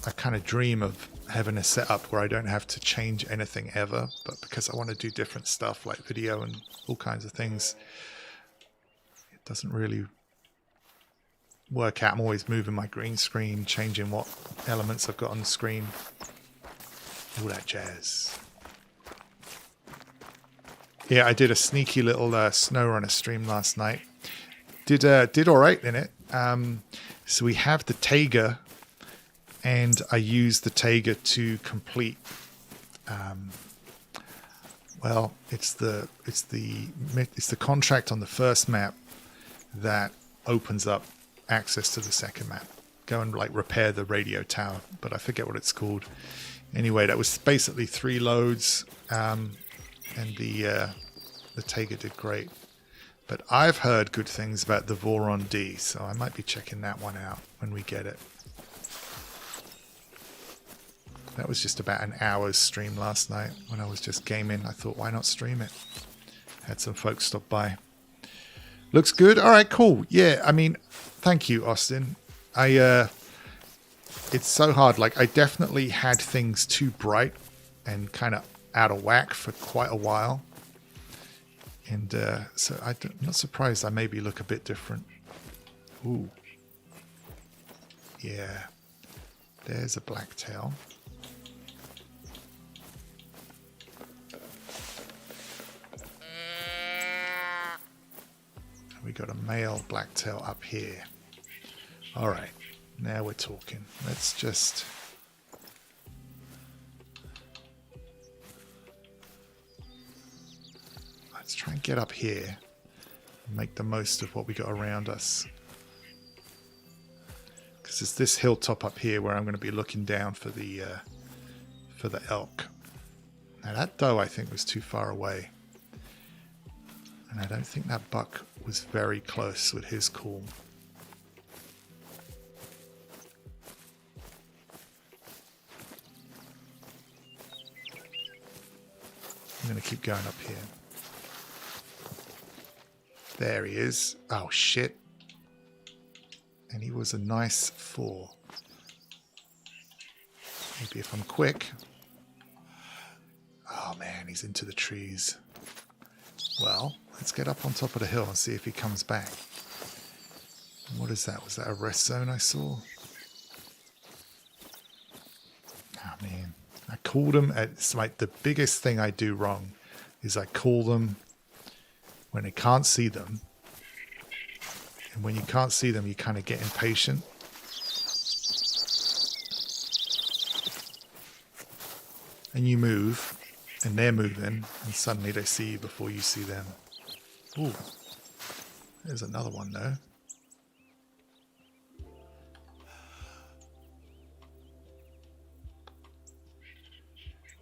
I kind of dream of having a setup where I don't have to change anything ever, but because I want to do different stuff like video and all kinds of things, it doesn't really work out. I'm always moving my green screen, changing what elements I've got on the screen, all that jazz. Yeah, I did a sneaky little SnowRunner stream last night. Did all right in it. So we have the Taiga, and I used the Taiga to complete. Well, it's the contract on the first map that opens up access to the second map. Go and like repair the radio tower, but I forget what it's called. Anyway, that was basically 3 loads, and the Taiga did great. But I've heard good things about the Voron D, so I might be checking that one out when we get it. That was just about an hour's stream last night when I was just gaming. I thought, why not stream it? Had some folks stop by. Looks good. All right, cool. Yeah, I mean, thank you, Austin. It's so hard. Like, I definitely had things too bright and kind of out of whack for quite a while. And so I'm not surprised I maybe look a bit different. Ooh. Yeah. There's a blacktail. We got a male blacktail up here. All right. Now we're talking. Let's just... Let's try and get up here and make the most of what we got around us. Because it's this hilltop up here where I'm going to be looking down for the elk. Now that doe I think was too far away. And I don't think that buck was very close with his call. I'm going to keep going up here. There he is. Oh, shit. And he was a nice 4. Maybe if I'm quick. Oh, man, he's into the trees. Well, let's get up on top of the hill and see if he comes back. What is that? Was that a rest zone I saw? Oh, man. I called them. It's like the biggest thing I do wrong is I call them when I can't see them. And when you can't see them, you kind of get impatient. And you move, and they're moving, and suddenly they see you before you see them. Ooh, there's another one though.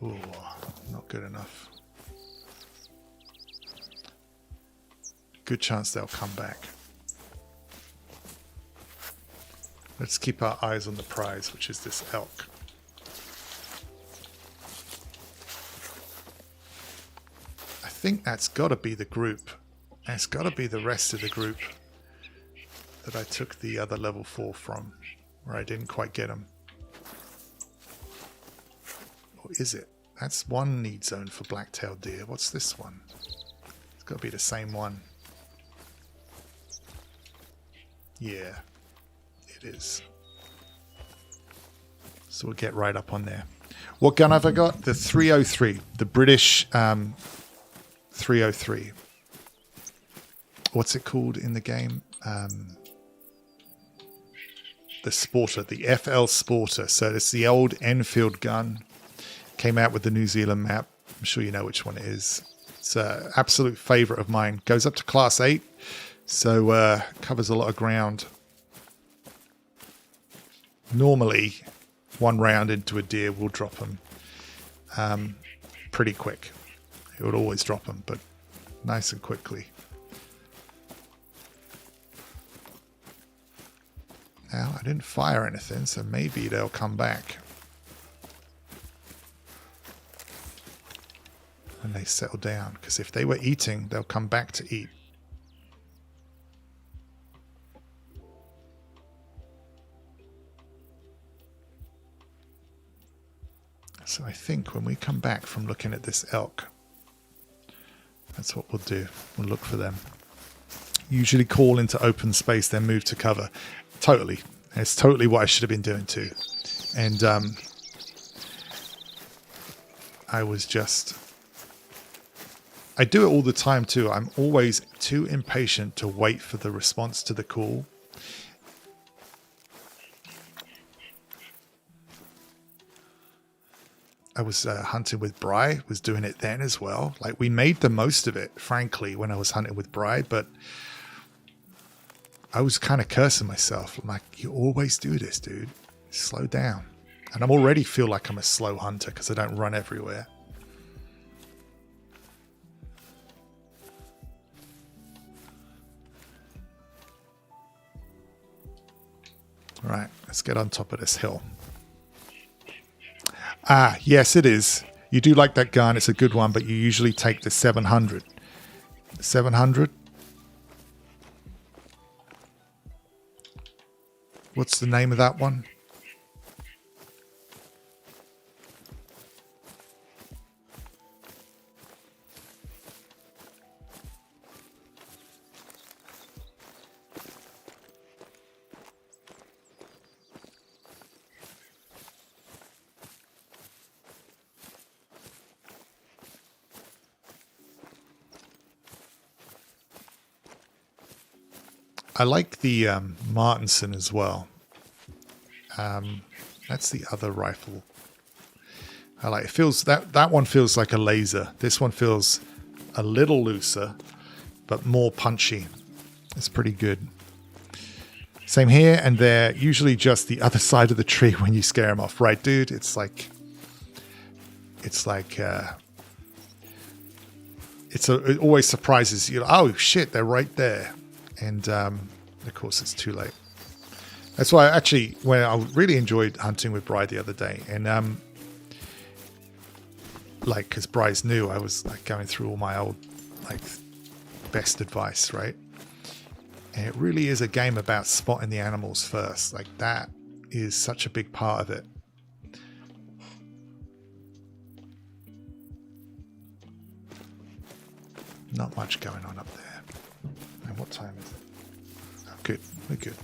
Ooh, not good enough. Good chance they'll come back. Let's keep our eyes on the prize, which is this elk. I think that's got to be the group. That's got to be the rest of the group that I took the other level 4 from, where I didn't quite get them. Or is it? That's one need zone for black-tailed deer. What's this one? It's got to be the same one. Yeah, it is. So we'll get right up on there. What gun have I got? The 303. The British 303. What's it called in the game? The Sporter. The FL Sporter. So it's the old Enfield gun. Came out with the New Zealand map. I'm sure you know which one it is. It's an absolute favourite of mine. Goes up to class 8. So covers a lot of ground. Normally, one round into a deer will drop them pretty quick. It would always drop them, but nice and quickly. Now, I didn't fire anything, so maybe they'll come back. When they settle down, because if they were eating, they'll come back to eat. So I think when we come back from looking at this elk, that's what we'll do. We'll look for them. Usually call into open space, then move to cover. Totally. It's totally what I should have been doing too. And I do it all the time too. I'm always too impatient to wait for the response to the call. I was hunting with Bri, was doing it then as well. Like, we made the most of it, frankly, when I was hunting with Bri, but I was kind of cursing myself. I'm like, you always do this, dude. Slow down. And I already feel like I'm a slow hunter because I don't run everywhere. All right, let's get on top of this hill. Ah, yes, it is. You do like that gun. It's a good one, but you usually take the 700. 700? What's the name of that one? I like the Martinson as well. That's the other rifle. I like it. Feels that one feels like a laser. This one feels a little looser, but more punchy. It's pretty good. Same here, and they're usually just the other side of the tree when you scare them off, right, dude? It's like it always surprises you. Oh shit, they're right there, and of course it's too late. That's why when I really enjoyed hunting with Bri the other day, and like because Bri's new, I was like going through all my old like best advice, right? And it really is a game about spotting the animals first. Like that is such a big part of it. Not much going on up there. And what time is it? Oh, good. We're good.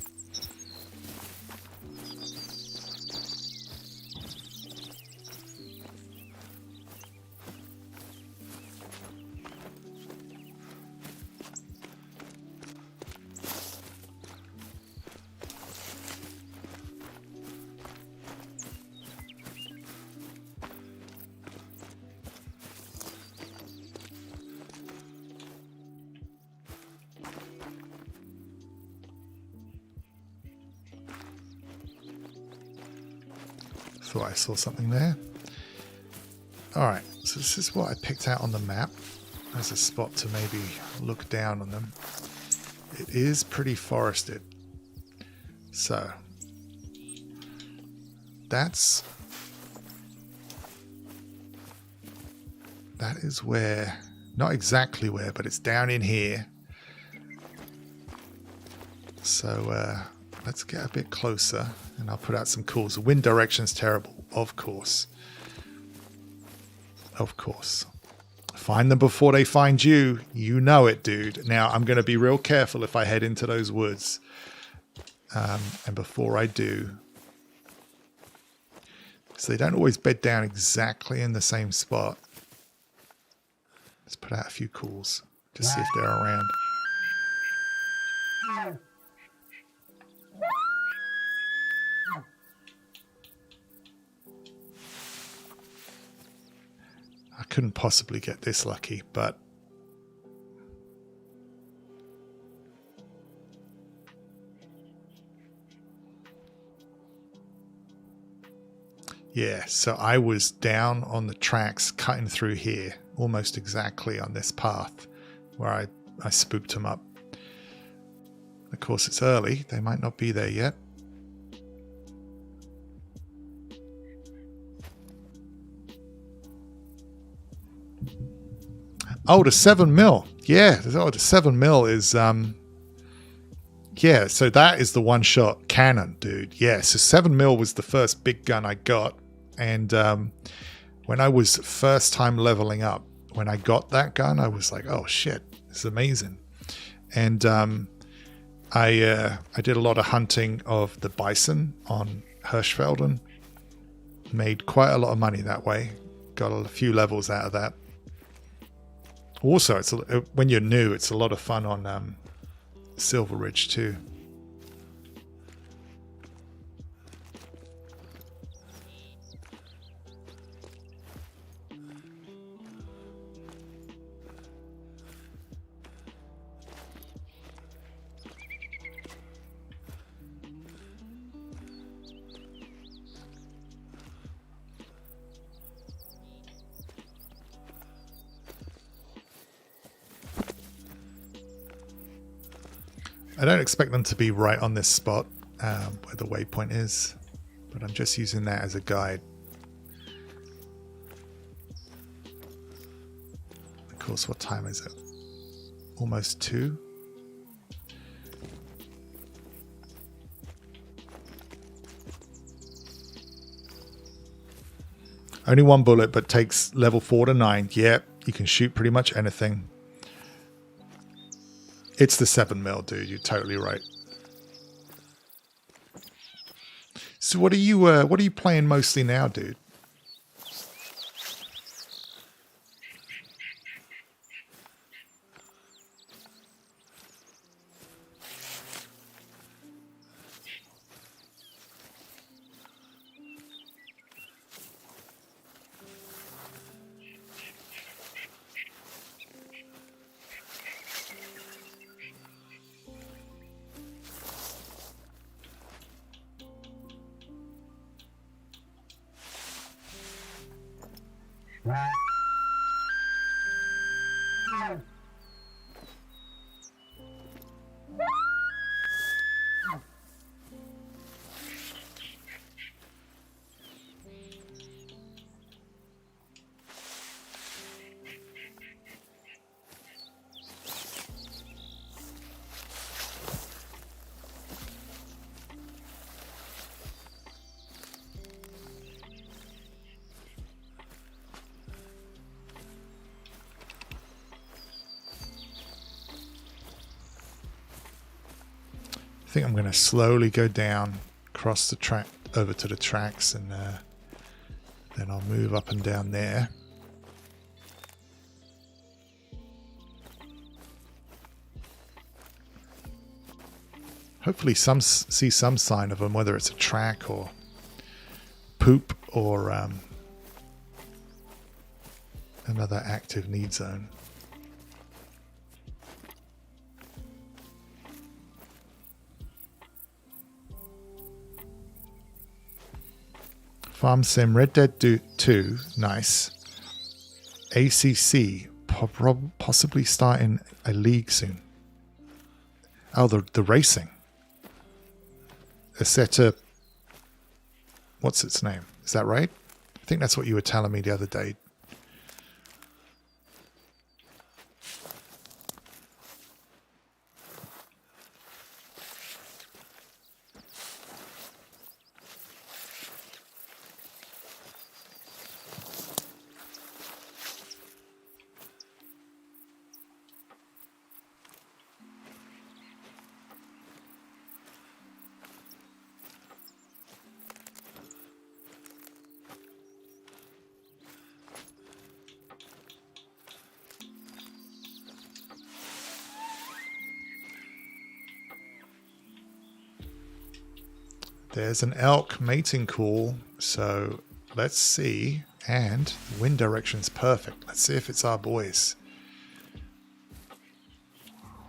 Thought I saw something there. Alright, so this is what I picked out on the map as a spot to maybe look down on them. It is pretty forested. So, that is where, not exactly where, but it's down in here. So, let's get a bit closer and I'll put out some calls. The wind direction's terrible, of course. Of course. Find them before they find you. You know it, dude. Now, I'm going to be real careful if I head into those woods. And before I do, because they don't always bed down exactly in the same spot. Let's put out a few calls to see if they're around. I couldn't possibly get this lucky, but yeah, so I was down on the tracks cutting through here, almost exactly on this path where I spooked them up. Of course, it's early. They might not be there yet. Oh, the 7mm. Yeah, the 7mm is, yeah, so that is the one-shot cannon, dude. Yeah, so 7mm was the first big gun I got. And when I was first time leveling up, when I got that gun, I was like, oh, shit, it's amazing. And I did a lot of hunting of the bison on Hirschfelden. Made quite a lot of money that way. Got a few levels out of that. Also, when you're new, it's a lot of fun on Silver Ridge too. I don't expect them to be right on this spot where the waypoint is, but I'm just using that as a guide. Of course, what time is it? Almost 2. Only one bullet, but takes level 4 to 9. Yep, you can shoot pretty much anything. It's the 7mm, dude. You're totally right. So what are you playing mostly now, dude? think I'm going to slowly go down, cross the track over to the tracks, and then I'll move up and down there. Hopefully see some sign of them, whether it's a track or poop or another active need zone. Farm Sim, Red Dead 2, nice. ACC, possibly starting a league soon. Oh, the racing. Assetto, what's its name? Is that right? I think that's what you were telling me the other day. There's an elk mating call, so let's see. And the wind direction's perfect. Let's see if it's our boys.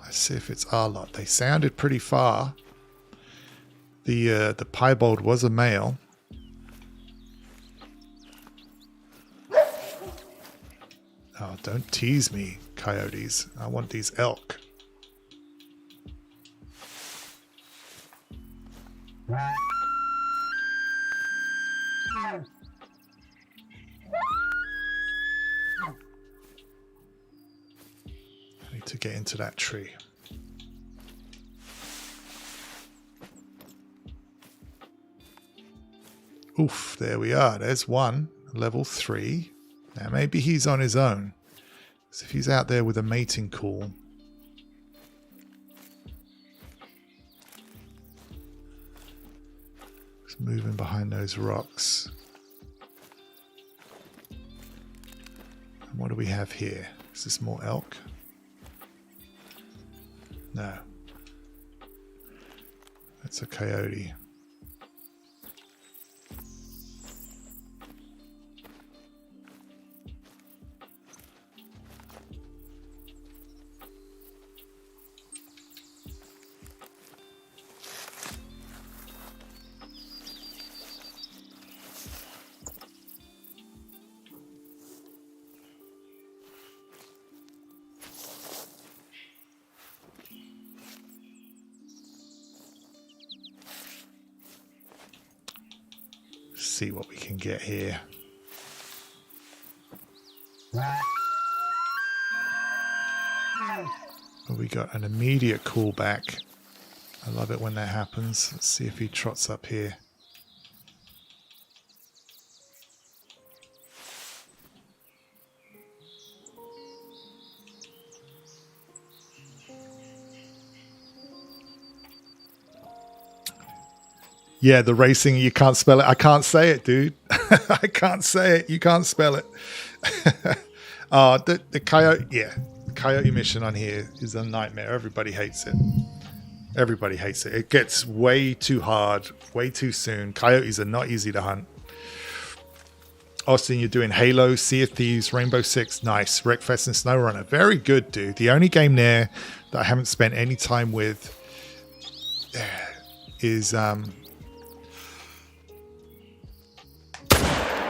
Let's see if it's our lot. They sounded pretty far. The piebald was a male. Oh, don't tease me, coyotes. I want these elk. I need to get into that tree. Oof, there we are. There's one, level 3. Now maybe he's on his own. So if he's out there with a mating call. He's moving behind those rocks. And what do we have here? Is this more elk? No. That's a coyote. See what we can get here. Oh, we got an immediate callback. I love it when that happens. Let's see if he trots up here. Yeah, the racing, you can't spell it. I can't say it, dude. I can't say it. You can't spell it. The coyote, yeah. The coyote mission on here is a nightmare. Everybody hates it. Everybody hates it. It gets way too hard, way too soon. Coyotes are not easy to hunt. Austin, you're doing Halo, Sea of Thieves, Rainbow Six. Nice. Wreckfest and SnowRunner. Very good, dude. The only game there that I haven't spent any time with is...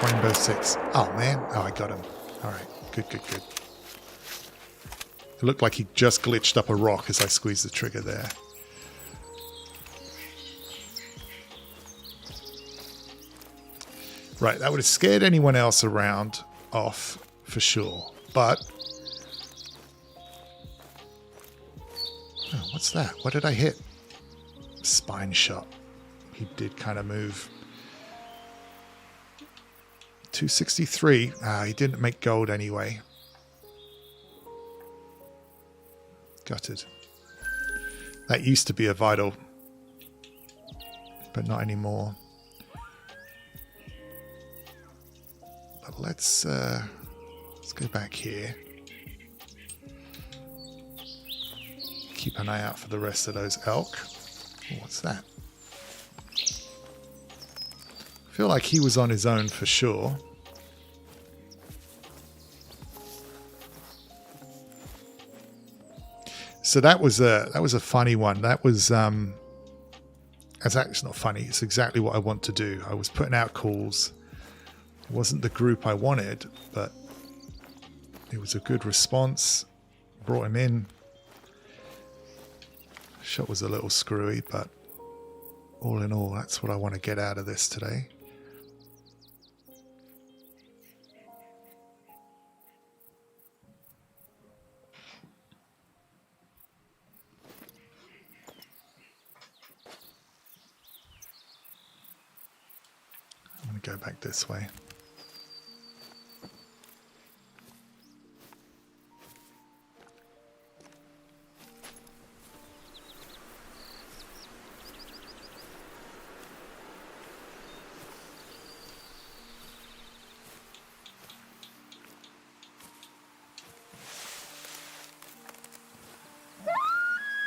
Rainbow Six. Oh, man. Oh, I got him. All right. Good, good, good. It looked like he just glitched up a rock as I squeezed the trigger there. Right. That would have scared anyone else around off for sure. But... oh, what's that? What did I hit? Spine shot. He did kind of move. 263. He didn't make gold anyway. Gutted. That used to be a vital but not anymore. But let's go back here. Keep an eye out for the rest of those elk. Oh, what's that? I feel like he was on his own for sure. So that was a funny one. That was it's actually not funny. It's exactly what I want to do. I was putting out calls. It wasn't the group I wanted, but it was a good response. Brought him in. Shot was a little screwy, but all in all, that's what I want to get out of this today. I'm going to go back this way.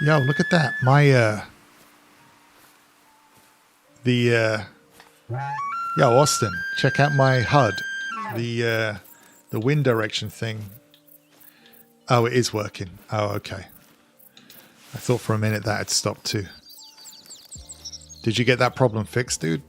Yo, look at that. My, yo, Austin, check out my HUD. The wind direction thing. Oh, it is working. Oh, okay. I thought for a minute that had stopped too. Did you get that problem fixed, dude?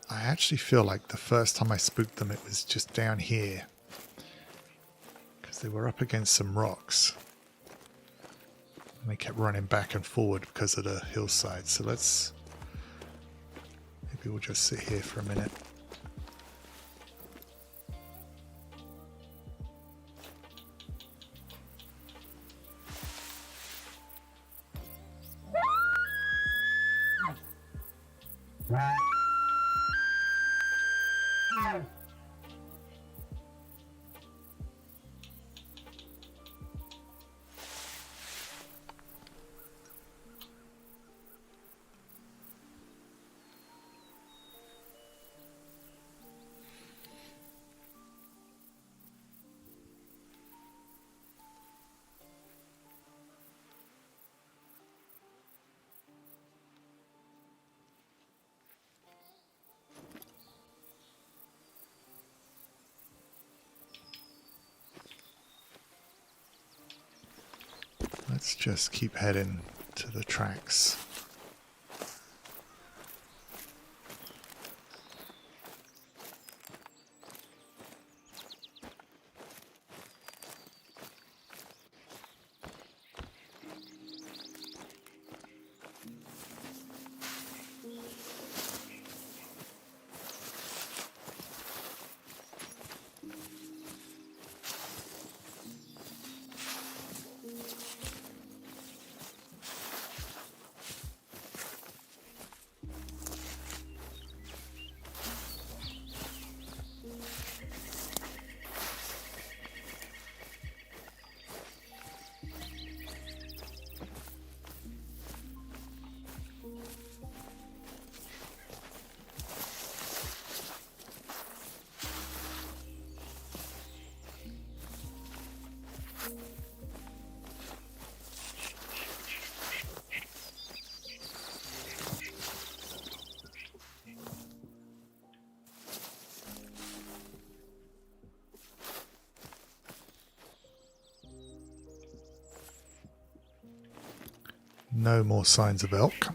I actually feel like the first time I spooked them, it was just down here. Because they were up against some rocks. And they kept running back and forward because of the hillside. So let's... maybe we'll just sit here for a minute. Let's just keep heading to the tracks. No more signs of elk.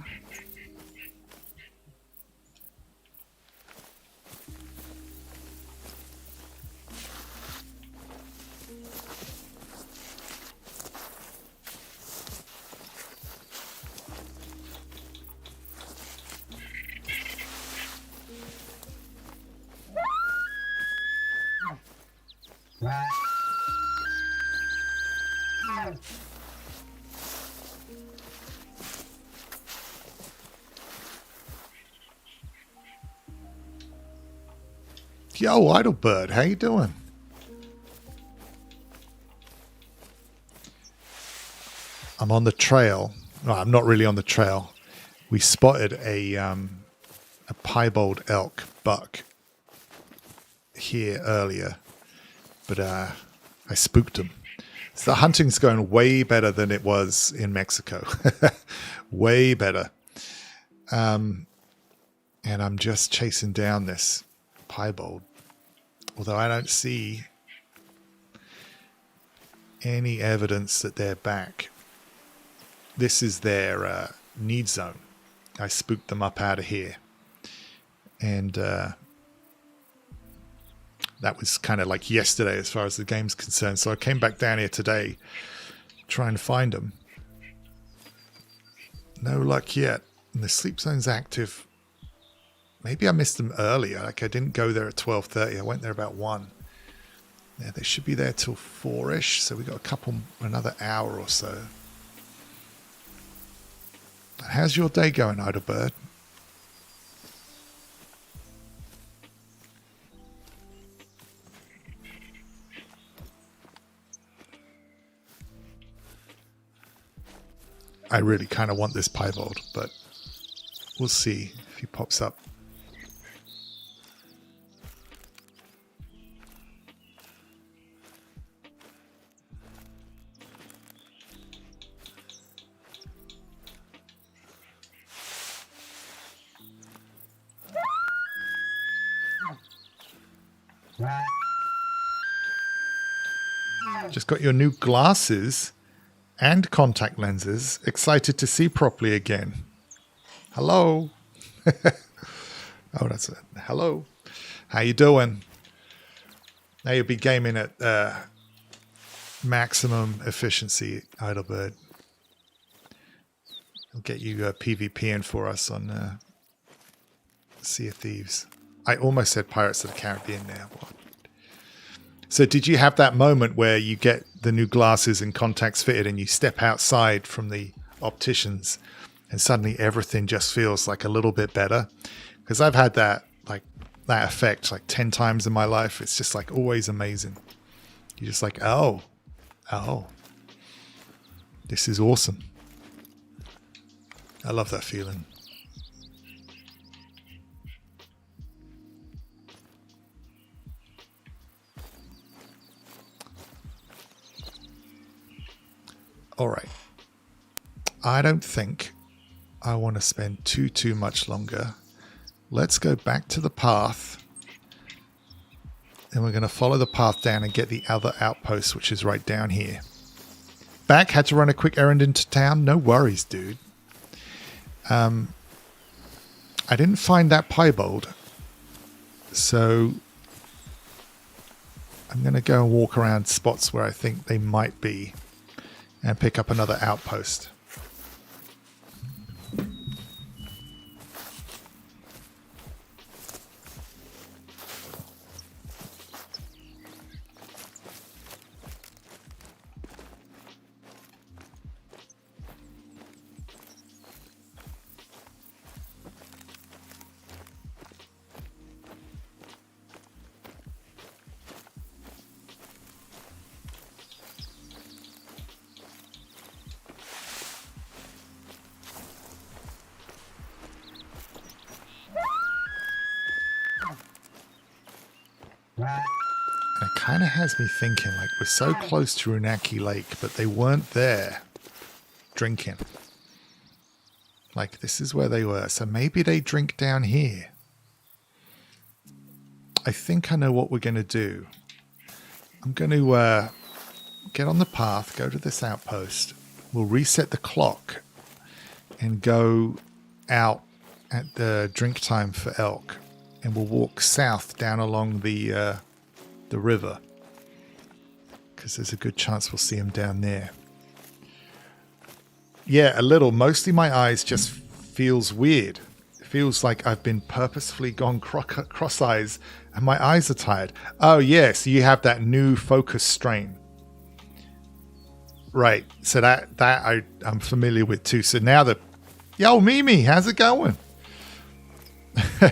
Yo, Idlebird, how you doing? I'm on the trail. No, I'm not really on the trail. We spotted a piebald elk buck here earlier, but I spooked him. So the hunting's going way better than it was in Mexico. Way better. And I'm just chasing down this piebald. Although I don't see any evidence that they're back. This is their need zone. I spooked them up out of here. And that was kind of like yesterday as far as the game's concerned. So I came back down here today trying to find them. No luck yet. And the sleep zone's active. Maybe I missed them earlier. Like I didn't go there at 12:30. I went there about 1. Yeah, they should be there till 4-ish. So we got another hour or so. How's your day going, Idlebird? I really kind of want this piebald, but we'll see if he pops up. Just got your new glasses and contact lenses. Excited to see properly again. Hello. Oh, that's it. Hello. How you doing? Now you'll be gaming at maximum efficiency, Idlebird. I'll get you PvPing for us on Sea of Thieves. I almost said Pirates of the Caribbean there. What? So did you have that moment where you get the new glasses and contacts fitted and you step outside from the opticians and suddenly everything just feels like a little bit better? Because I've had that effect like 10 times in my life. It's just like always amazing. You're just like, oh, this is awesome. I love that feeling. All right. I don't think I want to spend too much longer. Let's go back to the path. And we're going to follow the path down and get the other outpost, which is right down here. Back, had to run a quick errand into town. No worries, dude. I didn't find that piebald. So I'm going to go and walk around spots where I think they might be and pick up another outpost. And it kind of has me thinking, like, we're so close to Layton Lake, but they weren't there drinking. Like, this is where they were. So maybe they drink down here. I think I know what we're going to do. I'm going to get on the path, go to this outpost. We'll reset the clock. and go out at the drink time for elk, and we'll walk south down along the river, because there's a good chance we'll see them down there. Yeah, a little. Mostly my eyes just feels weird. It feels like I've been purposefully gone cross eyes and my eyes are tired. Oh, yeah, so you have that new focus strain. Right, so that I'm familiar with too. So now yo, Mimi, how's it going?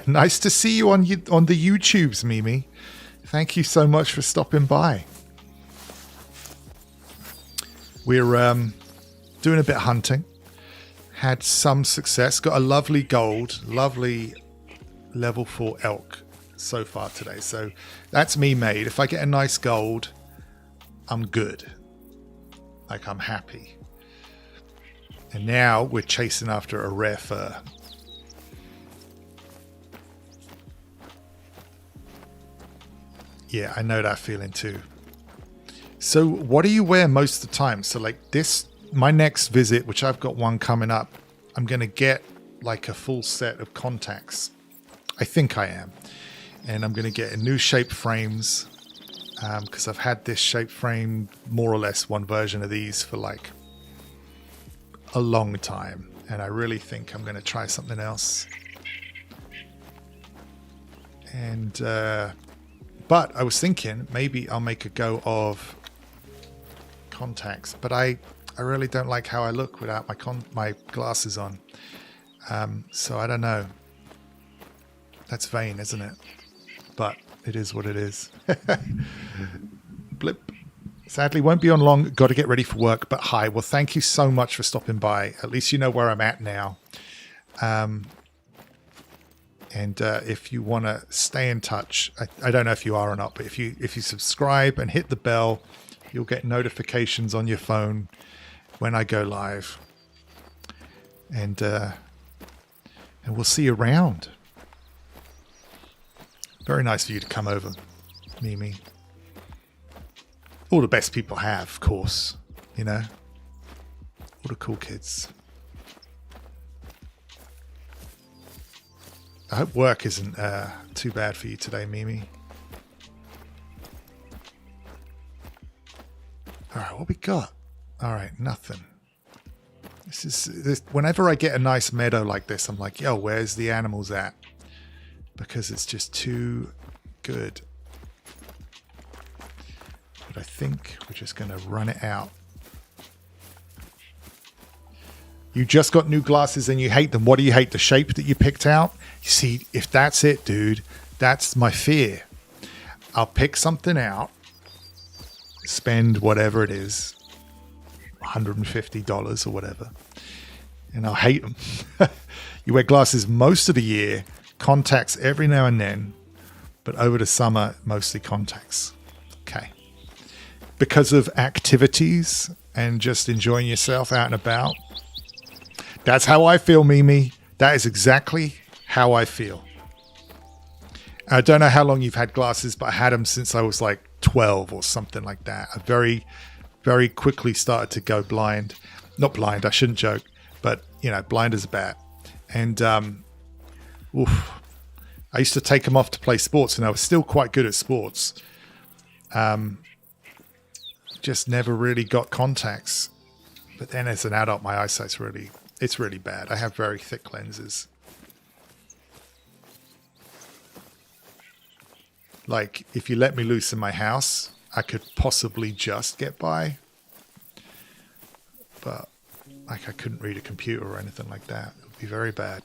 Nice to see you on the YouTubes, Mimi. Thank you so much for stopping by. We're doing a bit of hunting. Had some success. Got a lovely gold, lovely level 4 elk so far today. So that's me made. If I get a nice gold, I'm good. Like, I'm happy. And now we're chasing after a rare fur. Yeah, I know that feeling too. So what do you wear most of the time? So like this, my next visit, which I've got one coming up, I'm going to get like a full set of contacts. I think I am. And I'm going to get a new shape frames, because I've had this shape frame, more or less one version of these, for like a long time. And I really think I'm going to try something else. And but I was thinking maybe I'll make a go of contacts, but I really don't like how I look without my glasses on. So I don't know. That's vain, isn't it? But it is what it is. Blip. Sadly, won't be on long. Got to get ready for work. But hi. Well, thank you so much for stopping by. At least you know where I'm at now. And if you want to stay in touch, I don't know if you are or not, but if you subscribe and hit the bell, you'll get notifications on your phone when I go live. And we'll see you around. Very nice for you to come over, Mimi. All the best people have, of course, you know. All the cool kids. I hope work isn't too bad for you today, Mimi. All right, what we got? All right, nothing. This. Whenever I get a nice meadow like this, I'm like, yo, where's the animals at? Because it's just too good. But I think we're just going to run it out. You just got new glasses and you hate them. What do you hate? The shape that you picked out? You see, if that's it, dude, that's my fear. I'll pick something out, spend whatever it is, $150 or whatever, and I'll hate them. You wear glasses most of the year, contacts every now and then, but over the summer, mostly contacts. Okay. Because of activities and just enjoying yourself out and about. That's how I feel, Mimi. That is exactly how I feel. I don't know how long you've had glasses, but I had them since I was like 12 or something like that. I very, very quickly started to go blind. Not blind, I shouldn't joke, but, you know, blind as a bat. And I used to take them off to play sports, and I was still quite good at sports. Just never really got contacts. But then as an adult, my eyesight's really bad. I have very thick lenses. Like, if you let me loose in my house, I could possibly just get by. But, like, I couldn't read a computer or anything like that. It would be very bad.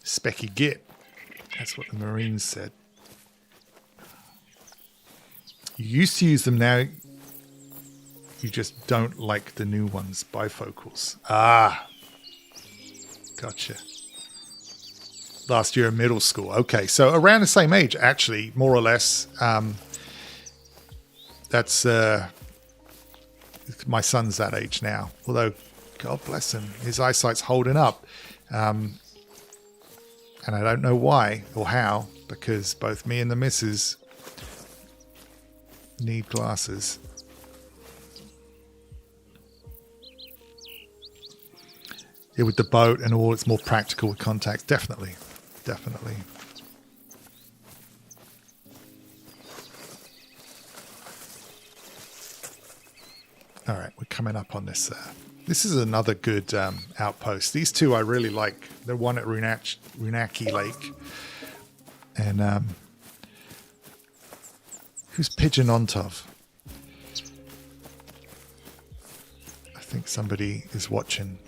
Specky git. That's what the Marines said. You used to use them, now you just don't like the new ones, bifocals. Ah, gotcha. Last year in middle school. Okay, so around the same age, actually, more or less. That's my son's that age now. Although, God bless him, his eyesight's holding up. And I don't know why or how, because both me and the missus need glasses. with the boat and all, it's more practical with contacts. Definitely. Definitely. All right, we're coming up on this. This is another good outpost. These two I really like. The one at Runaki Lake. And who's Pigeon Ontov? I think somebody is watching.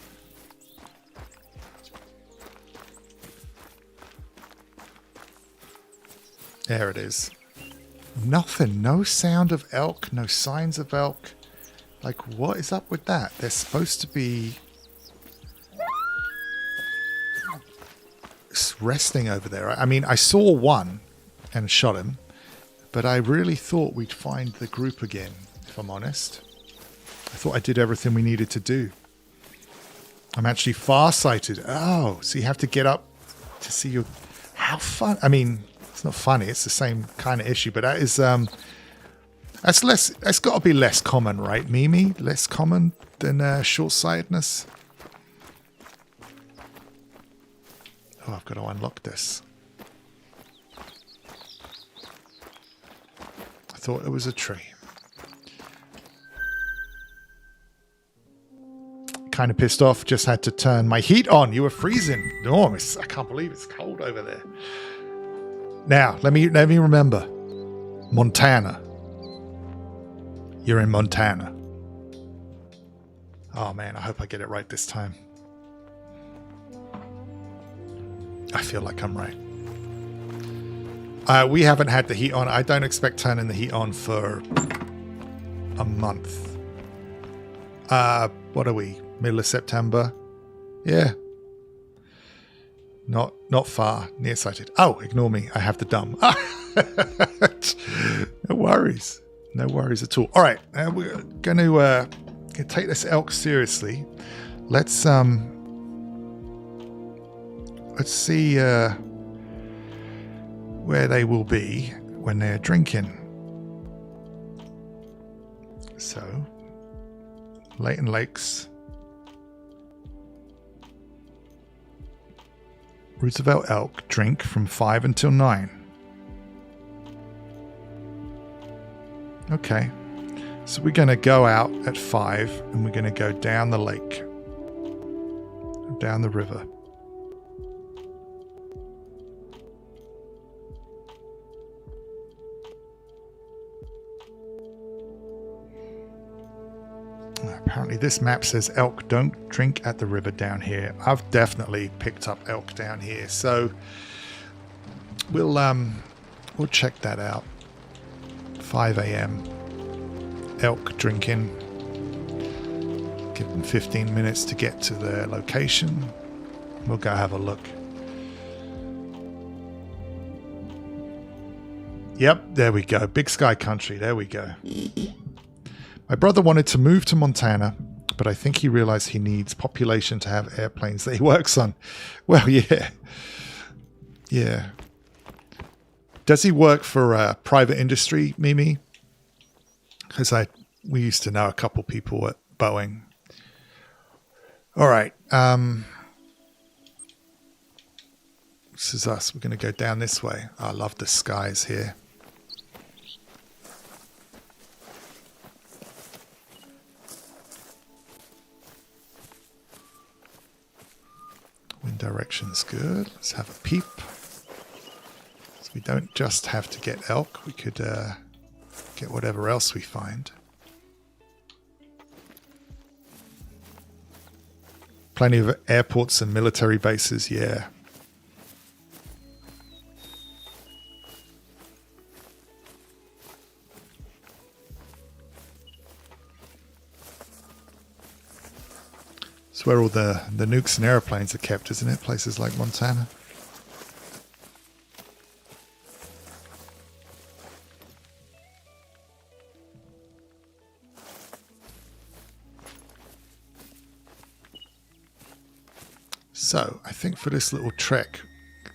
There it is. Nothing. No sound of elk. No signs of elk. Like, what is up with that? They're supposed to be resting over there. I mean, I saw one and shot him, but I really thought we'd find the group again, if I'm honest. I thought I did everything we needed to do. I'm actually farsighted. Oh, so you have to get up to see your... How fun... I mean, it's not funny. It's the same kind of issue, but that is... That's less. That's got to be less common, right, Mimi? Less common than short-sightedness. Oh, I've got to unlock this. I thought it was a tree. Kind of pissed off. Just had to turn my heat on. You were freezing. Enormous. I can't believe it's cold over there. Now, let me remember. Montana. You're in Montana. Oh man, I hope I get it right this time. I feel like I'm right. We haven't had the heat on. I don't expect turning the heat on for a month. What are we? Middle of September? Yeah. Not far. Nearsighted. Oh, ignore me. I have the dumb. No worries. No worries at all. All right, we're going to take this elk seriously. Let's see where they will be when they're drinking. So, Layton Lakes, Roosevelt elk drink from 5 until 9. Okay, so we're going to go out at 5 and we're going to go down the lake, down the river. Apparently this map says elk don't drink at the river down here. I've definitely picked up elk down here, so we'll check that out. 5 a.m. elk drinking. Give them 15 minutes to get to their location. We'll go have a look. Yep, there we go. Big Sky Country. There we go. My brother wanted to move to Montana, but I think he realized he needs population to have airplanes that he works on. Well, yeah. Yeah. Does he work for private industry, Mimi? Because we used to know a couple people at Boeing. All right. This is us. We're going to go down this way. I love the skies here. Wind direction's good. Let's have a peep. So we don't just have to get elk. We could get whatever else we find. Plenty of airports and military bases, yeah. It's where all the nukes and airplanes are kept, isn't it? Places like Montana. So, I think for this little trek,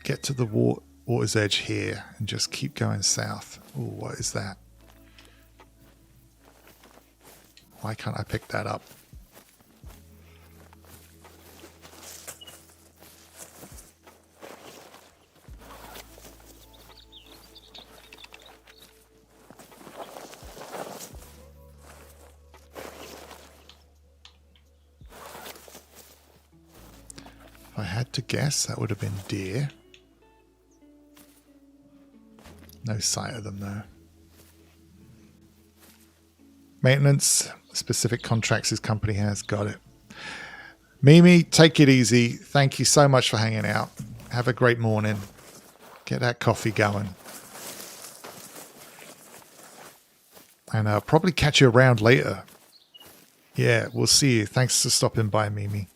get to the water's edge here and just keep going south. Oh, what is that? Why can't I pick that up? had to guess, that would have been deer. No sight of them though. Maintenance, specific contracts his company has. Got it. Mimi, take it easy. Thank you so much for hanging out. Have a great morning. Get that coffee going. And I'll probably catch you around later. Yeah, we'll see you. Thanks for stopping by, Mimi.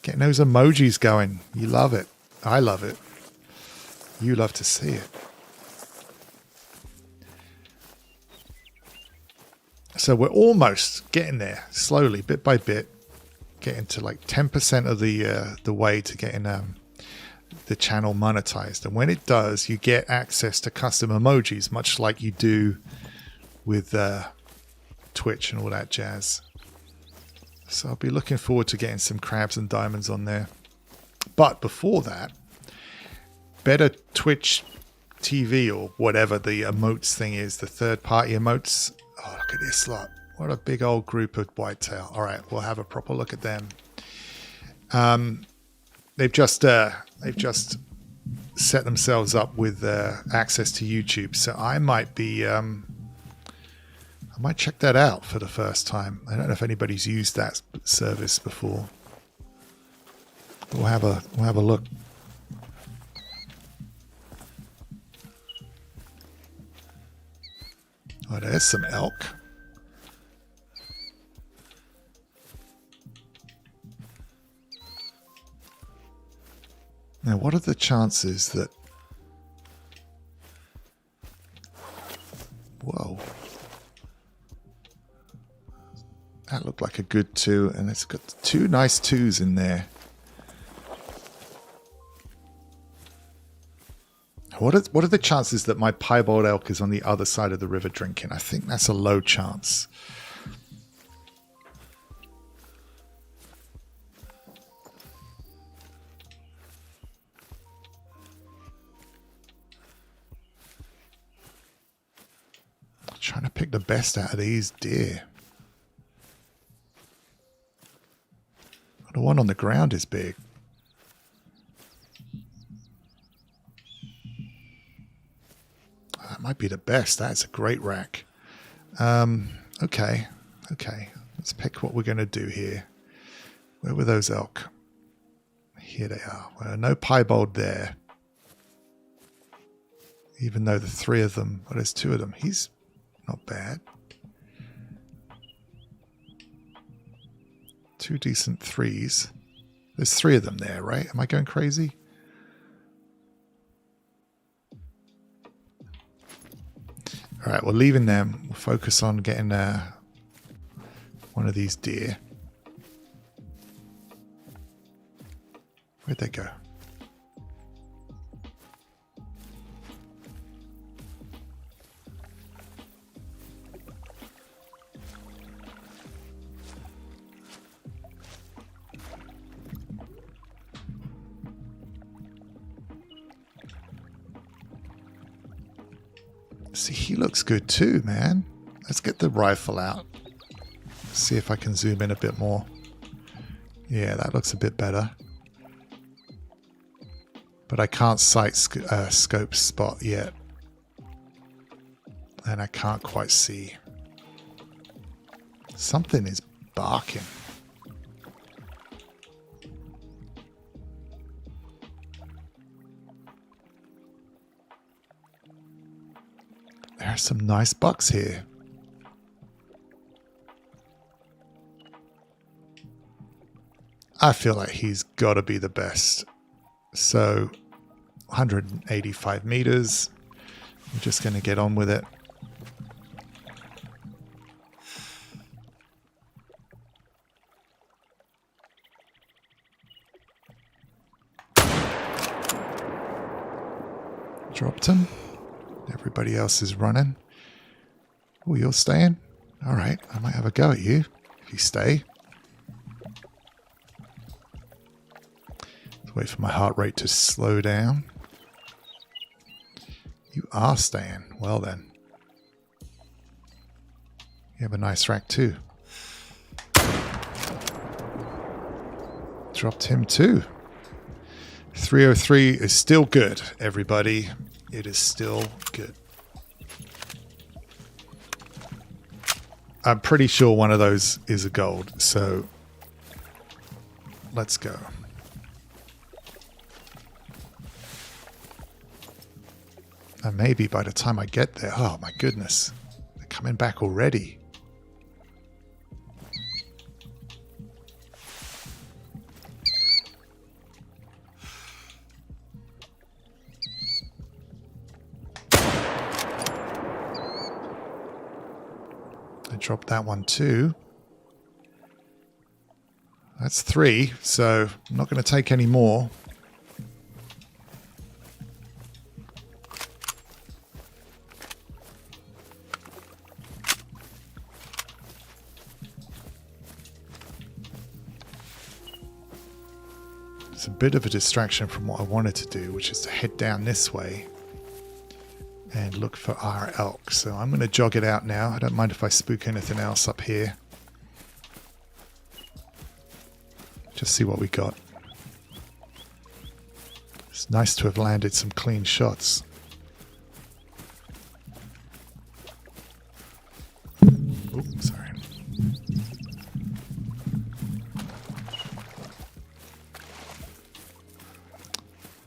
Getting those emojis going. You love it. I love it. You love to see it. So we're almost getting there, slowly, bit by bit. Getting to like 10% of the way to getting the channel monetized. And when it does, you get access to custom emojis, much like you do with Twitch and all that jazz. So I'll be looking forward to getting some crabs and diamonds on there. But before that, better Twitch TV or whatever the emotes thing is, the third-party emotes. Oh, look at this lot. What a big old group of whitetail. All right, we'll have a proper look at them. They've just set themselves up with access to YouTube, so I might be I might check that out for the first time. I don't know if anybody's used that service before. We'll have a look. Oh, there's some elk. Now, what are the chances that... Whoa. That looked like a good 2, and it's got 2 nice 2s in there. What are the chances that my piebald elk is on the other side of the river drinking? I think that's a low chance. I'm trying to pick the best out of these deer. The one on the ground is big. That might be the best. That's a great rack. Okay. Let's pick what we're going to do here. Where were those elk? Here they are. Well, no piebald there. Even though the 3 of them, well, there's 2 of them. He's not bad. 2 decent 3s. There's 3 of them there, right? Am I going crazy? All right, we're leaving them. We'll focus on getting one of these deer. Where'd they go? See, he looks good too, man. Let's get the rifle out. See if I can zoom in a bit more. Yeah, that looks a bit better. But I can't sight scope spot yet. And I can't quite see. Something is barking. There are some nice bucks here. I feel like he's got to be the best. So, 185 meters. I'm just going to get on with it. Dropped him. Everybody else is running. Oh, you're staying? All right, I might have a go at you if you stay. Let's wait for my heart rate to slow down. You are staying. Well then. You have a nice rack too. dropped him too. 303 is still good, everybody. It is still good. I'm pretty sure one of those is a gold, so let's go. And maybe by the time I get there, oh my goodness, they're coming back already. I dropped that one too. That's 3, so I'm not going to take any more. It's a bit of a distraction from what I wanted to do, which is to head down this way and look for our elk. So I'm going to jog it out now. I don't mind if I spook anything else up here. Just see what we got. It's nice to have landed some clean shots. Oops, sorry.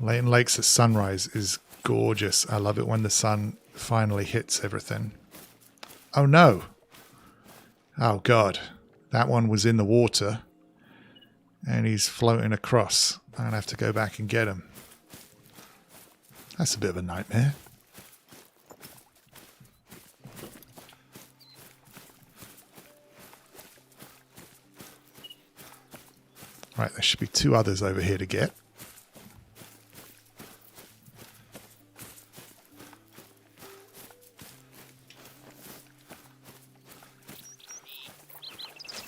Layton Lakes at sunrise is gorgeous. I love it when the sun finally hits everything. Oh no! Oh god. That one was in the water. And he's floating across. I'm going to have to go back and get him. That's a bit of a nightmare. Right, there should be 2 others over here to get.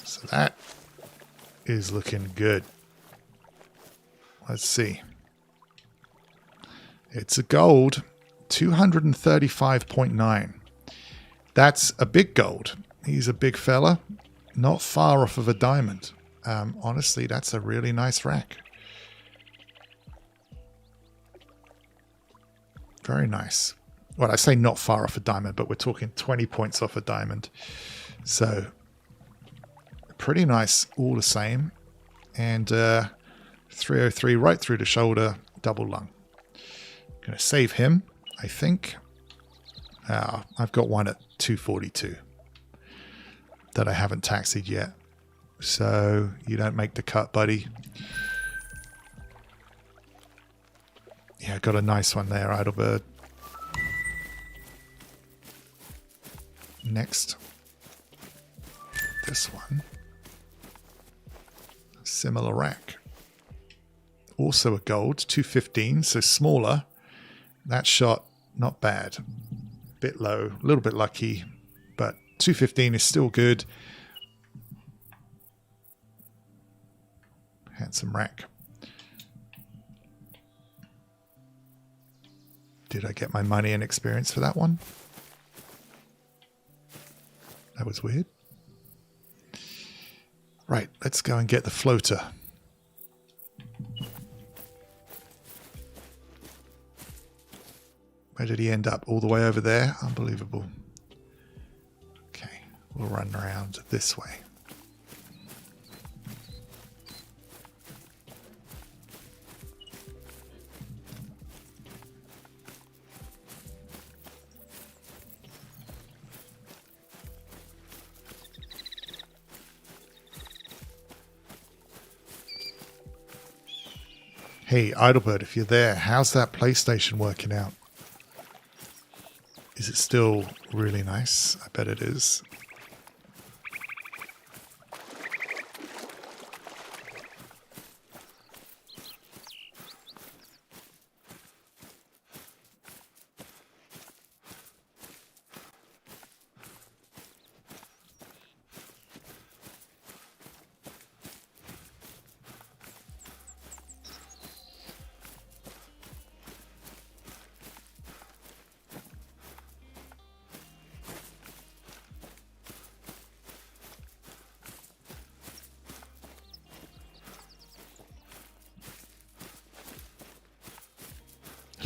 So that is looking good. Let's see. It's a gold, 235.9. That's a big gold. He's a big fella, not far off of a diamond. Honestly, that's a really nice rack. Very nice. Well, I say not far off a diamond, but we're talking 20 points off a diamond. So pretty nice all the same. And 303 right through the shoulder, double lung. Going to save him, I think. I've got one at 242 that I haven't taxied yet. So you don't make the cut, buddy. Yeah, got a nice one there, Idlebird. Next. This one. Similar rack. Also a gold, 215, so smaller. That shot, not bad. Bit low, a little bit lucky, but 215 is still good. Handsome rack. Did I get my money and experience for that one? That was weird. Right, let's go and get the floater. Where did he end up? All the way over there? Unbelievable. Okay, we'll run around this way. Hey, Idlebird, if you're there, how's that PlayStation working out? Is it still really nice? I bet it is.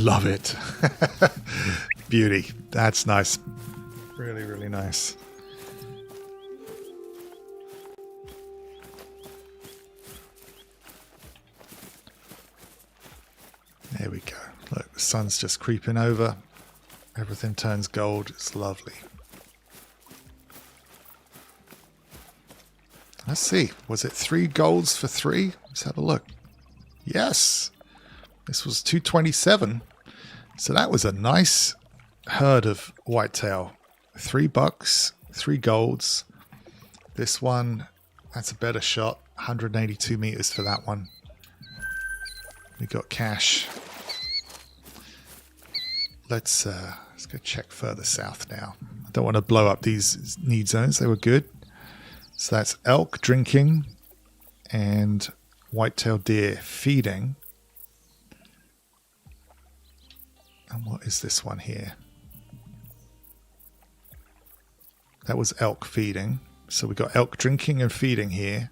Love it. Beauty. That's nice. Really, really nice. There we go. Look, the sun's just creeping over. Everything turns gold. It's lovely. Let's see. Was it 3 golds for 3? Let's have a look. Yes. This was 227. So that was a nice herd of whitetail. $3, 3 golds. This one, that's a better shot. 182 meters for that one. We got cash. Let's go check further south now. I don't want to blow up these need zones. They were good. So that's elk drinking and whitetail deer feeding. And what is this one here? That was elk feeding. So we got elk drinking and feeding here.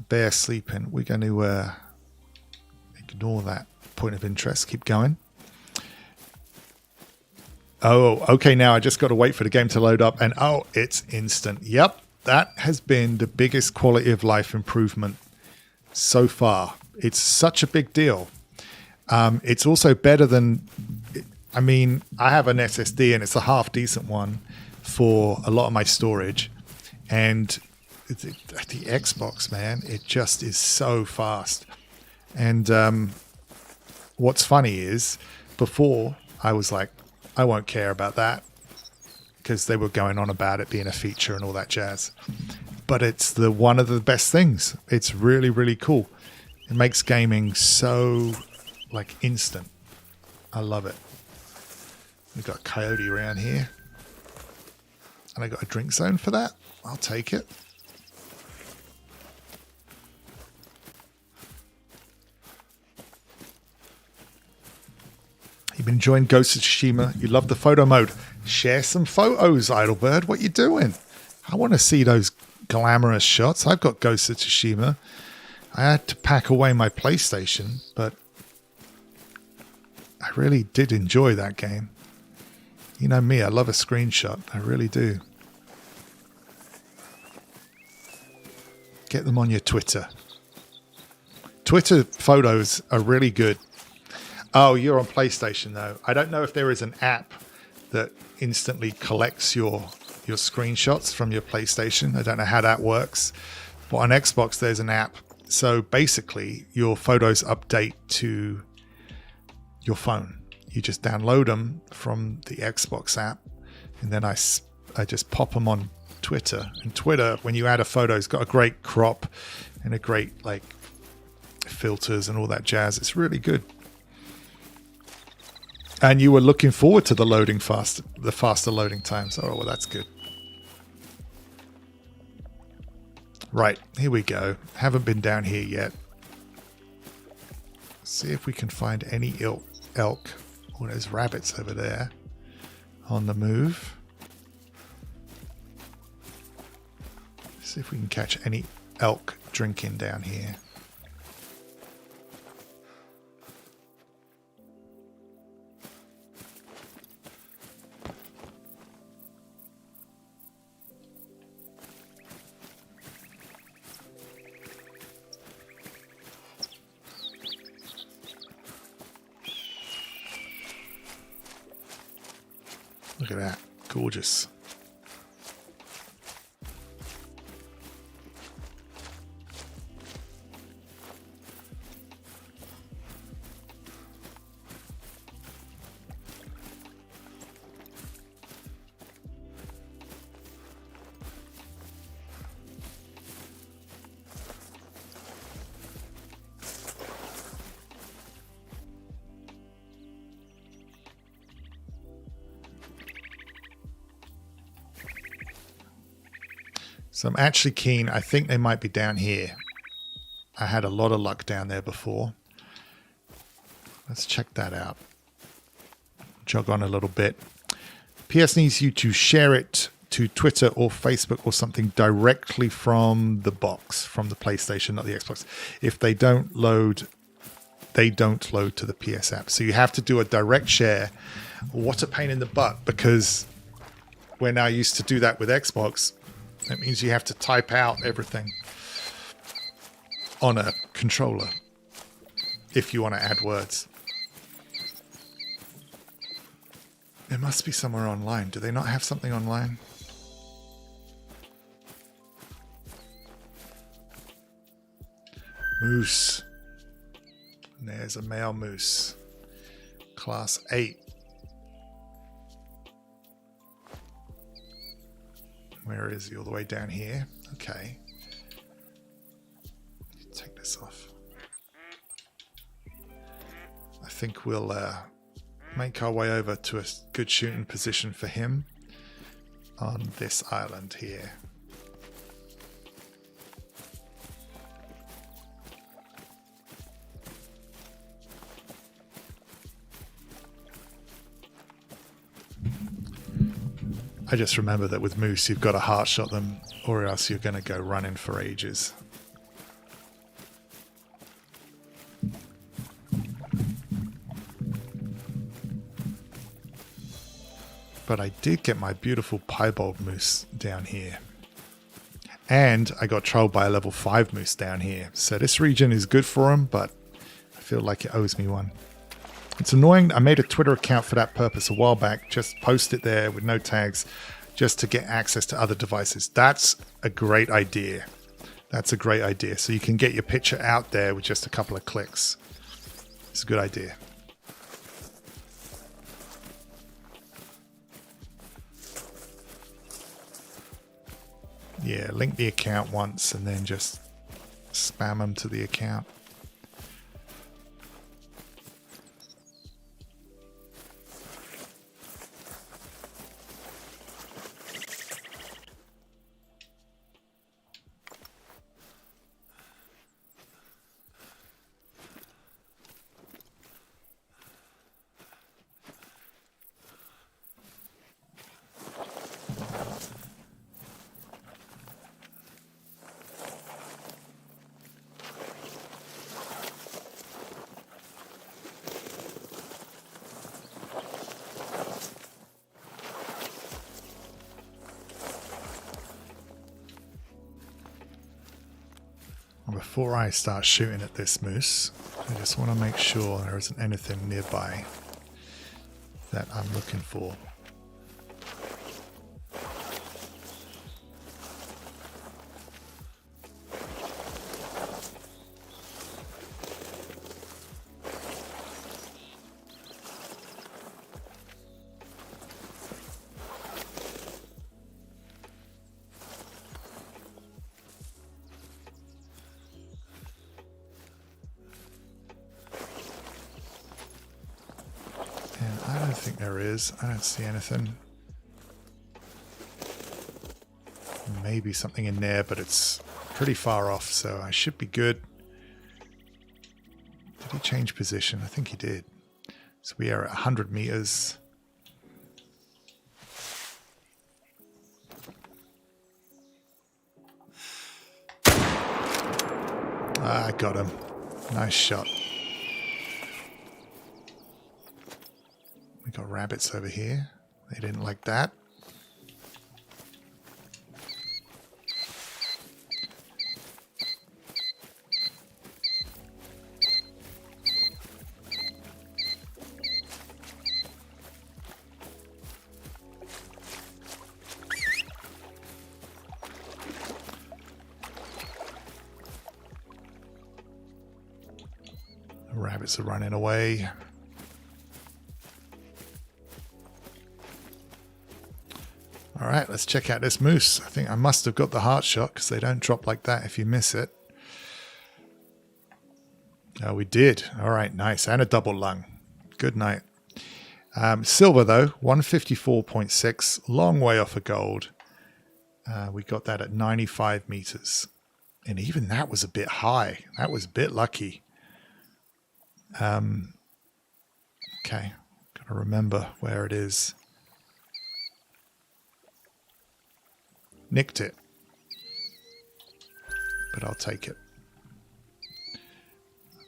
Bear sleeping. We're going to ignore that point of interest. Keep going. Oh, okay. Now I just got to wait for the game to load up. And oh, it's instant. Yep. That has been the biggest quality of life improvement so far. It's such a big deal. It's also better than, I mean, I have an SSD and it's a half decent one for a lot of my storage. And the Xbox, man, it just is so fast. And what's funny is before I was like, I won't care about that because they were going on about it being a feature and all that jazz. But it's one of the best things. It's really, really cool. It makes gaming so like instant. I love it. We've got a coyote around here. And I got a drink zone for that. I'll take it. You've been enjoying Ghost of Tsushima. You love the photo mode. Share some photos, Idlebird. What you doing? I want to see those glamorous shots. I've got Ghost of Tsushima. I had to pack away my PlayStation, but I really did enjoy that game. You know me, I love a screenshot. I really do. Get them on your Twitter. Twitter photos are really good. Oh, you're on PlayStation though. I don't know if there is an app that instantly collects your screenshots from your PlayStation. I don't know how that works. But on Xbox, there's an app. So basically, your photos update to your phone. You just download them from the Xbox app, and then I just pop them on Twitter. And Twitter, when you add a photo, it's got a great crop and a great like filters and all that jazz. It's really good. And you were looking forward to the faster loading times. Oh, well, that's good. Right, here we go. Haven't been down here yet. See if we can find any elk. Oh, there's rabbits over there on the move. See if we can catch any elk drinking down here. Look at that. Gorgeous. So I'm actually keen. I think they might be down here. I had a lot of luck down there before. Let's check that out. Jog on a little bit. PS needs you to share it to Twitter or Facebook or something directly from the box, from the PlayStation, not the Xbox. If they don't load they don't load to the PS app. So you have to do a direct share. What a pain in the butt, because when I used to do that with Xbox, that means you have to type out everything on a controller if you want to add words. There must be somewhere online. Do they not have something online? Moose. And there's a male moose. Class 8. Where is he? All the way down here? Okay. Take this off. I think we'll make our way over to a good shooting position for him on this island here. I just remember that with moose, you've got to heart shot them, or else you're going to go running for ages. But I did get my beautiful piebald moose down here. And I got trolled by a level 5 moose down here. So this region is good for him, but I feel like it owes me one. It's annoying. I made a Twitter account for that purpose a while back. Just post it there with no tags just to get access to other devices. That's a great idea. That's a great idea. So you can get your picture out there with just a couple of clicks. It's a good idea. Yeah, link the account once and then just spam them to the account. Before I start shooting at this moose, I just want to make sure there isn't anything nearby that I'm looking for. I don't think there is. I don't see anything. Maybe something in there, but it's pretty far off, so I should be good. Did he change position? I think he did. So we are at 100 meters. I got him. Nice shot. We got rabbits over here. They didn't like that. The rabbits are running away. All right, let's check out this moose. I think I must have got the heart shot because they don't drop like that if you miss it. Oh, we did. All right, nice. And a double lung. Good night. Silver, though, 154.6. Long way off of gold. We got that at 95 meters. And even that was a bit high. That was a bit lucky. Okay. Got to remember where it is. Nicked it. But I'll take it.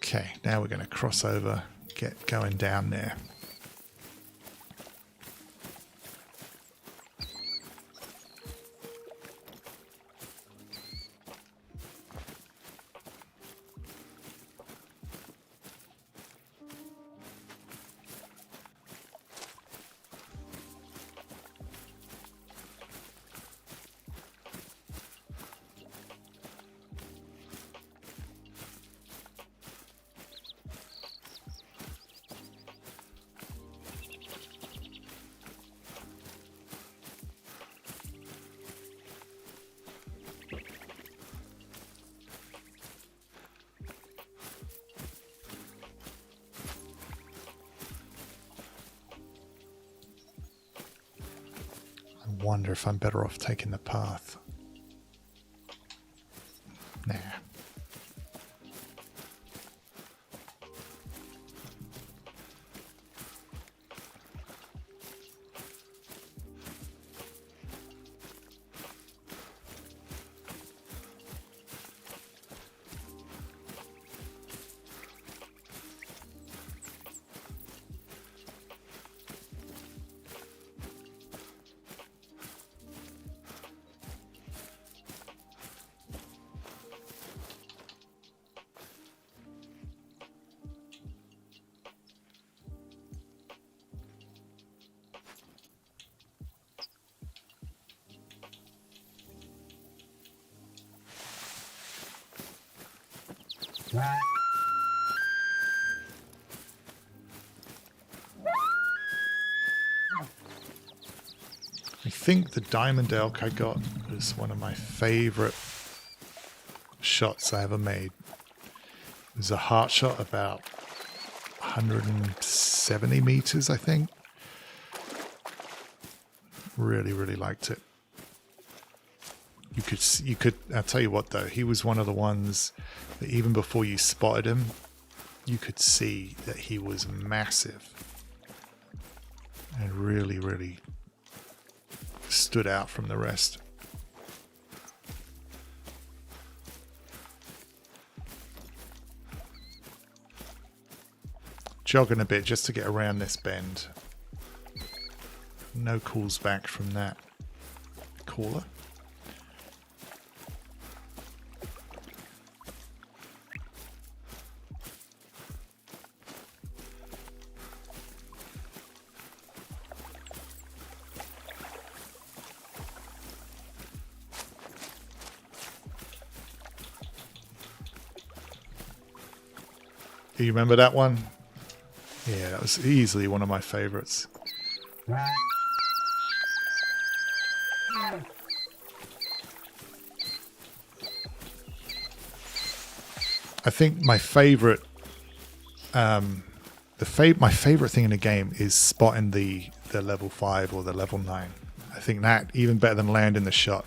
Okay, now we're going to cross over, get going down there. I wonder if I'm better off taking the path. Nah. I think the diamond elk I got was one of my favorite shots I ever made. It was a heart shot about 170 meters, I think. Really, really liked it. You could, I'll tell you what though, he was one of the ones that even before you spotted him, you could see that he was massive and really, really stood out from the rest. Jogging a bit just to get around this bend. No calls back from that caller. Do you remember that one? Yeah, that was easily one of my favorites. I think my favorite, my favorite thing in the game is spotting the level 5 or the level 9. I think that even better than landing the shot,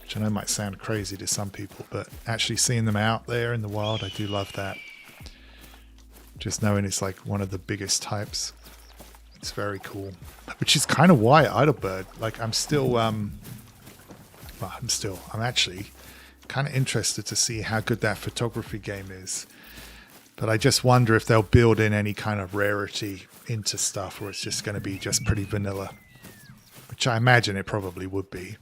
which I know might sound crazy to some people, but actually seeing them out there in the wild, I do love that. Just knowing it's like one of the biggest types. It's very cool. Which is kind of why Idlebird, like I'm actually kind of interested to see how good that photography game is. But I just wonder if they'll build in any kind of rarity into stuff, or it's just going to be just pretty vanilla. Which I imagine it probably would be.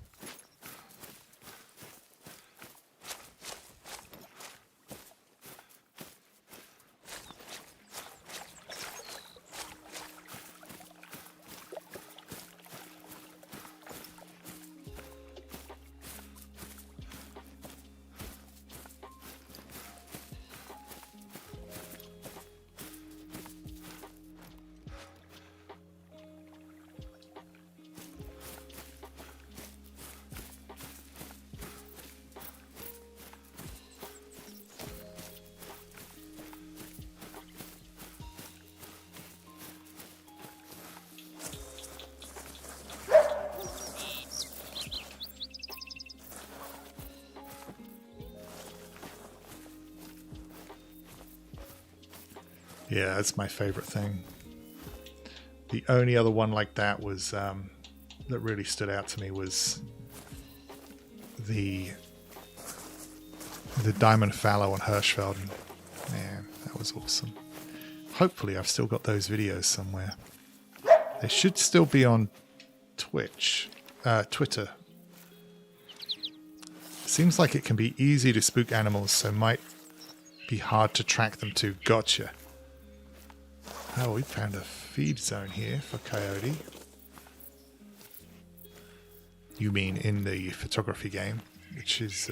Yeah, that's my favorite thing. The only other one like that was that really stood out to me was the diamond fallow on Hirschfelden. Man, that That was awesome. Hopefully I've still got those videos somewhere. They should still be on Twitter. Seems like it can be easy to spook animals, so might be hard to track them to. Gotcha. Oh, we found a feed zone here for coyote. You mean in the photography game, which is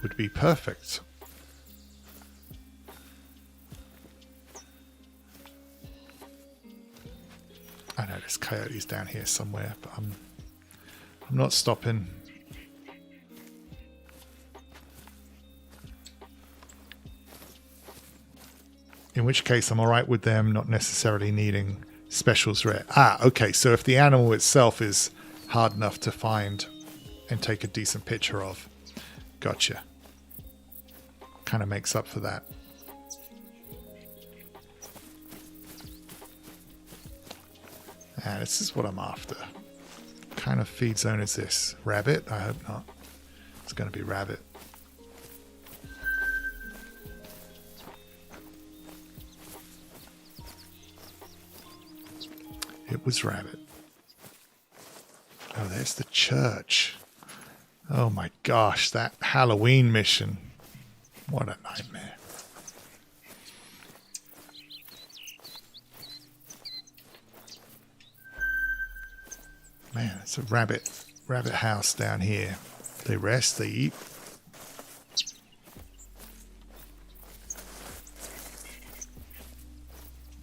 would be perfect. I know there's coyotes down here somewhere, but I'm not stopping. In which case I'm alright with them not necessarily needing specials rare. Ah, okay, so if the animal itself is hard enough to find and take a decent picture of. Gotcha. Kind of makes up for that. Ah, this is what I'm after. What kind of feed zone is this? Rabbit? I hope not. It's going to be rabbit. It was rabbit. Oh, there's the church. Oh my gosh, that Halloween mission. What a nightmare. Man, it's a rabbit house down here. They rest, they eat.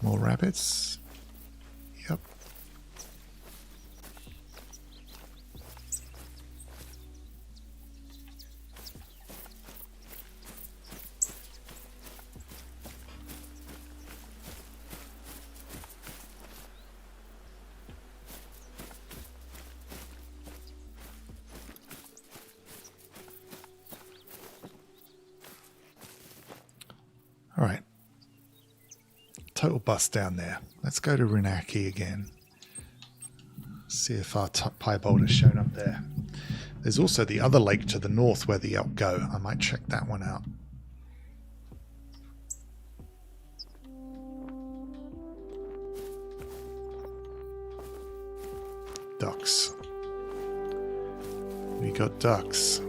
More rabbits. Yep. All right. Total bust down there. Let's go to Runaki again. See if our piebald has shown up there. There's also the other lake to the north where the elk go. I might check that one out. Ducks. We got ducks.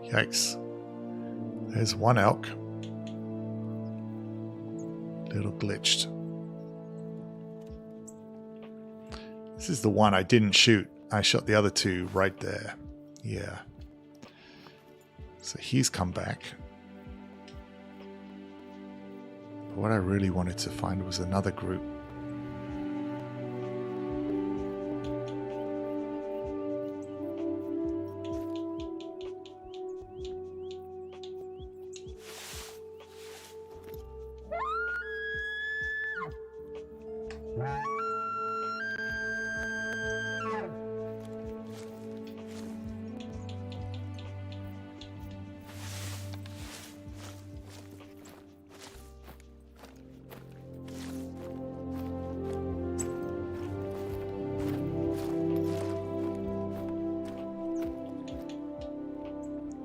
Yikes. There's one elk. Little glitched. This is the one I didn't shoot. I shot the other two right there. Yeah. So he's come back. But what I really wanted to find was another group.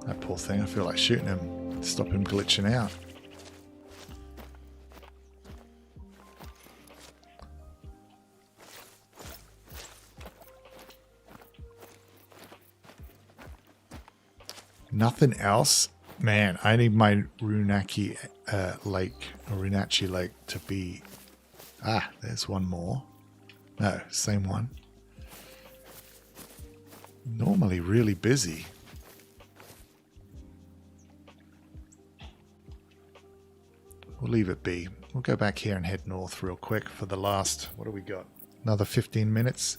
That poor thing, I feel like shooting him, stop him glitching out. Nothing else? Man, I need my Runaki Lake, or Runachi Lake to be... Ah, there's one more. No, same one. Normally really busy. We'll leave it be. We'll go back here and head north real quick for the last... What do we got? Another 15 minutes.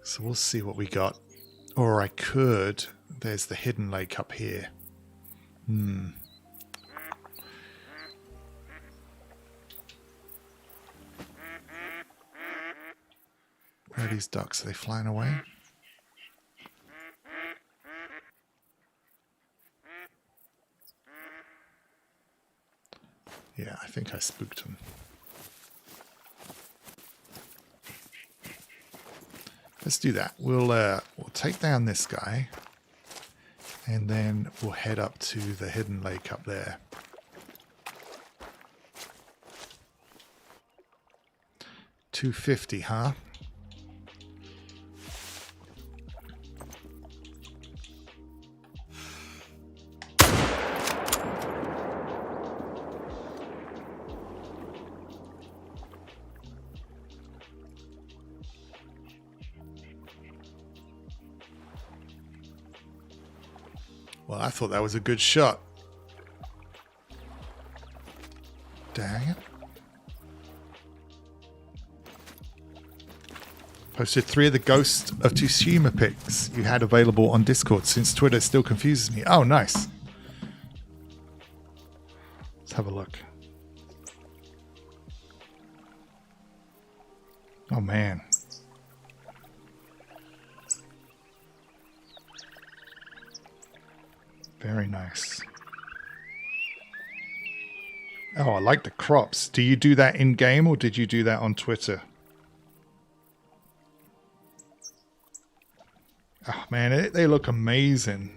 So we'll see what we got. Or I could... There's the hidden lake up here. Where are these ducks? Are they flying away? Yeah, I think I spooked them. Let's do that. We'll take down this guy, and then we'll head up to the hidden lake up there. $250, huh? Well, I thought that was a good shot. Dang it. Posted 3 of the Ghost of Tsushima pics you had available on Discord since Twitter still confuses me. Oh, nice. Let's have a look. Oh, man. Very nice. Oh, I like the crops. Do you do that in game or did you do that on Twitter? Oh man, they look amazing.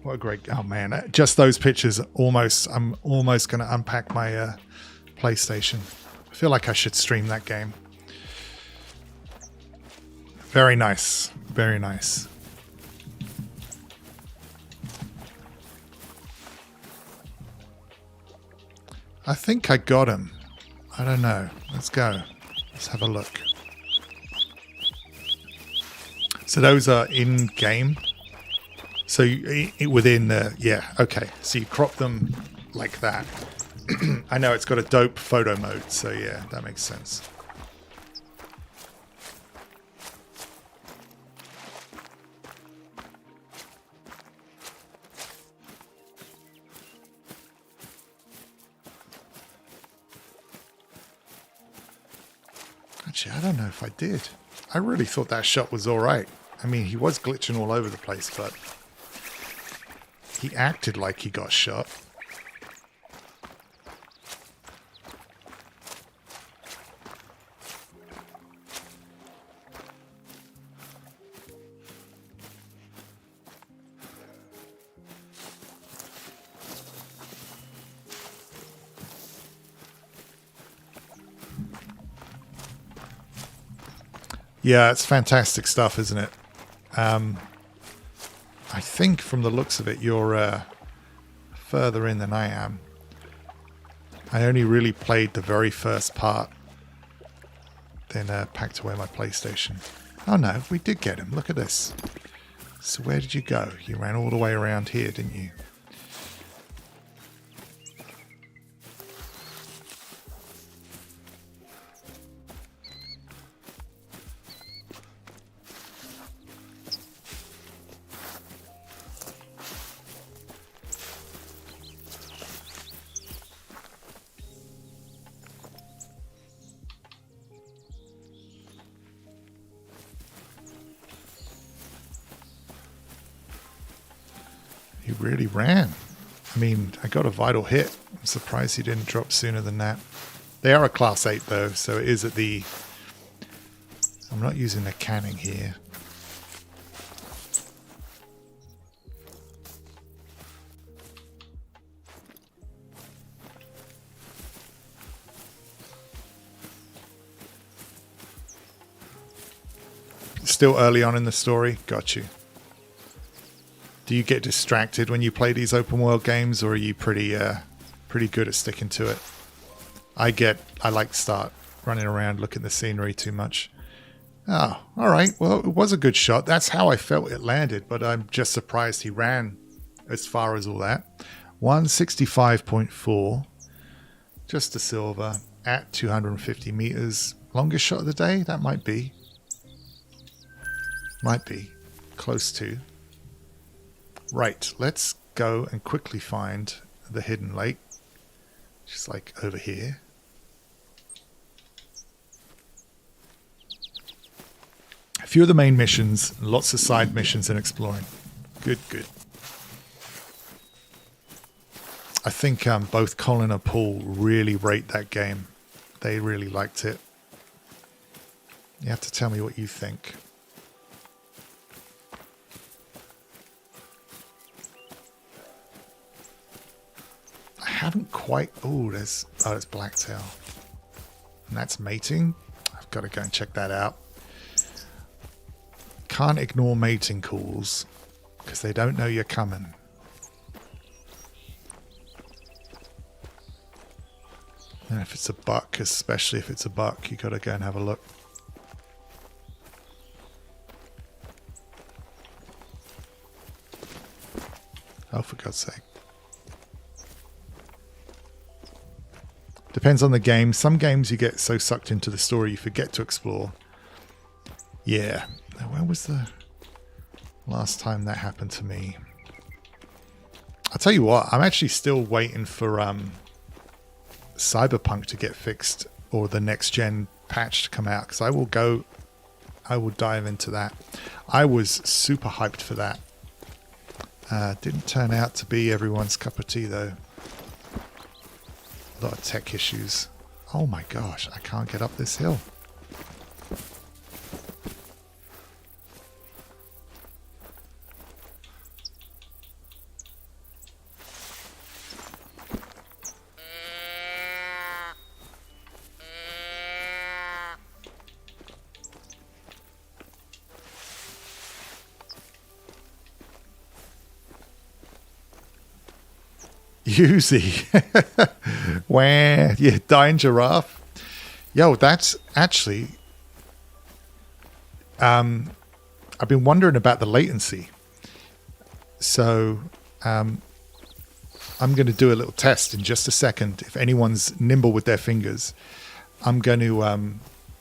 What a great... Oh man, just those pictures almost... I'm almost going to unpack my PlayStation. I feel like I should stream that game. Very nice. Very nice. I think I got him. I don't know. Let's go. Let's have a look. So those are in game. So within the... Yeah, okay. So you crop them like that. I know it's got a dope photo mode. So yeah, that makes sense. Actually, I don't know if I did. I really thought that shot was all right. I mean, he was glitching all over the place, but he acted like he got shot. Yeah, it's fantastic stuff, isn't it? I think from the looks of it, you're further in than I am. I only really played the very first part, then packed away my PlayStation. Oh no, we did get him. Look at this. So where did you go? You ran all the way around here, didn't you? He really ran. I mean, I got a vital hit. I'm surprised he didn't drop sooner than that. They are a class 8 though, so it is at the... I'm not using the canning here. Still early on in the story? Got you. Do you get distracted when you play these open world games, or are you pretty good at sticking to it? I like to start running around looking at the scenery too much. Oh, all right. Well, it was a good shot. That's how I felt it landed, but I'm just surprised he ran as far as all that. 165.4. Just a silver. at 250 meters. Longest shot of the day? That might be. Might be. Close to. Right, let's go and quickly find the hidden lake. Just like over here. A few of the main missions, lots of side missions and exploring. Good, good. I think both Colin and Paul really rate that game. They really liked it. You have to tell me what you think. I haven't quite... Oh, there's Blacktail. And that's mating. I've got to go and check that out. Can't ignore mating calls because they don't know you're coming. And if it's a buck, especially if it's a buck, you got to go and have a look. Oh, for God's sake. Depends on the game. Some games you get so sucked into the story you forget to explore. Yeah. When was the last time that happened to me? I'll tell you what, I'm actually still waiting for Cyberpunk to get fixed or the next gen patch to come out, because I will dive into that. I was super hyped for that. Didn't turn out to be everyone's cup of tea though. A lot of tech issues. Oh my gosh, I can't get up this hill. Uzi. Where? Yeah, dying giraffe. Yo, that's actually... I've been wondering about the latency. So, I'm going to do a little test in just a second. If anyone's nimble with their fingers, I'm going to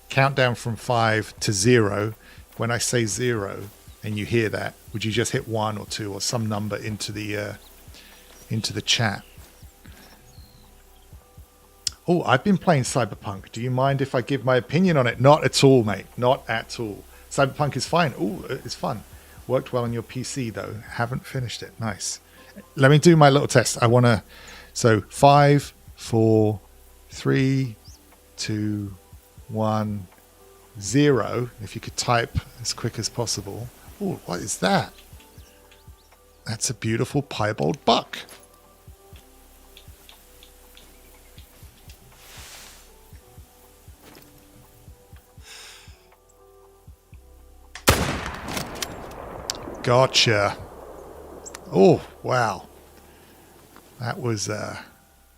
count down from 5 to 0. When I say 0 and you hear that, would you just hit 1 or 2 or some number into the chat? Oh, I've been playing Cyberpunk. Do you mind if I give my opinion on it? Not at all, mate. Not at all. Cyberpunk is fine. Oh, it's fun. Worked well on your PC, though. Haven't finished it. Nice. Let me do my little test. I want to... So, 5, 4, 3, 2, 1, 0. If you could type as quick as possible. Oh, what is that? That's a beautiful piebald buck. Gotcha. Oh, wow. That was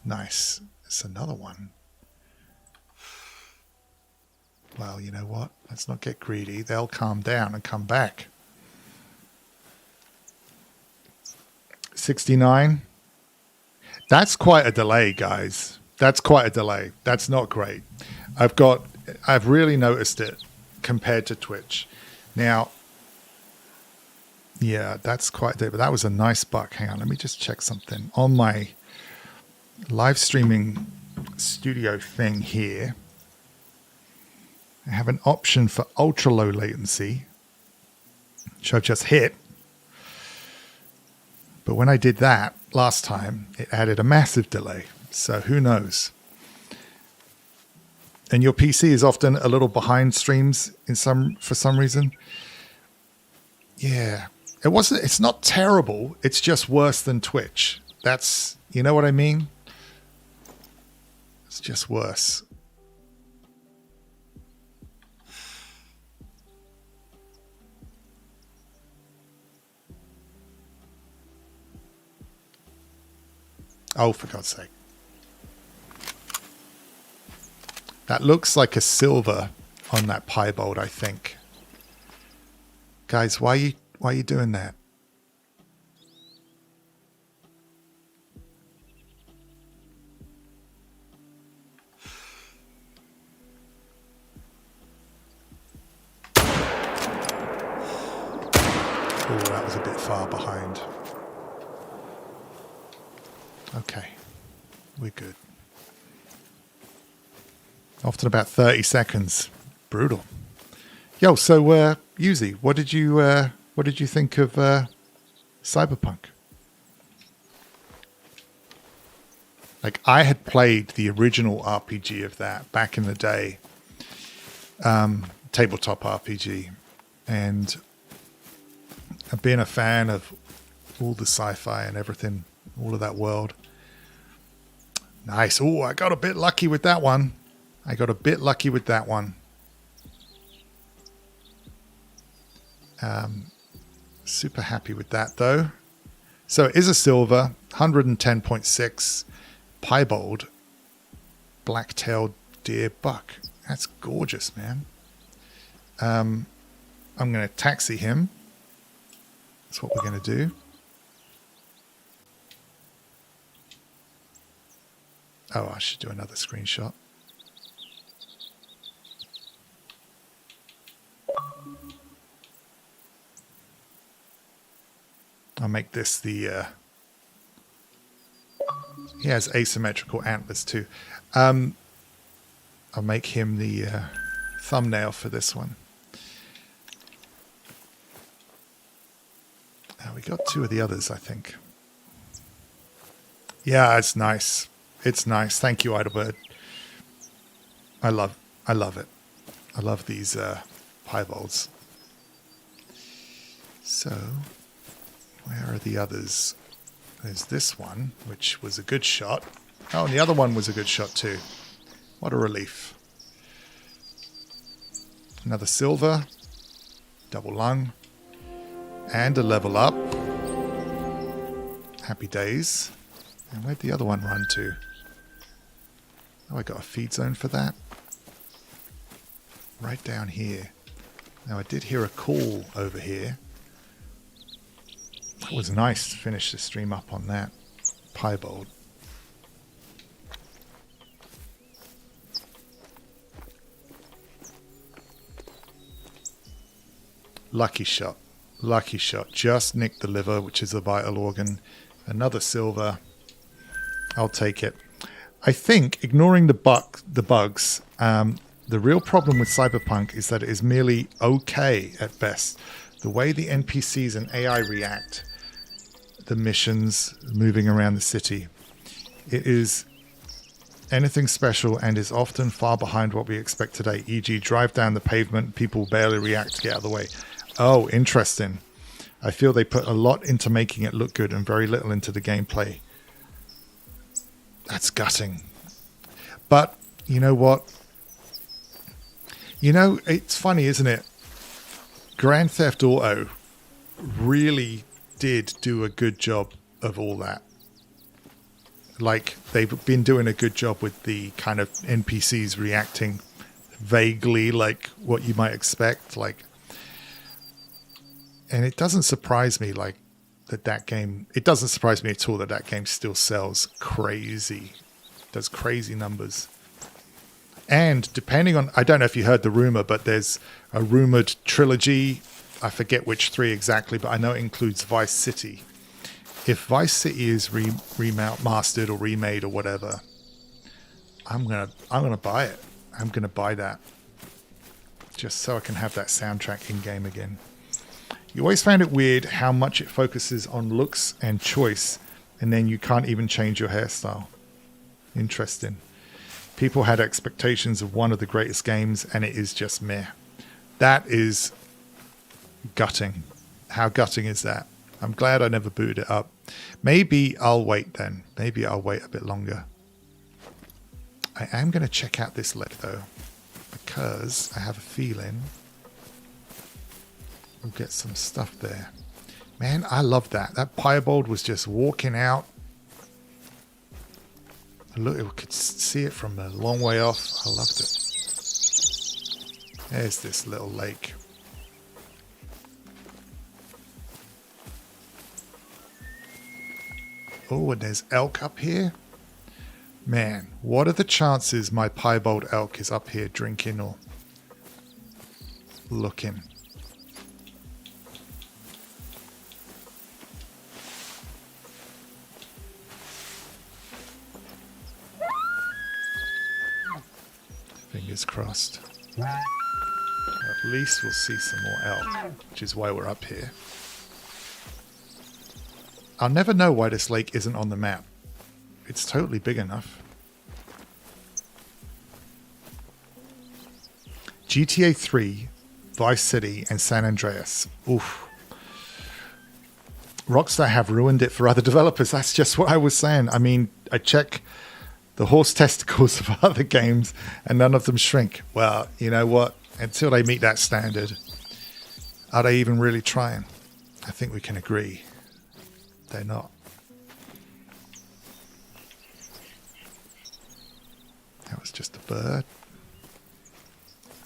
nice. It's another one. Well, you know what? Let's not get greedy. They'll calm down and come back. 69. That's quite a delay, guys. That's quite a delay. That's not great. I've really noticed it compared to Twitch. Now, yeah, that's quite a delay, but that was a nice buck. Hang on, let me just check something. On my live streaming studio thing here, I have an option for ultra low latency, which I've just hit. But when I did that last time, it added a massive delay. So who knows? And your PC is often a little behind streams for some reason. Yeah. It's not terrible. It's just worse than Twitch. That's, you know what I mean? It's just worse. Oh, for God's sake. That looks like a silver on that piebald, I think. Guys, why are you doing that? was a bit far behind. Okay, we're good. Often about 30 seconds. Brutal. Yo, so Yuzi, what did you think of Cyberpunk? Like, I had played the original RPG of that back in the day, tabletop RPG, and I've been a fan of all the sci-fi and everything, all of that world. Nice. Oh, I got a bit lucky with that one. Super happy with that, though. So it is a silver, 110.6 piebald black-tailed deer buck. That's gorgeous, man. I'm going to taxi him. That's what we're going to do. Oh, I should do another screenshot. I'll make this the... he has asymmetrical antlers too. I'll make him the thumbnail for this one. We got two of the others, I think. Yeah, it's nice. It's nice. Thank you, Idlebird. I love it. I love these piebalds. So, where are the others? There's this one, which was a good shot. Oh, and the other one was a good shot too. What a relief. Another silver, double lung, and a level up. Happy days. And where'd the other one run to? Oh, I got a feed zone for that. Right down here. Now, I did hear a call over here. It was nice to finish the stream up on that piebald. Lucky shot. Lucky shot. Just nicked the liver, which is a vital organ. Another silver. I'll take it. I think, ignoring the bugs, the real problem with Cyberpunk is that it is merely okay at best. The way the NPCs and AI react, the missions moving around the city, it is anything special and is often far behind what we expect today. E.g., drive down the pavement, people barely react to get out of the way. Oh, interesting. I feel they put a lot into making it look good and very little into the gameplay. That's gutting. But you know what? You know, it's funny, isn't it? Grand Theft Auto really did do a good job of all that. Like, they've been doing a good job with the kind of NPCs reacting vaguely like what you might expect. Like, and it doesn't surprise me like that game, it doesn't surprise me at all that game still sells crazy, does crazy numbers. And depending on, I don't know if you heard the rumor, but there's a rumored trilogy. I forget which 3 exactly, but I know it includes Vice City. If Vice City is remastered or remade or whatever, I'm gonna buy it. I'm gonna buy that just so I can have that soundtrack in game again. You always found it weird how much it focuses on looks and choice, and then you can't even change your hairstyle. Interesting. People had expectations of one of the greatest games, and it is just meh. That is gutting. How gutting is that? I'm glad I never booted it up. Maybe I'll wait then. Maybe I'll wait a bit longer. I am going to check out this lake, though, because I have a feeling we'll get some stuff there. Man, I love that. That piebald was just walking out. Look, we could see it from a long way off. I loved it. There's this little lake. Oh, and there's elk up here. Man, what are the chances my piebald elk is up here drinking or looking? Fingers crossed. At least we'll see some more elk, which is why we're up here. I'll never know why this lake isn't on the map. It's totally big enough. GTA 3, Vice City, and San Andreas. Oof. Rockstar have ruined it for other developers. That's just what I was saying. I mean, I check the horse testicles of other games and none of them shrink. Well, you know what? Until they meet that standard, are they even really trying? I think we can agree they're not. That was just a bird.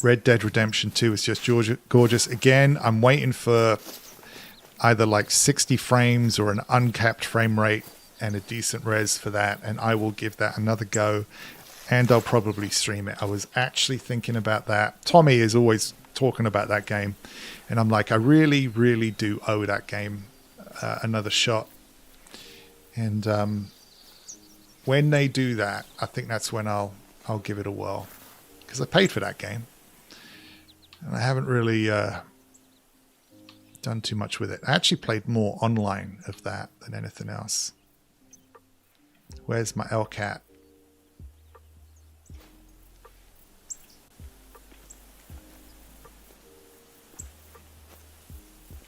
Red Dead Redemption 2 is just gorgeous. Again, I'm waiting for either like 60 frames or an uncapped frame rate and a decent res for that, and I will give that another go, and I'll probably stream it. I was actually thinking about that. Tommy is always talking about that game, and I'm like, I really, really do owe that game another shot. And when they do that, I think that's when I'll give it a whirl, because I paid for that game, and I haven't really done too much with it. I actually played more online of that than anything else. Where's my elk at?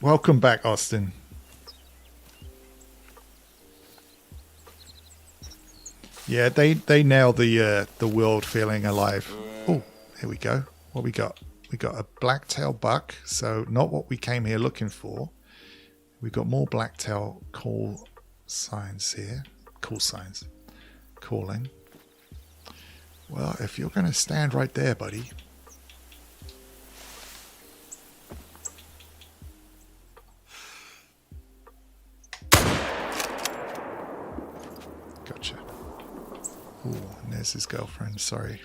Welcome back, Austin. Yeah, they nailed the world feeling alive. Oh, here we go. What we got? We got a blacktail buck, so not what we came here looking for. We've got more blacktail call signs here. Call signs. Calling. Well, if you're going to stand right there, buddy. Gotcha. Ooh, and there's his girlfriend. Sorry.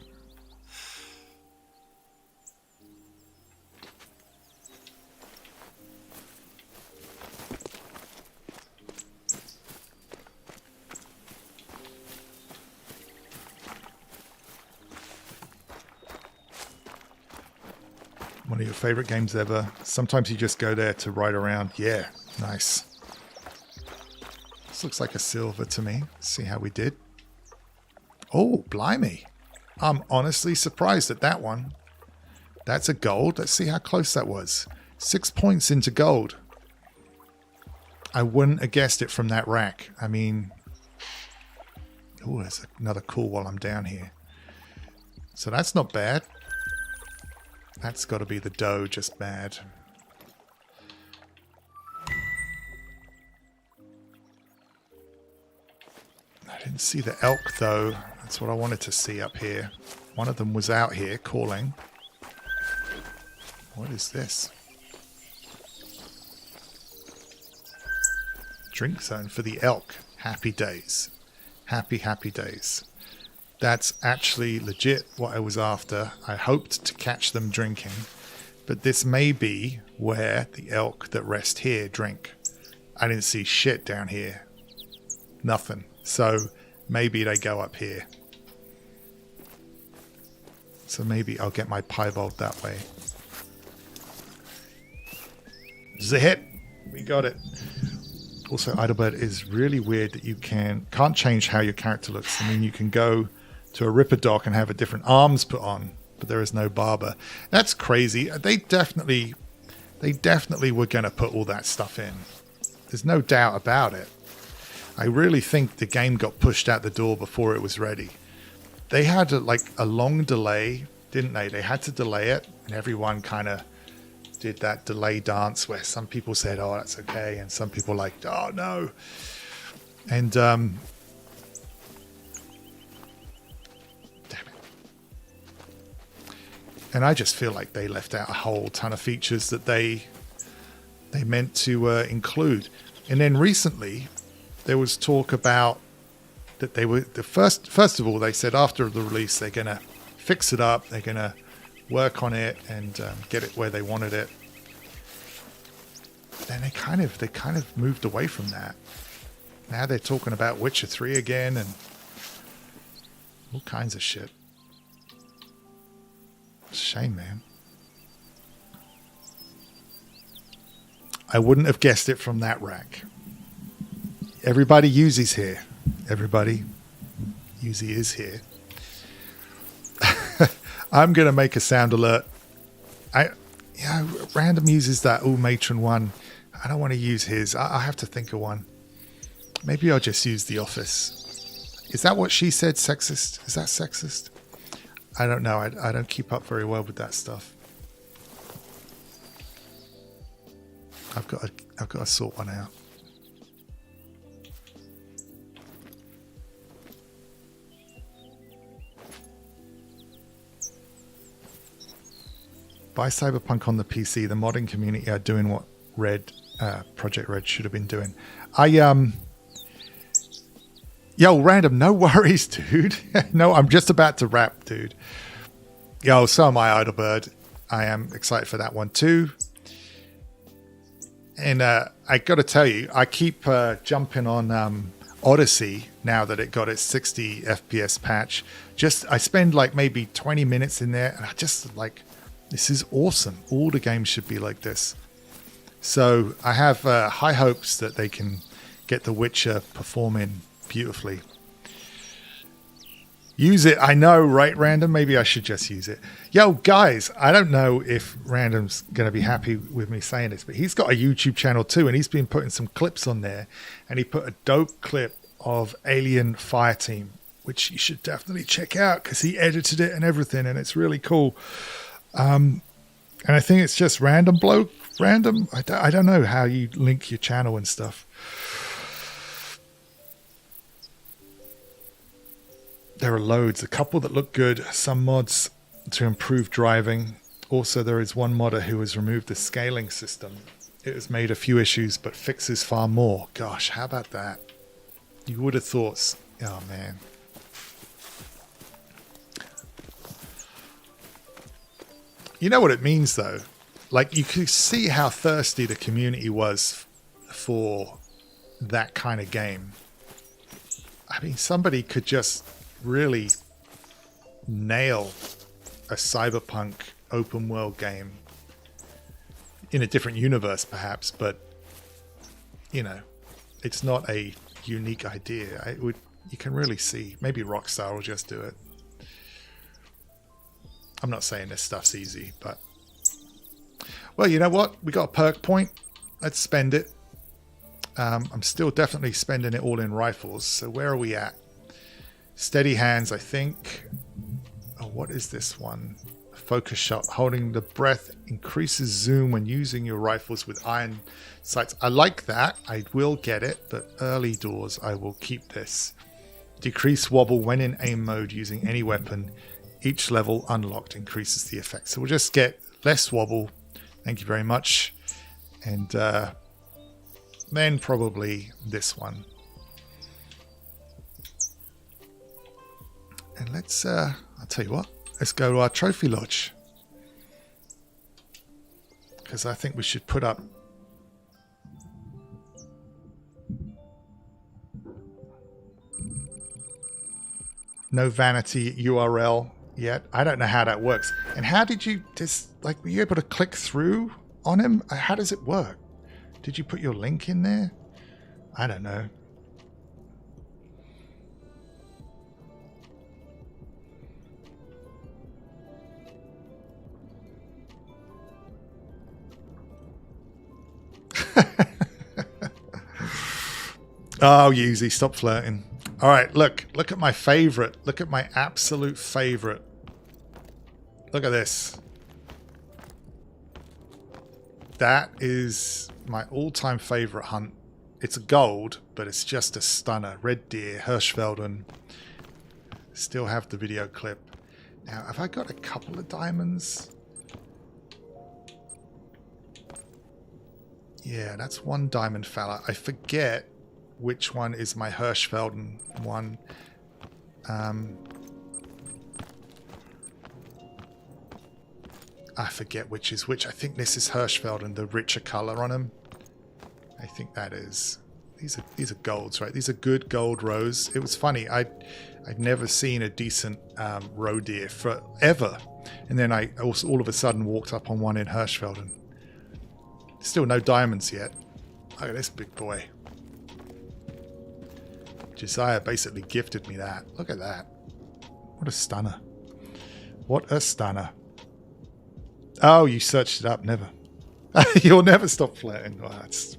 One of your favorite games ever. Sometimes you just go there to ride around. Yeah, nice. This looks like a silver to me. Let's see how we did. Oh, blimey. I'm honestly surprised at that one. That's a gold. Let's see how close that was. 6 points into gold. I wouldn't have guessed it from that rack. I mean... Oh, there's another cool while I'm down here. So that's not bad. That's got to be the doe, just bad. I didn't see the elk, though. That's what I wanted to see up here. One of them was out here calling. What is this? Drink zone for the elk. Happy days. Happy, happy days. That's actually legit what I was after. I hoped to catch them drinking, but this may be where the elk that rest here drink. I didn't see shit down here. Nothing. So maybe they go up here. So maybe I'll get my piebald that way. This is a hit. We got it. Also, Idlebird is really weird that you can't change how your character looks. I mean, you can go to a Ripper dock and have a different arms put on, but there is no barber. That's crazy. They definitely were going to put all that stuff in. There's no doubt about it. I really think the game got pushed out the door before it was ready. They had a long delay, didn't they? They had to delay it, and everyone kind of did that delay dance where some people said, oh, that's okay, and some people like, oh, no. And damn it. And I just feel like they left out a whole ton of features that they meant to include. And then recently there was talk about that they were first of all, they said after the release they're going to fix it up, they're going to work on it and get it where they wanted it. Then they kind of moved away from that. Now they're talking about Witcher 3 again and all kinds of shit. Shame, man. I wouldn't have guessed it from that rack. Everybody uses here. Everybody usually is here. I'm going to make a sound alert. Random uses that all matron one. I don't want to use his. I have to think of one. Maybe I'll just use The Office. Is that what she said? Sexist? Is that sexist? I don't know. I don't keep up very well with that stuff. I've got to sort one out. Buy Cyberpunk on the PC. The modding community are doing what Project Red should have been doing. Yo, Random, no worries, dude. No, I'm just about to wrap, dude. Yo, so am I, Idlebird. I am excited for that one too. And I got to tell you, I keep jumping on Odyssey now that it got its 60 FPS patch. I spend like maybe 20 minutes in there, and I just like, this is awesome. All the games should be like this. So I have high hopes that they can get The Witcher performing beautifully. Use it. I know, right, Random? Maybe I should just use it. Yo, guys, I don't know if Random's going to be happy with me saying this, but he's got a YouTube channel too, and he's been putting some clips on there, and he put a dope clip of Alien Fireteam, which you should definitely check out because he edited it and everything, and it's really cool. And I think it's just Random. I don't know how you link your channel and stuff. There are loads, a couple that look good, some mods to improve driving. Also, there is one modder who has removed the scaling system. It has made a few issues, but fixes far more. Gosh, how about that? You would have thought, oh man. You know what it means though? Like, you could see how thirsty the community was for that kind of game. I mean, somebody could just really nail a cyberpunk open world game in a different universe perhaps, but you know, it's not a unique idea. You can really see maybe Rockstar will just do it. I'm not saying this stuff's easy, but well, you know what, we got a perk point, let's spend it. I'm still definitely spending it all in rifles, so where are we at? Steady hands, I think. Oh, what is this one? Focus shot. Holding the breath increases zoom when using your rifles with iron sights. I like that. I will get it, but early doors, I will keep this. Decrease wobble when in aim mode using any weapon. Each level unlocked increases the effect. So we'll just get less wobble. Thank you very much. And then probably this one. And let's, I'll tell you what, let's go to our trophy lodge. Because I think we should put up no vanity URL yet. I don't know how that works. And how did you just, like, were you able to click through on him? How does it work? Did you put your link in there? I don't know. Oh, Yuzi, stop flirting. All right, look at my favorite. Look at my absolute favorite. Look at this. That is my all-time favorite hunt. It's a gold, but it's just a stunner. Red deer, Hirschfelden. Still have the video clip. Now, have I got a couple of diamonds? Yeah, that's one diamond fella. I forget which one is my Hirschfelden one. I forget which is which. I think this is Hirschfelden, the richer color on them. I think that is. These are golds, right? These are good gold rows. It was funny. I I'd never seen a decent roe deer forever. And then I also all of a sudden walked up on one in Hirschfeld, and still no diamonds yet. Look at this big boy. Josiah basically gifted me that. Look at that. What a stunner. What a stunner. Oh, you searched it up. Never. You'll never stop flirting. Well, that's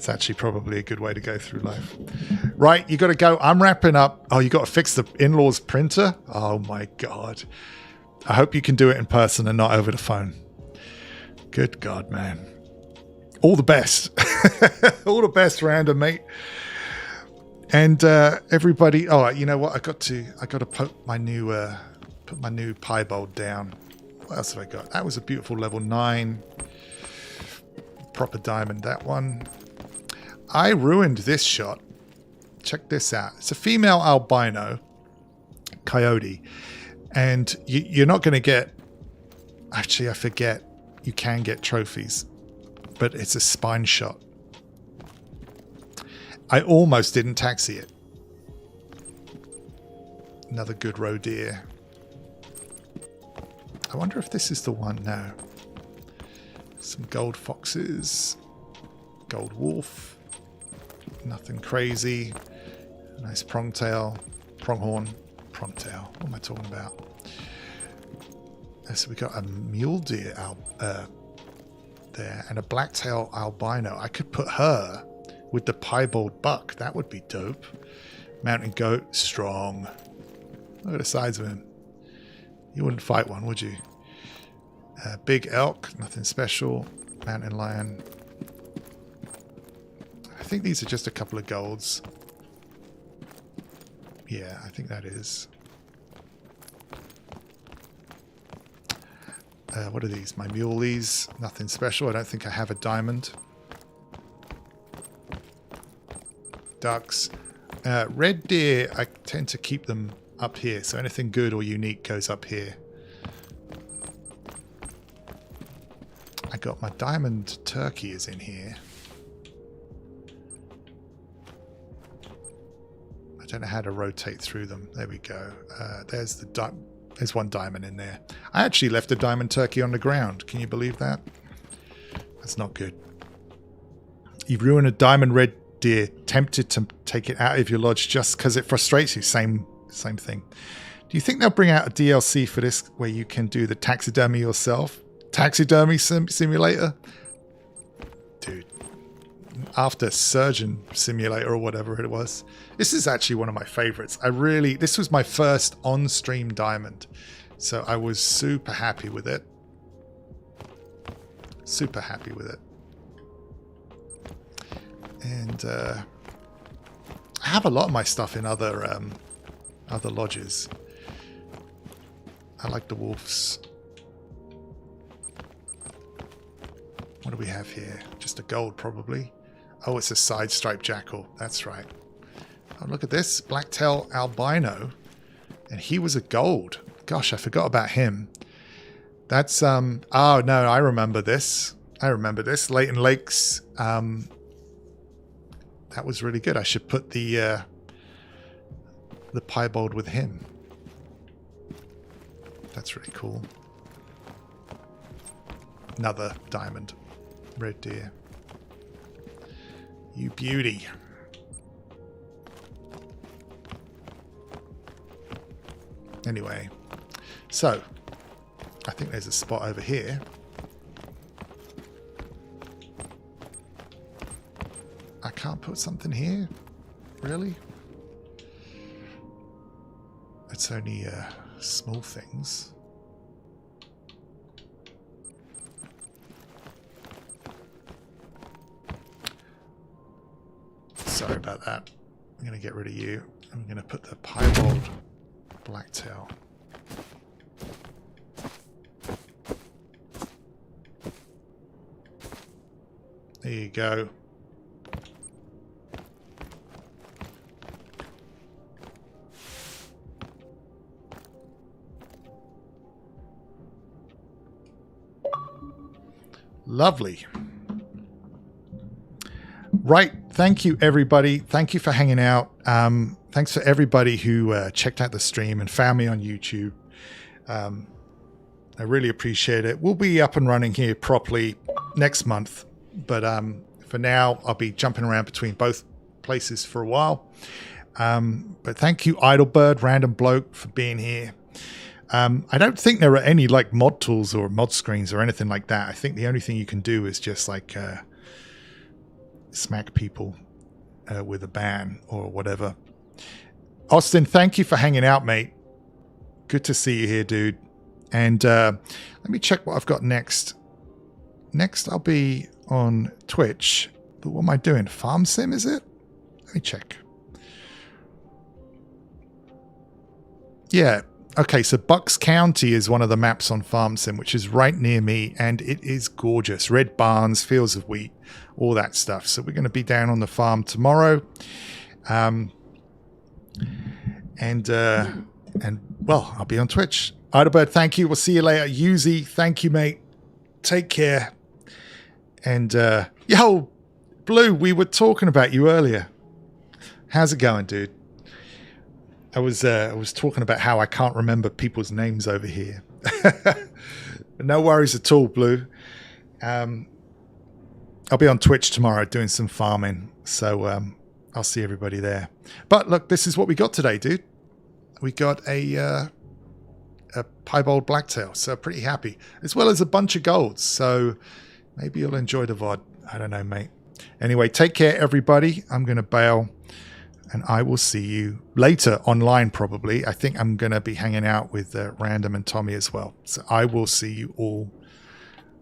actually probably a good way to go through life. Right, you got to go. I'm wrapping up. Oh, you got to fix the in-laws printer? Oh, my God. I hope you can do it in person and not over the phone. Good God, man. All the best. All the best, random, mate. And everybody, oh, you know what? I got to put my new piebald down. What else have I got? That was a beautiful level 9 proper diamond. That one. I ruined this shot. Check this out. It's a female albino coyote, and you're not going to get. Actually, I forget. You can get trophies, but it's a spine shot. I almost didn't taxi it. Another good roe deer. I wonder if this is the one now. Some gold foxes. Gold wolf. Nothing crazy. Nice prongtail. Pronghorn. Prongtail. What am I talking about? So we got a mule deer there and a blacktail albino. I could put her with the piebald buck. That would be dope. Mountain goat, strong. Look at the size of him. You wouldn't fight one, would you? Big elk, nothing special. Mountain lion. I think these are just a couple of golds. Yeah, I think that is. What are these? My muleys. Nothing special. I don't think I have a diamond. Ducks. Red deer, I tend to keep them up here. So anything good or unique goes up here. I got my diamond turkey is in here. I don't know how to rotate through them. There we go. There's one diamond in there. I actually left a diamond turkey on the ground. Can you believe that? That's not good. You've ruined a diamond red deer. Tempted to take it out of your lodge just because it frustrates you. Same thing. Do you think they'll bring out a DLC for this where you can do the taxidermy yourself? Taxidermy simulator? Dude. After Surgeon Simulator or whatever it was. This is actually one of my favorites. This was my first on-stream diamond. So I was super happy with it. Super happy with it. And I have a lot of my stuff in other lodges. I like the wolves. What do we have here? Just a gold, probably. Oh, it's a side stripe jackal. That's right. Oh, look at this. Blacktail albino. And he was a gold. Gosh, I forgot about him. That's, oh, no, I remember this. Layton Lakes. That was really good. I should put the piebald with him. That's really cool. Another diamond. Red deer. You beauty. Anyway, so I think there's a spot over here. I can't put something here? Really? It's only small things. Sorry about that. I'm going to get rid of you. I'm going to put the piebald blacktail. There you go. Lovely. Right, thank you, everybody. Thank you for hanging out. Thanks for everybody who checked out the stream and found me on YouTube. I really appreciate it. We'll be up and running here properly next month. But for now, I'll be jumping around between both places for a while. But thank you, Idlebird, Random Bloke, for being here. I don't think there are any like mod tools or mod screens or anything like that. I think the only thing you can do is just like smack people with a ban or whatever. Austin, thank you for hanging out, mate. Good to see you here, dude. And let me check what I've got next. Next, I'll be on Twitch. But what am I doing? Farm Sim, is it? Let me check. Yeah. Okay, so Bucks County is one of the maps on Farm Sim, which is right near me, and it is gorgeous. Red barns, fields of wheat, all that stuff. So we're going to be down on the farm tomorrow. And well, I'll be on Twitch. Idlebird, thank you. We'll see you later. Yuzi, thank you, mate. Take care. And yo, Blue, we were talking about you earlier. How's it going, dude? I was talking about how I can't remember people's names over here. No worries at all, Blue. I'll be on Twitch tomorrow doing some farming, so I'll see everybody there. But look, this is what we got today, dude. We got a piebald blacktail, so pretty happy, as well as a bunch of golds. So maybe you'll enjoy the VOD. I don't know, mate. Anyway, take care, everybody. I'm going to bail. And I will see you later online, probably. I think I'm going to be hanging out with Random and Tommy as well. So I will see you all